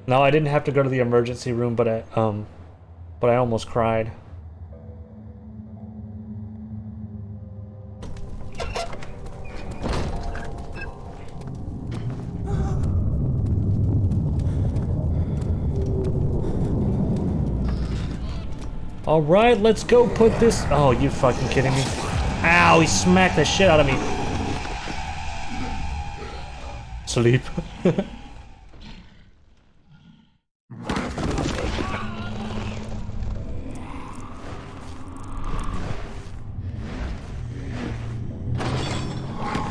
No, I didn't have to go to the emergency room, but I almost cried. All right, let's go put this. Oh, you fucking kidding me? Ow, he smacked the shit out of me. Sleep.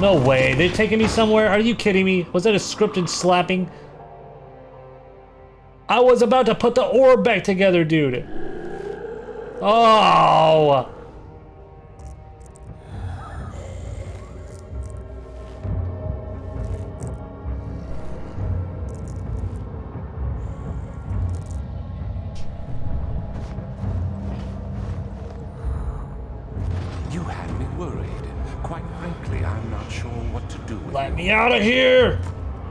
No way, they're taking me somewhere? Are you kidding me? Was that a scripted slapping? I was about to put the orb back together, dude. Oh! You had me worried. Quite frankly, I'm not sure what to do with you. Let me out of here!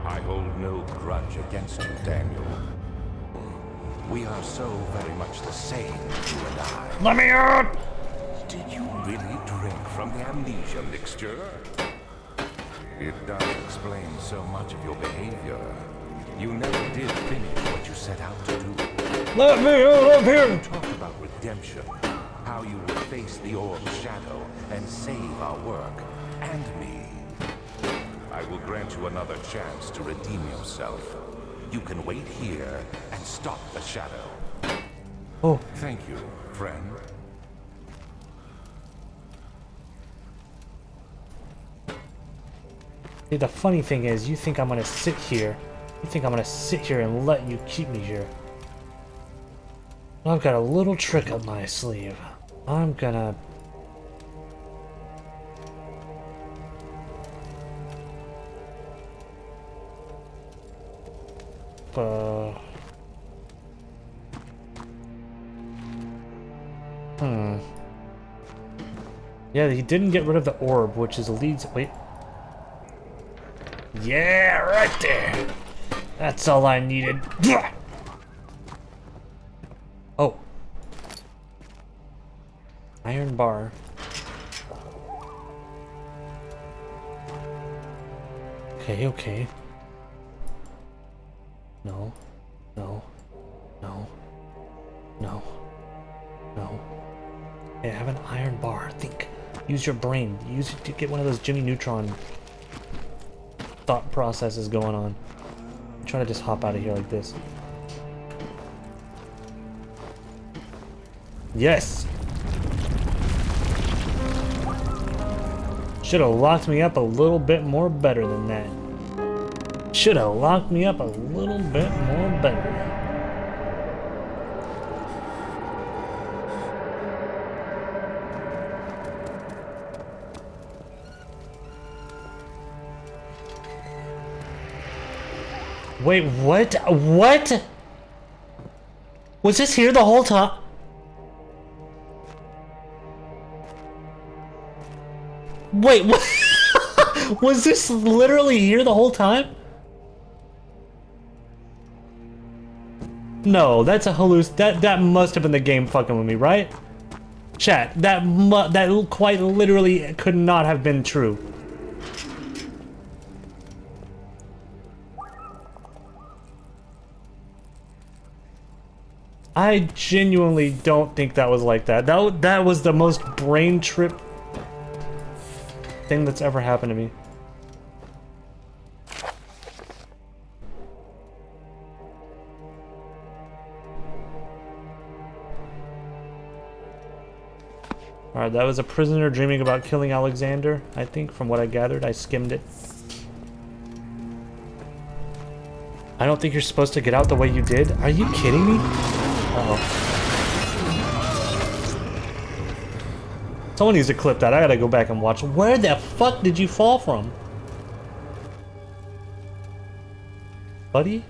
I hold no grudge against you, Daniel. We are so very much the same, you and I. Let me out! Did you really drink from the amnesia mixture? It does explain so much of your behavior. You never did finish what you set out to do. Let me out of here! You talked about redemption, how you would face the orb's shadow and save our work, and me. I will grant you another chance to redeem yourself. You can wait here and stop the shadow. Oh. Thank you, friend. See, the funny thing is, you think I'm gonna sit here. You think I'm gonna sit here and let you keep me here. I've got a little trick up my sleeve. I'm gonna... Yeah, he didn't get rid of the orb, which is leads... Wait. Yeah, right there. That's all I needed. Oh. Iron bar. Okay, okay. No. No. No. No. No. Hey, I have an iron bar. Think. Use your brain. Use it to get one of those Jimmy Neutron thought processes going on. I'm trying to just hop out of here like this. Yes! Should have locked me up a little bit more better than that. Should have locked me up a little bit more better. Wait, what? What? Was this here the whole time? Wait, what? Was this literally here the whole time? No, that's a that must have been the game fucking with me, right? Chat, that quite literally could not have been true. I genuinely don't think that was like that. That was the most brain trip thing that's ever happened to me. Alright, that was a prisoner dreaming about killing Alexander, I think, from what I gathered. I skimmed it. I don't think you're supposed to get out the way you did. Are you kidding me? Uh-oh. Someone needs to clip that. I gotta go back and watch. Where the fuck did you fall from? Buddy?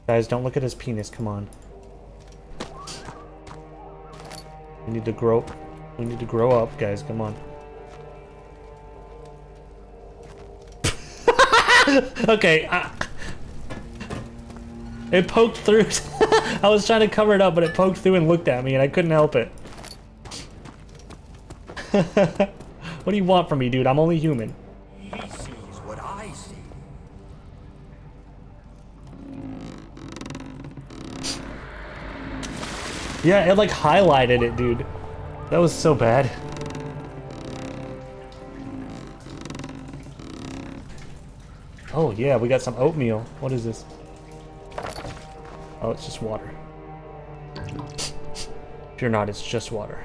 Guys, don't look at his penis. Come on. We need to grow. We need to grow up, guys. Come on. Okay. It poked through. I was trying to cover it up, but it poked through and looked at me, and I couldn't help it. What do you want from me, dude? I'm only human. He sees what I see. Yeah, it like highlighted it, dude. That was so bad. Oh yeah, we got some oatmeal. What is this? Oh, it's just water. Fear not, it's just water.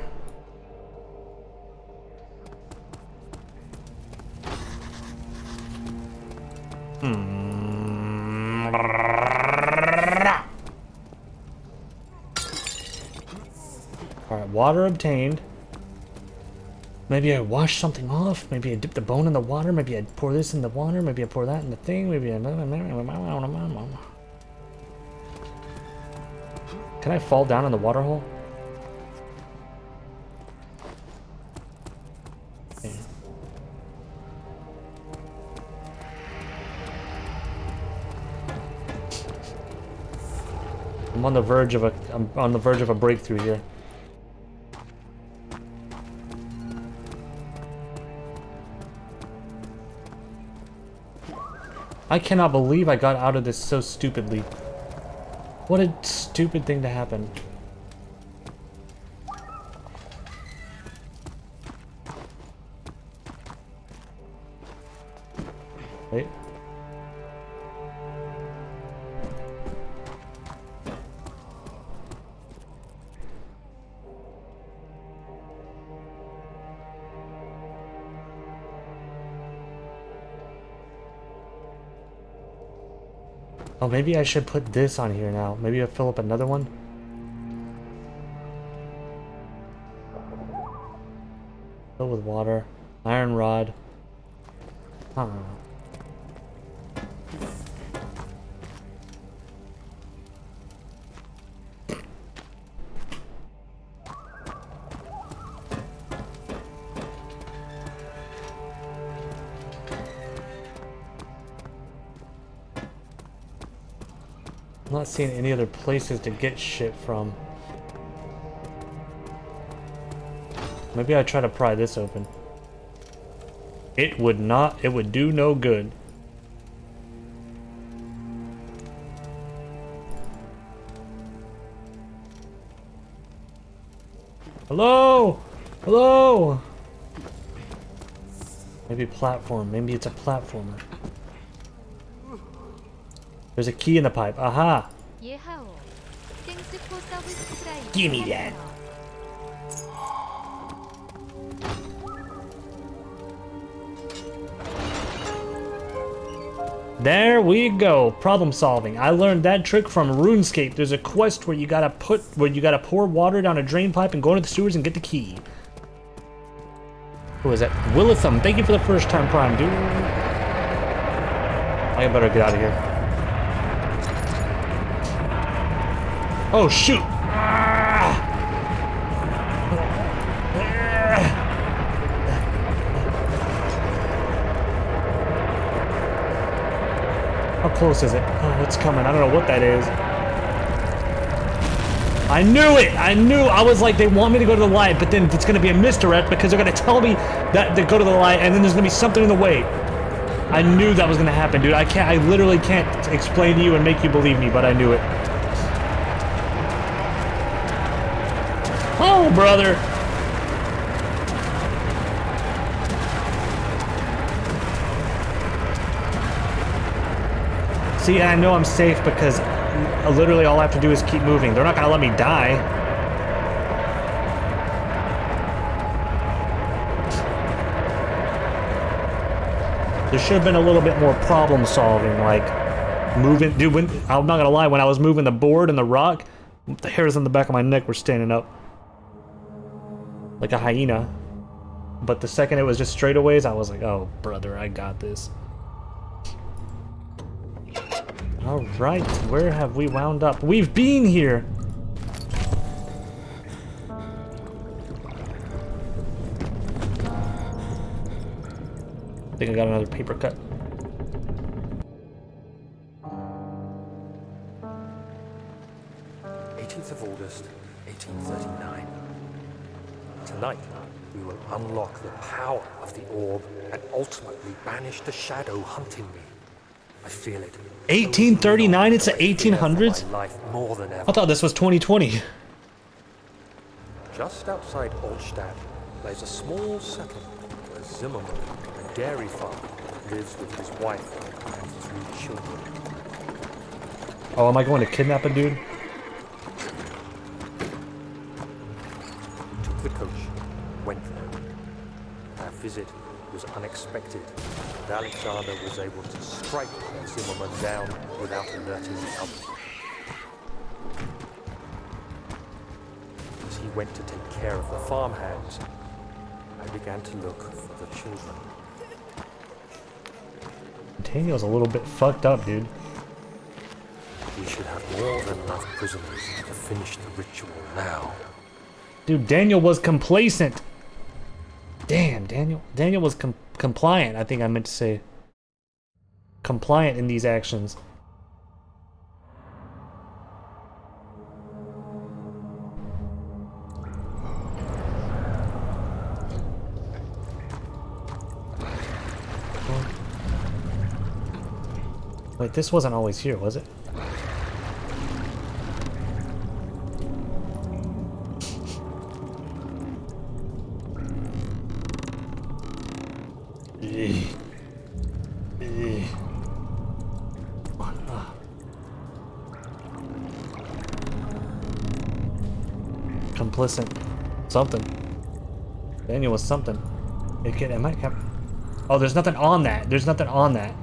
Alright, water obtained. Maybe I wash something off. Maybe I dip the bone in the water. Maybe I pour this in the water. Maybe I pour that in the thing. Maybe I... Can I fall down in the water hole? Okay. I'm on the verge of a breakthrough here. I cannot believe I got out of this so stupidly. What a stupid thing to happen. Wait. Oh, maybe I should put this on here now. Maybe I'll fill up another one. Fill with water. Iron rod. Huh. I'm not seeing any other places to get shit from. Maybe I try to pry this open. It would not, it would do no good. Hello? Hello? Maybe platform, maybe it's a platformer. There's a key in the pipe. Aha! Give me that. There we go. Problem solving. I learned that trick from RuneScape. There's a quest where you gotta pour water down a drain pipe and go into the sewers and get the key. Who is that? Willithum. Thank you for the first time prime, dude. I better get out of here. Oh shoot! How close is it? Oh, it's coming. I don't know what that is. I knew it! I knew! I was like, they want me to go to the light, but then it's gonna be a misdirect because they're gonna tell me that to go to the light, and then there's gonna be something in the way. I knew that was gonna happen, dude. I literally can't explain to you and make you believe me, but I knew it. Oh, brother! See, I know I'm safe because literally all I have to do is keep moving. They're not gonna let me die. There should have been a little bit more problem solving, like moving. Dude, I'm not gonna lie, when I was moving the board and the rock, the hairs on the back of my neck were standing up. Like a hyena. But the second it was just straightaways, I was like, oh, brother, I got this. Alright, where have we wound up? We've been here! I think I got another paper cut. Of August, 1839. Tonight, we will unlock the power of the orb and ultimately banish the shadow hunting me. I feel it. 1839? It's the 1800s? Life more than ever. I thought this was 2020. Just outside Altstadt lies a small settlement where Zimmerman, a dairy farmer, lives with his wife and 3 children. Oh, am I going to kidnap a dude? The coach went there. Our visit was unexpected, and Alexander was able to strike Zimmerman down without alerting the others. As he went to take care of the farmhands, I began to look for the children. Daniel's a little bit fucked up, dude. We should have more than enough prisoners to finish the ritual now. Dude, Daniel was complacent. Damn, Daniel. Daniel was compliant, I think I meant to say. Compliant in these actions. Wait, this wasn't always here, was it? Complicit. Something. Daniel was something. Am I oh, there's nothing on that. There's nothing on that.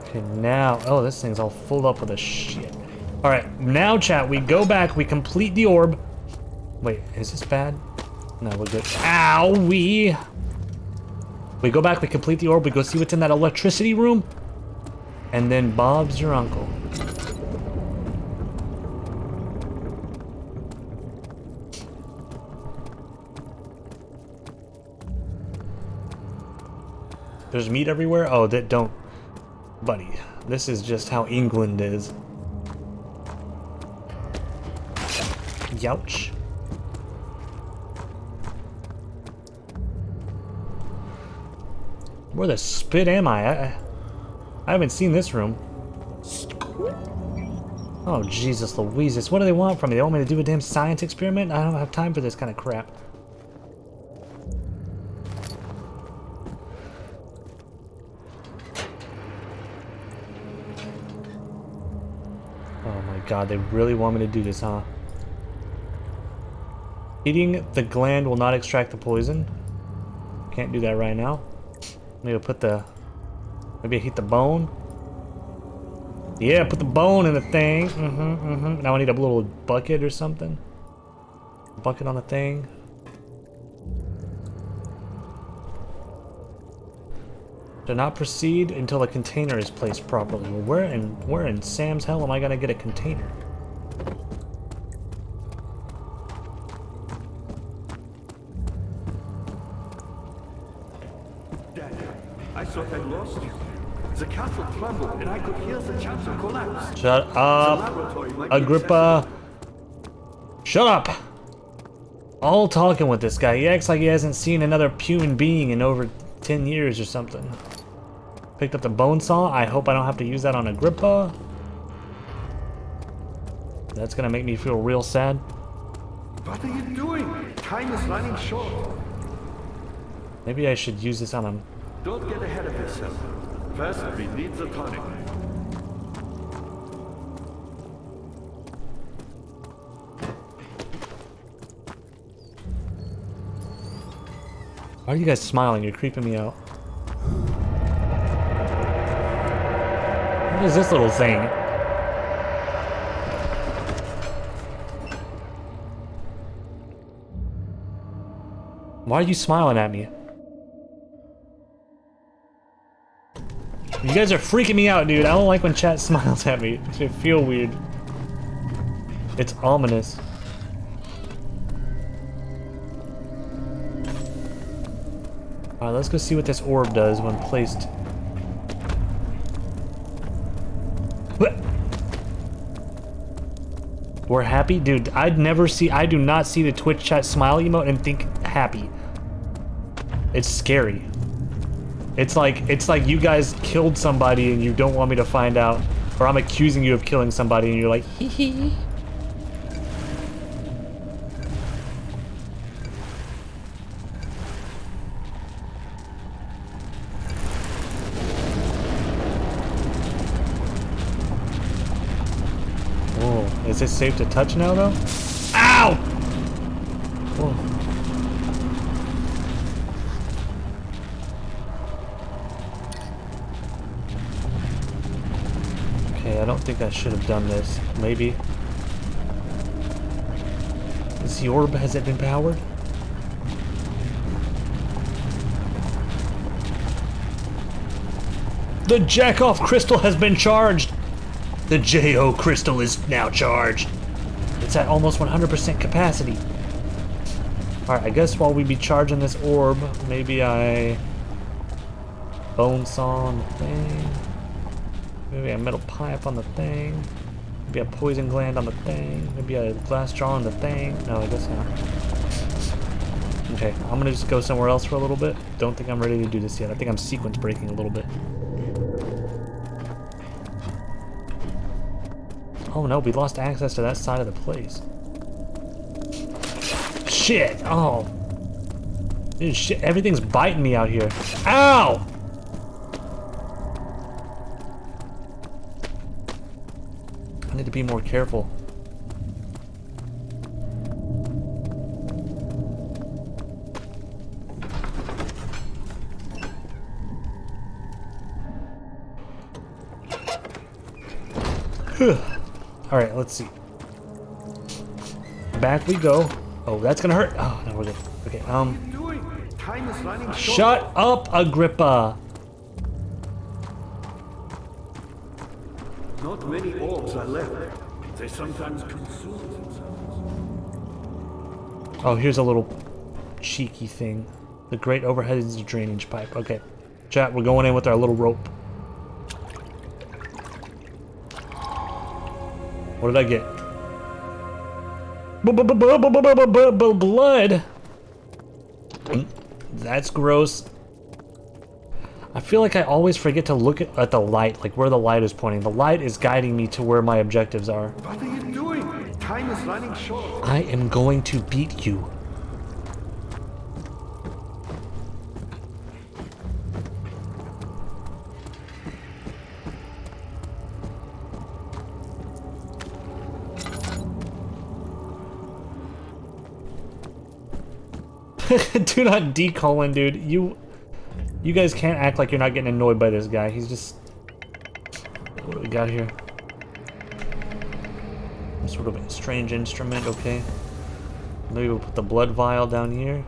Okay, now, oh, this thing's all full up with a shit. All right, now chat, we go back, we complete the orb. Wait, is this bad? No, we're good. Ow, we go back, we complete the orb, we go see what's in that electricity room. And then Bob's your uncle. There's meat everywhere? Oh, that don't... Buddy, this is just how England is. Youch. Where the spit am I? I haven't seen this room. Oh, Jesus Louises. What do they want from me? They want me to do a damn science experiment? I don't have time for this kind of crap. Oh my God, they really want me to do this, huh? Eating the gland will not extract the poison. Can't do that right now. Maybe I'll put the... Maybe I heat the bone. Yeah, put the bone in the thing. Now I need a little bucket or something. Bucket on the thing. Do not proceed until the container is placed properly. Where in Sam's hell am I gonna get a container? I thought I lost you. The castle trembled and I could hear the chancel collapse. Shut up, Agrippa. Shut up. All talking with this guy. He acts like he hasn't seen another human being in over 10 years or something. Picked up the bone saw. I hope I don't have to use that on Agrippa. That's gonna make me feel real sad. What are you doing? Time is running short. Maybe I should use this on him. Don't get ahead of yourself. First, we need the tonic. Why are you guys smiling? You're creeping me out. What is this little thing? Why are you smiling at me? You guys are freaking me out, dude. I don't like when chat smiles at me. It makes me feel weird. It's ominous. Alright, let's go see what this orb does when placed. We're happy? Dude, I do not see the Twitch chat smile emote and think happy. It's scary. It's like you guys killed somebody and you don't want me to find out. Or I'm accusing you of killing somebody and you're like, hee hee. Whoa, is this safe to touch now though? Ow! Whoa. Okay, I don't think I should have done this. Maybe. Is the orb, has it been powered? The jack-off crystal has been charged! The J.O. crystal is now charged. It's at almost 100% capacity. Alright, I guess while we be charging this orb, maybe I bone saw on the thing. Maybe a metal pipe on the thing. Maybe a poison gland on the thing. Maybe a glass jar on the thing. No, I guess not. Okay, I'm gonna just go somewhere else for a little bit. Don't think I'm ready to do this yet. I think I'm sequence breaking a little bit. Oh no, we lost access to that side of the place. Shit! Oh. Dude, shit, everything's biting me out here. Ow! I need to be more careful. Alright, let's see. Back we go. Oh, that's gonna hurt. Oh, no, we're good. Okay, shut up, Agrippa! Not many orbs are left. They sometimes consume themselves. Oh, here's a little cheeky thing. The great overhead is a drainage pipe. Okay. Chat, we're going in with our little rope. What did I get? Blood! That's gross. I feel like I always forget to look at the light, like where the light is pointing. The light is guiding me to where my objectives are. What are you doing? Time is running short. I am going to beat you. Do not decolon, dude. You guys can't act like you're not getting annoyed by this guy. He's just... What do we got here? Some sort of strange instrument, okay. Maybe we'll put the blood vial down here.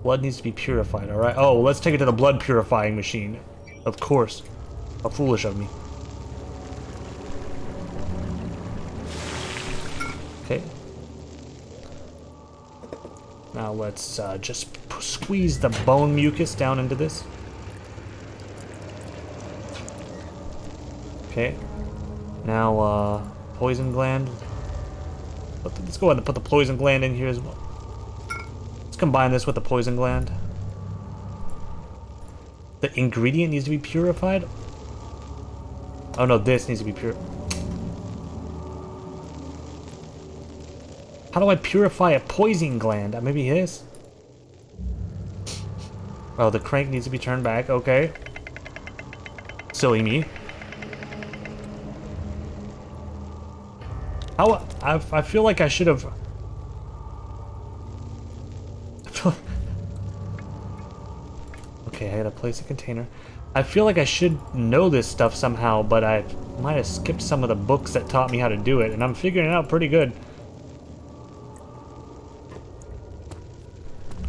Blood needs to be purified, alright? Oh, let's take it to the blood purifying machine. Of course. How foolish of me. Okay. Now let's just squeeze the bone mucus down into this. Okay. Now, poison gland. Let's go ahead and put the poison gland in here as well. Let's combine this with the poison gland. The ingredient needs to be purified? Oh no, this needs to be pure. How do I purify a poison gland? Maybe his? Oh, the crank needs to be turned back. Okay. Silly me. How? I feel like I should have... Okay, I gotta place a container. I feel like I should know this stuff somehow, but I might have skipped some of the books that taught me how to do it, and I'm figuring it out pretty good.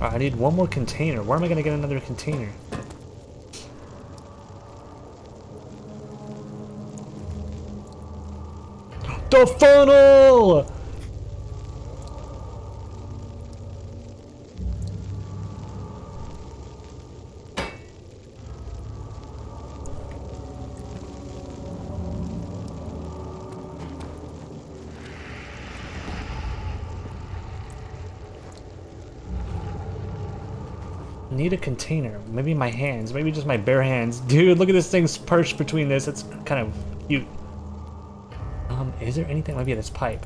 Alright, I need one more container. Where am I gonna get another container? The funnel! Need a container. Maybe my hands. Maybe just my bare hands. Dude, look at this thing perched between this. It's kind of cute. Is there anything? Maybe this pipe.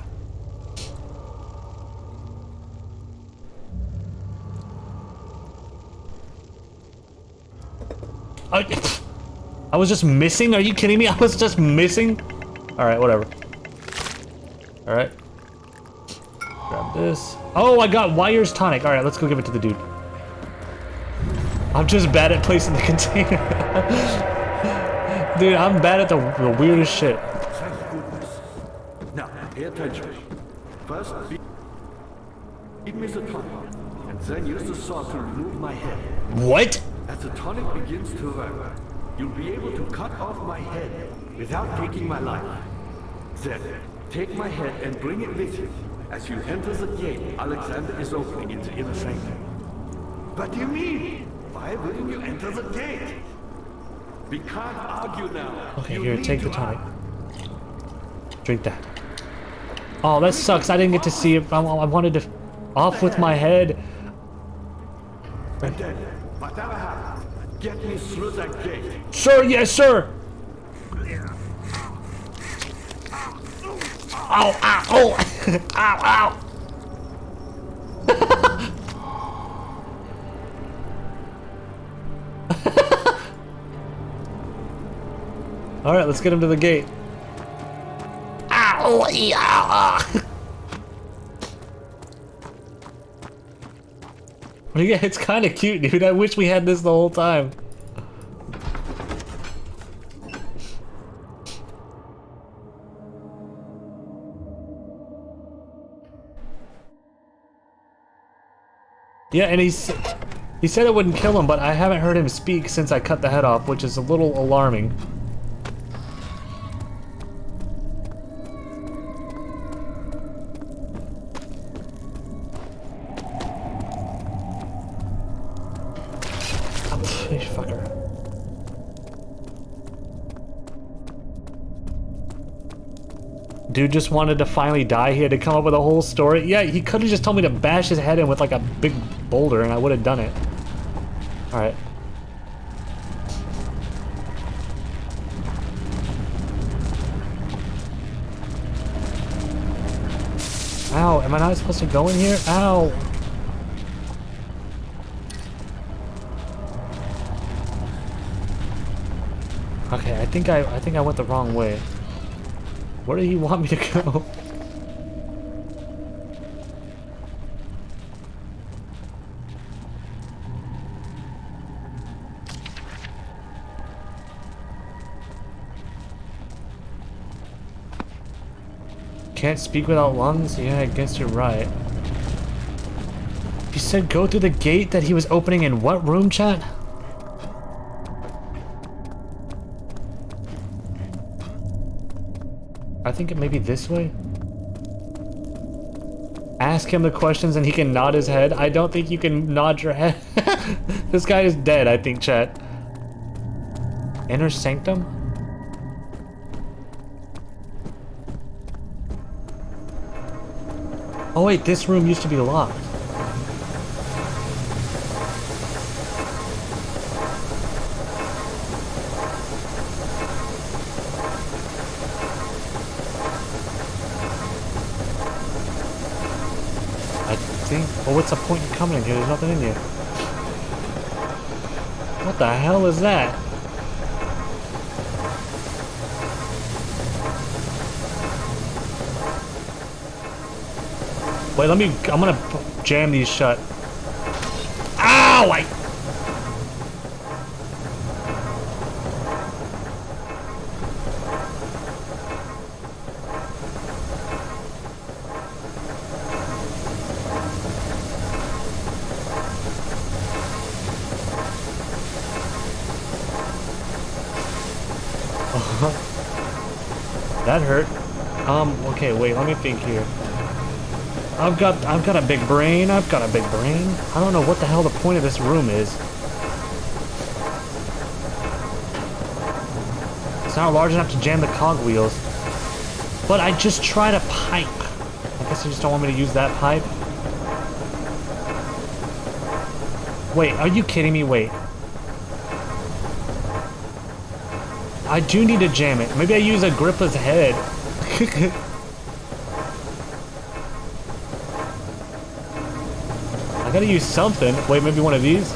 I was just missing? Are you kidding me? I was just missing? Alright, whatever. Alright. Grab this. Oh, I got Wire's tonic. Alright, let's go give it to the dude. I'm just bad at placing the container. Dude, I'm bad at the weirdest shit. Thank goodness. Now, pay attention. First, feed me the tonic, and then use the saw to remove my head. What? As the tonic begins to work, you'll be able to cut off my head without taking my life. Then, take my head and bring it with you as you enter the gate Alexander is opening in the inner sanctum. What do you mean? Why wouldn't you enter the gate? We can't argue now. Okay, You here, need take to the tonic. Drink that. Oh, that sucks. I didn't get to see it. I wanted to... Off with my head. And then, whatever happens, get me through that gate. Sir, yes, sir. Ow, ow, oh. Ow, ow. All right, let's get him to the gate. Ow, ow. Yeah, it's kind of cute, dude. I wish we had this the whole time. Yeah, and he said it wouldn't kill him, but I haven't heard him speak since I cut the head off, which is a little alarming. Fucker. Dude just wanted to finally die. He had to come up with a whole story. Yeah, he could have just told me to bash his head in with like a big boulder and I would have done it. Alright. Ow, am I not supposed to go in here? Ow. Okay, I think I went the wrong way. Where did he want me to go? Can't speak without lungs? Yeah, I guess you're right. You said go through the gate that he was opening in what room, chat? I think it may be this way. Ask him the questions and he can nod his head. I don't think you can nod your head. This guy is dead, I think, chat. Inner sanctum? Oh wait, this room used to be locked. Well, what's the point in coming in here? There's nothing in here. What the hell is that? Wait, I'm gonna jam these shut. Ow! That hurt. Okay, wait, let me think here. I've got a big brain. I've got a big brain. I don't know what the hell the point of this room is. It's not large enough to jam the cogwheels. But I just tried a pipe. I guess you just don't want me to use that pipe. Wait, are you kidding me? Wait. I do need to jam it. Maybe I use Agrippa's head. I gotta use something. Wait, maybe one of these?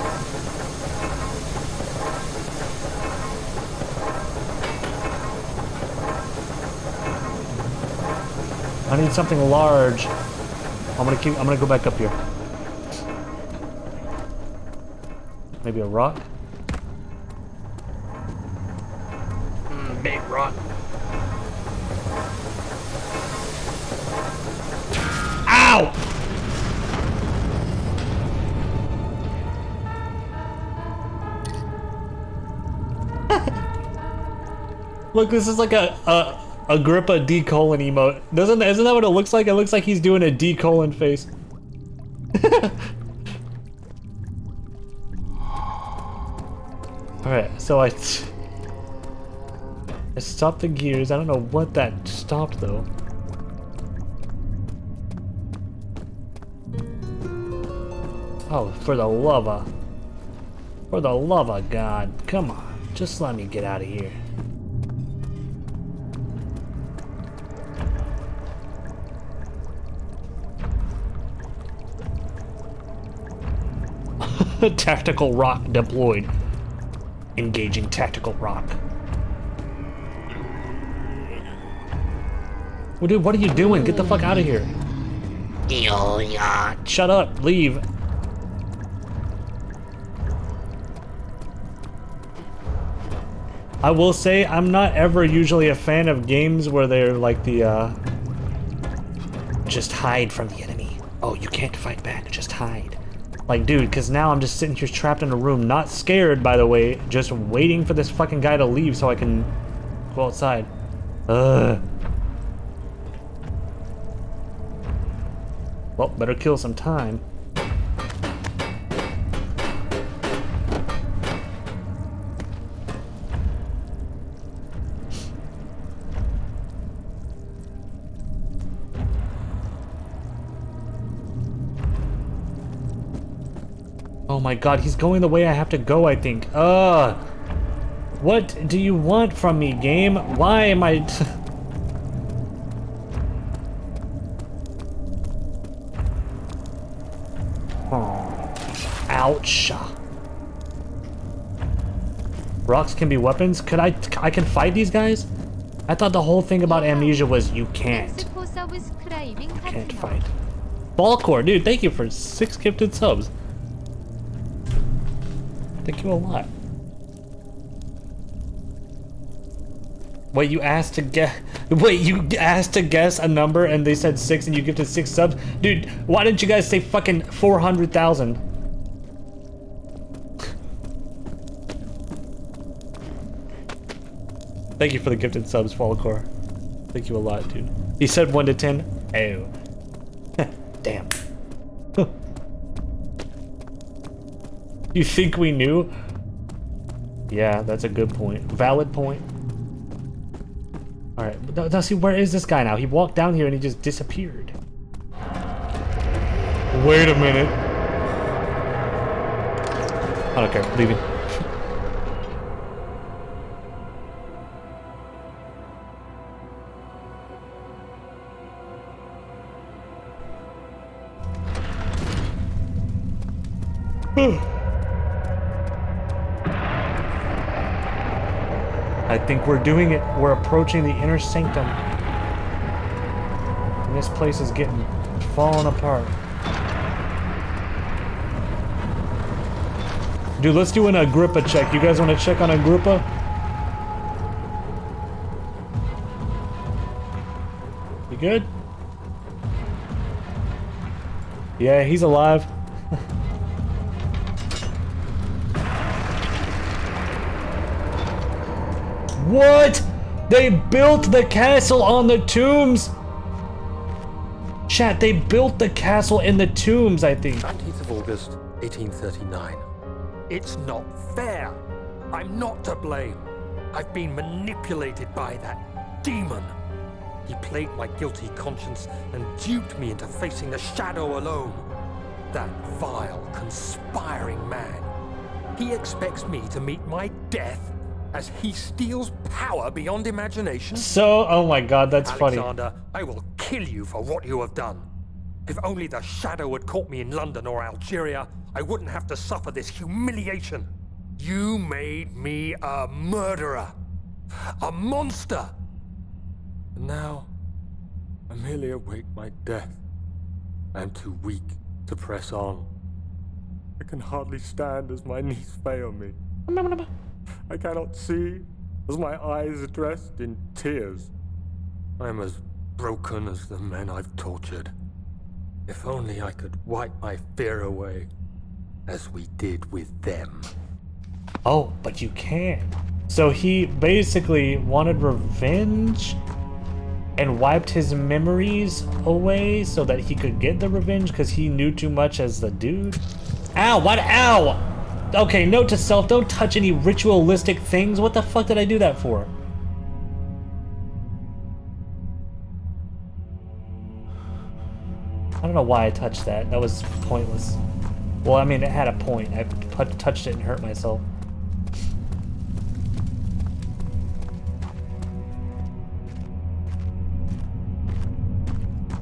I need something large. I'm gonna go back up here. Maybe a rock? Big rock. Ow! Look, this is like a Agrippa D colon emote. Isn't that what it looks like? It looks like he's doing a D colon face. Alright, so I stopped the gears. I don't know what that stopped though. Oh, for the love of God, come on, just let me get out of here. Tactical rock deployed. Engaging tactical rock. Well, dude, what are you doing? Get the fuck out of here. Shut up, leave. I will say, I'm not ever usually a fan of games where they're like the, just hide from the enemy. Oh, you can't fight back, just hide. Like, dude, because now I'm just sitting here trapped in a room, not scared, by the way, just waiting for this fucking guy to leave so I can go outside. Ugh. Well, better kill some time. Oh my god, he's going the way I have to go, I think. What do you want from me, game? Why am I... Oh. Ouch. Rocks can be weapons? I can fight these guys? I thought the whole thing about Amnesia was you can't. You can't fight. Ballcore, dude, thank you for 6 gifted subs. Thank you a lot. Wait, you asked to guess? Wait, you asked to guess a number and they said 6 and you gifted 6 subs? Dude, why didn't you guys say fucking 400,000? Thank you for the gifted subs, Falcor. Thank you a lot, dude. He said 1 to 10. Oh. Damn. You think we knew? Yeah, that's a good point. Valid point. Alright, now see, where is this guy now? He walked down here and he just disappeared. Wait a minute. I don't care, leaving. I think we're doing it. We're approaching the inner sanctum. And this place is getting falling apart. Dude, let's do an Agrippa check. You guys want to check on Agrippa? You good? Yeah, he's alive. What? They built the castle on the tombs! Chat, they built the castle in the tombs, I think. 19th of August, 1839. It's not fair. I'm not to blame. I've been manipulated by that demon. He played my guilty conscience and duped me into facing the shadow alone. That vile, conspiring man. He expects me to meet my death as he steals power beyond imagination. So, oh my god, that's funny. Alexander, I will kill you for what you have done. If only the shadow had caught me in London or Algeria, I wouldn't have to suffer this humiliation. You made me a murderer. A monster. And now, I merely await my death. I am too weak to press on. I can hardly stand as my knees fail me. I cannot see as my eyes are dressed in tears. I am as broken as the men I've tortured. If only I could wipe my fear away, as we did with them. Oh, but you can. So he basically wanted revenge and wiped his memories away so that he could get the revenge because he knew too much as the dude. Ow, what? Ow! Okay, note to self, don't touch any ritualistic things. What the fuck did I do that for? I don't know why I touched that. That was pointless. Well, I mean, it had a point. I touched it and hurt myself.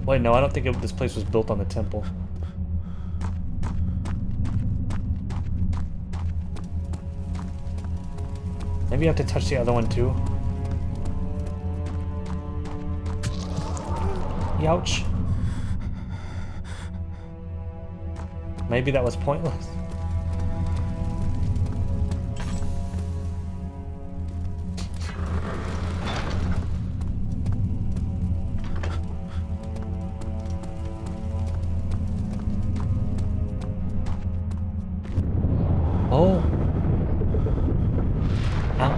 Wait, no, I don't think this place was built on the temple. Maybe you have to touch the other one too. Youch. Maybe that was pointless. Oh. Ow.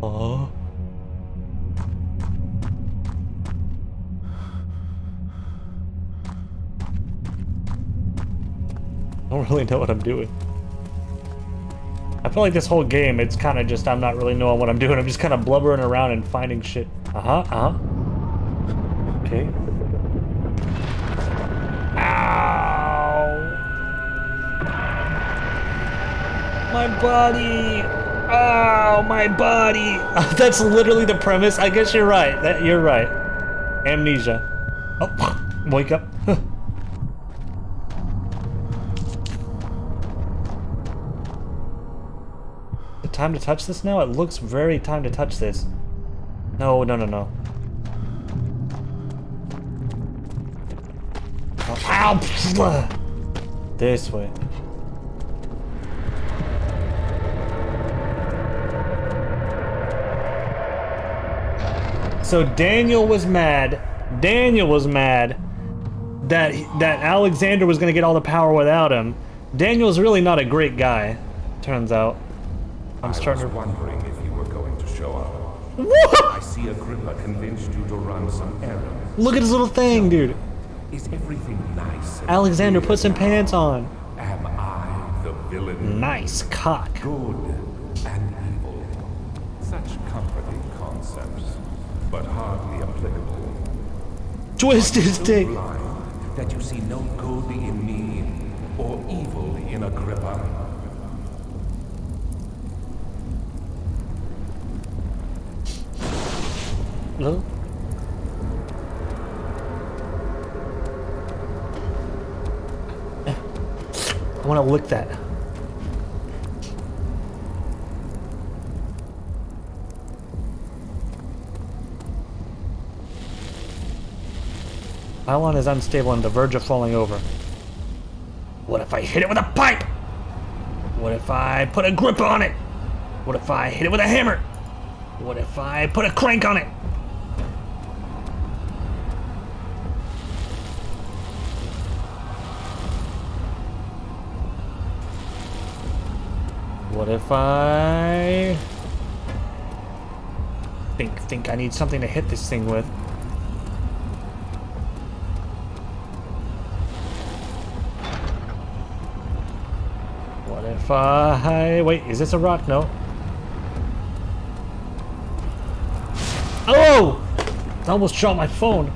Oh. I don't really know what I'm doing. I feel like this whole game, it's kind of just, I'm not really knowing what I'm doing. I'm just kind of blubbering around and finding shit. Okay. Ow! My body! Oh, my body! That's literally the premise. I guess you're right. You're right. Amnesia. Oh, wake up. Time to touch this now? It looks very time to touch this. No, no, no, no. Oh, ow! This way. So Daniel was mad. Daniel was mad that Alexander was gonna get all the power without him. Daniel's really not a great guy, turns out. I was wondering if you were going to show up. What? I see Agrippa convinced you to run some errands. Look at his little thing, dude. Is everything nice? Alexander, put some pants on. Am I the villain? Nice cock. Good and evil. Such comforting concepts, but hardly applicable. Twist his dick. Blind that you see no good in me or evil in Agrippa. Hello? I want to lick that. Pylon is unstable on the verge of falling over. What if I hit it with a pipe? What if I put a grip on it? What if I hit it with a hammer? What if I put a crank on it? What if I... Think I need something to hit this thing with. What if I... Wait, is this a rock? No. Oh! I almost shot my phone.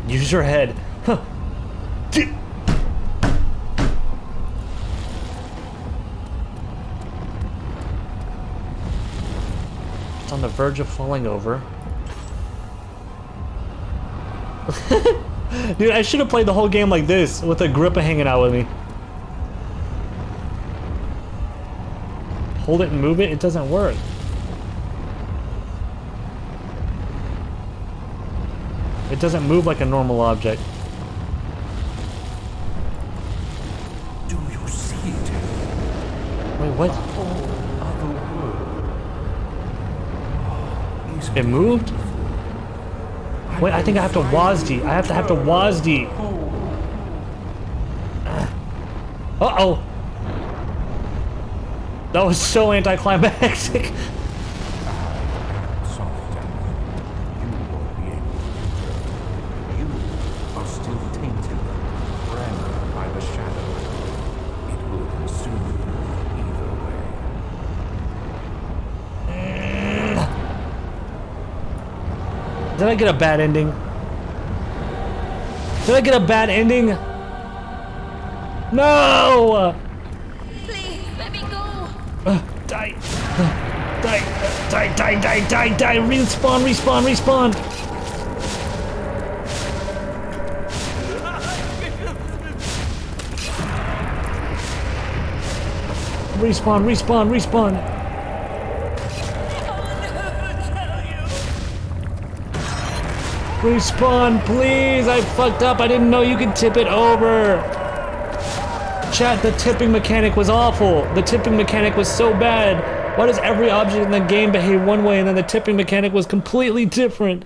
Use your head. Huh. It's on the verge of falling over. Dude, I should have played the whole game like this, with Agrippa hanging out with me. Hold it and move it, it doesn't work. It doesn't move like a normal object. Do you see it? Wait, what? It moved? Wait, I think I have to WASD. I have to WASD. Uh-oh. That was so anticlimactic. You are still tainted, branded by the shadow. It will consume you either way. Did I get a bad ending? Did I get a bad ending? No! Please, let me go. Die! Die! Respawn! Respawn! Respawn, please! I fucked up. I didn't know you could tip it over. Chat, the tipping mechanic was awful. The tipping mechanic was so bad. Why does every object in the game behave one way and then the tipping mechanic was completely different?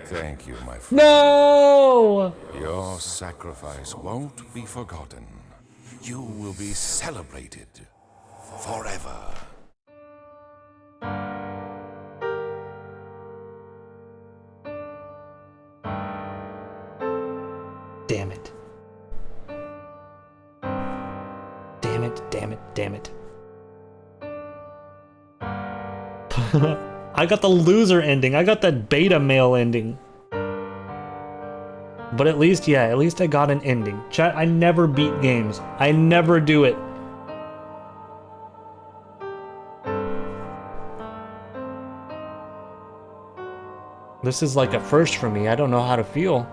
Thank you, my friend. No! Your sacrifice won't be forgotten. You will be celebrated forever. Damn it. Damn it. I got the loser ending. I got the beta male ending. But at least I got an ending. Chat, I never beat games. I never do it. This is like a first for me. I don't know how to feel.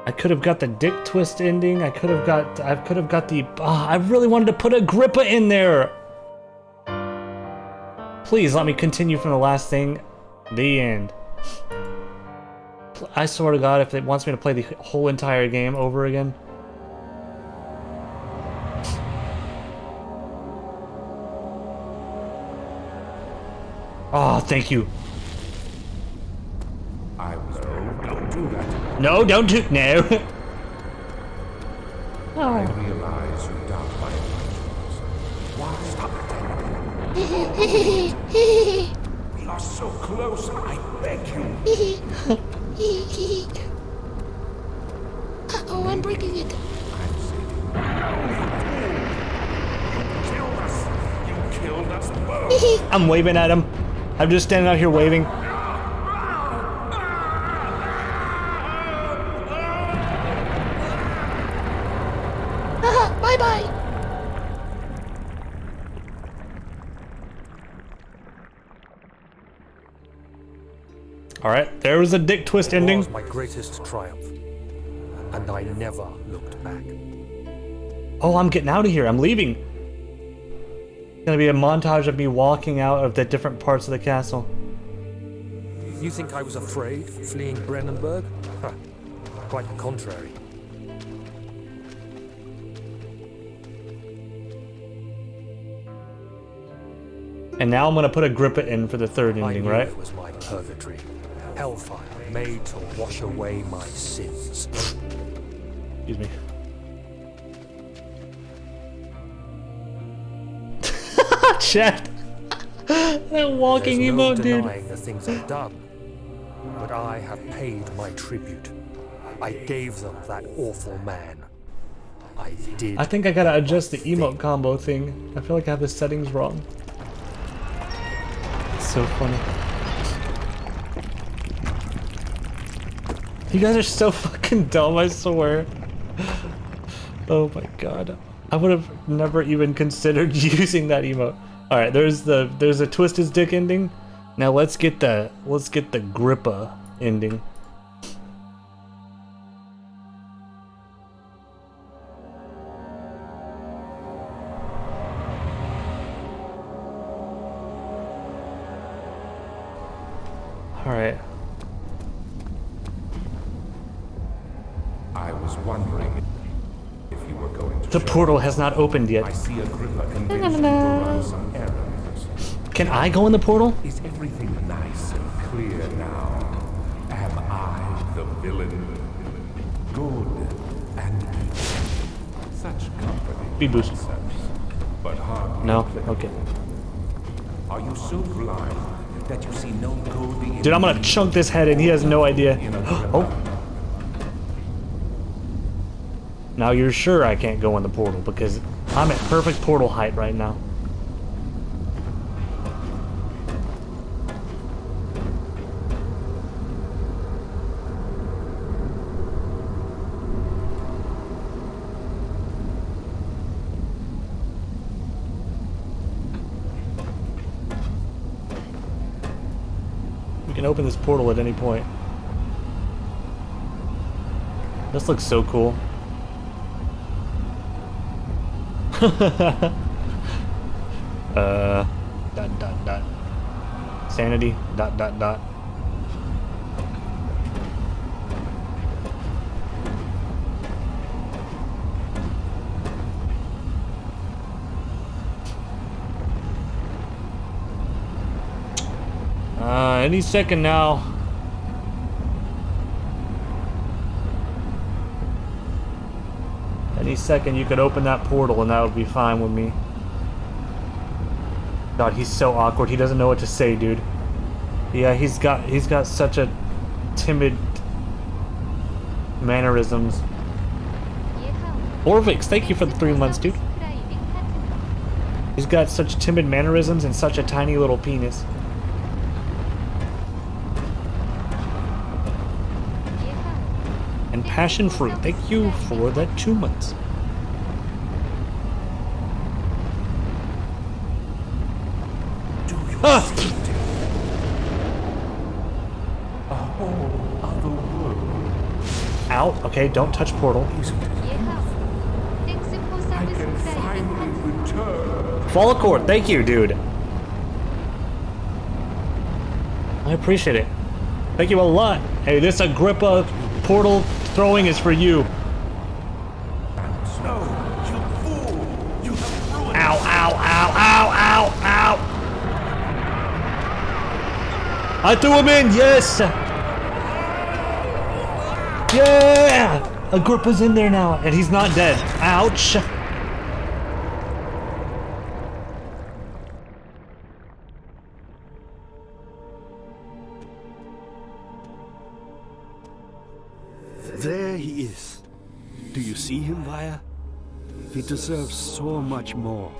I could have got the dick twist ending. I could have got the... I really wanted to put Agrippa in there. Please let me continue from the last thing. The end. I swear to God, if it wants me to play the whole entire game over again. Oh, thank you. Don't do that. No, don't do... No. I realize you doubt my intentions. Why stop pretending? We are so close, I beg you. Uh-oh, I'm breaking it. I'm saving you. You killed us both. I'm waving at him. I'm just standing out here waving. Bye-bye. Alright, there was a dick twist It ending. was my greatest triumph, and I never looked back. Oh, I'm getting out of here. I'm leaving. It's gonna be a montage of me walking out of the different parts of the castle. You think I was afraid, fleeing Brennenburg? Huh. Quite the contrary. And now I'm gonna put a Grippa in for the third I ending, knew right? it was my purgatory. Hellfire made to wash away my sins. Excuse me. Chat. That walking There's no emote, dude. denying the things I've done, but I have paid my tribute. I gave them that awful man. I did. I think I gotta adjust the emote combo thing. I feel like I have the settings wrong. It's so funny. You guys are so fucking dumb, I swear. Oh my god. I would have never even considered using that emote. Alright, there's a twist his dick ending. Now let's get the Grippa ending. Alright. I was wondering if you were going to The show portal has not opened I yet. see Agrippa convinced you to run some errands. Can I go in the portal? Is everything nice and clear now? Am I the villain? Good and evil. Such company. Be boost. concepts, but hardly No? applicable. Okay. Are you so blind that you see no good in Dude, I'm gonna chunk this head and he has no idea. Oh. Now you're sure I can't go in the portal because I'm at perfect portal height right now. We can open this portal at any point. This looks so cool. Dot dot dot. Sanity, dot dot dot. Any second now. Any second you could open that portal and that would be fine with me. God, he's so awkward. He doesn't know what to say, dude. Yeah, he's got such a timid mannerisms. Orvix, thank you for the 3 months, dude. He's got such timid mannerisms and such a tiny little penis. And passion fruit, thank you for that 2 months. Ah! Out. Okay, don't touch portal. Fall Accord, thank you, dude. I appreciate it. Thank you a lot. Hey, this Agrippa portal throwing is for you. No, you fool! You have ruined Ow, ow, ow, ow, ow, ow! I threw him in, yes! Yeah! Agrippa's in there now, and he's not dead. Ouch! There he is. Do you see him, Vaya? He deserves so much more.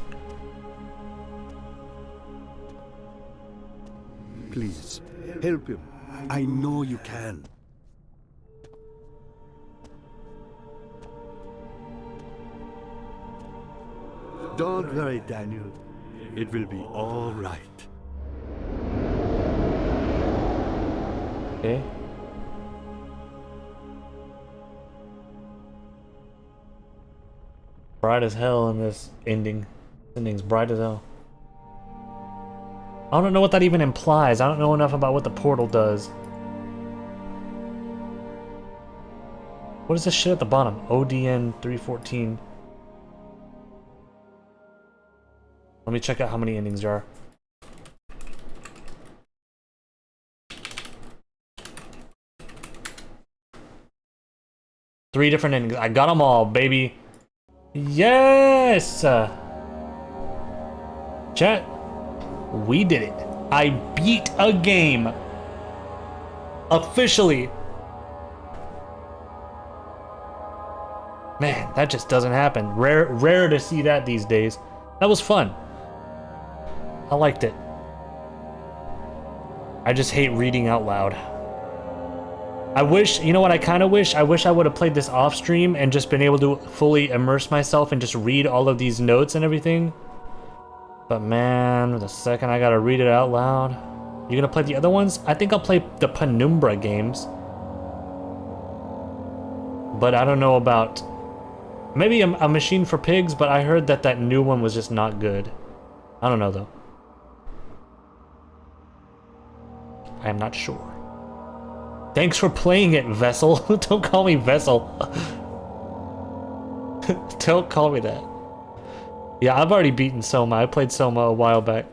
Please, help him. I know you can. Don't worry, Daniel. It will be all right. Okay. Bright as hell in this ending. Ending's bright as hell. I don't know what that even implies. I don't know enough about what the portal does. What is this shit at the bottom? ODN 314. Let me check out how many endings there are. 3 different endings. I got them all, baby. Yes! Chat, we did it. I beat a game. Officially. Man, that just doesn't happen. Rare to see that these days. That was fun. I liked it. I just hate reading out loud. I wish, you know what I kind of wish? I wish I would have played this off stream and just been able to fully immerse myself and just read all of these notes and everything. But man, the second I gotta read it out loud. You gonna play the other ones? I think I'll play the Penumbra games. But I don't know about... Maybe a Machine for Pigs, but I heard that that new one was just not good. I don't know though. I am not sure. Thanks for playing it, Vessel. Don't call me Vessel. Don't call me that. Yeah, I've already beaten Soma. I played Soma a while back.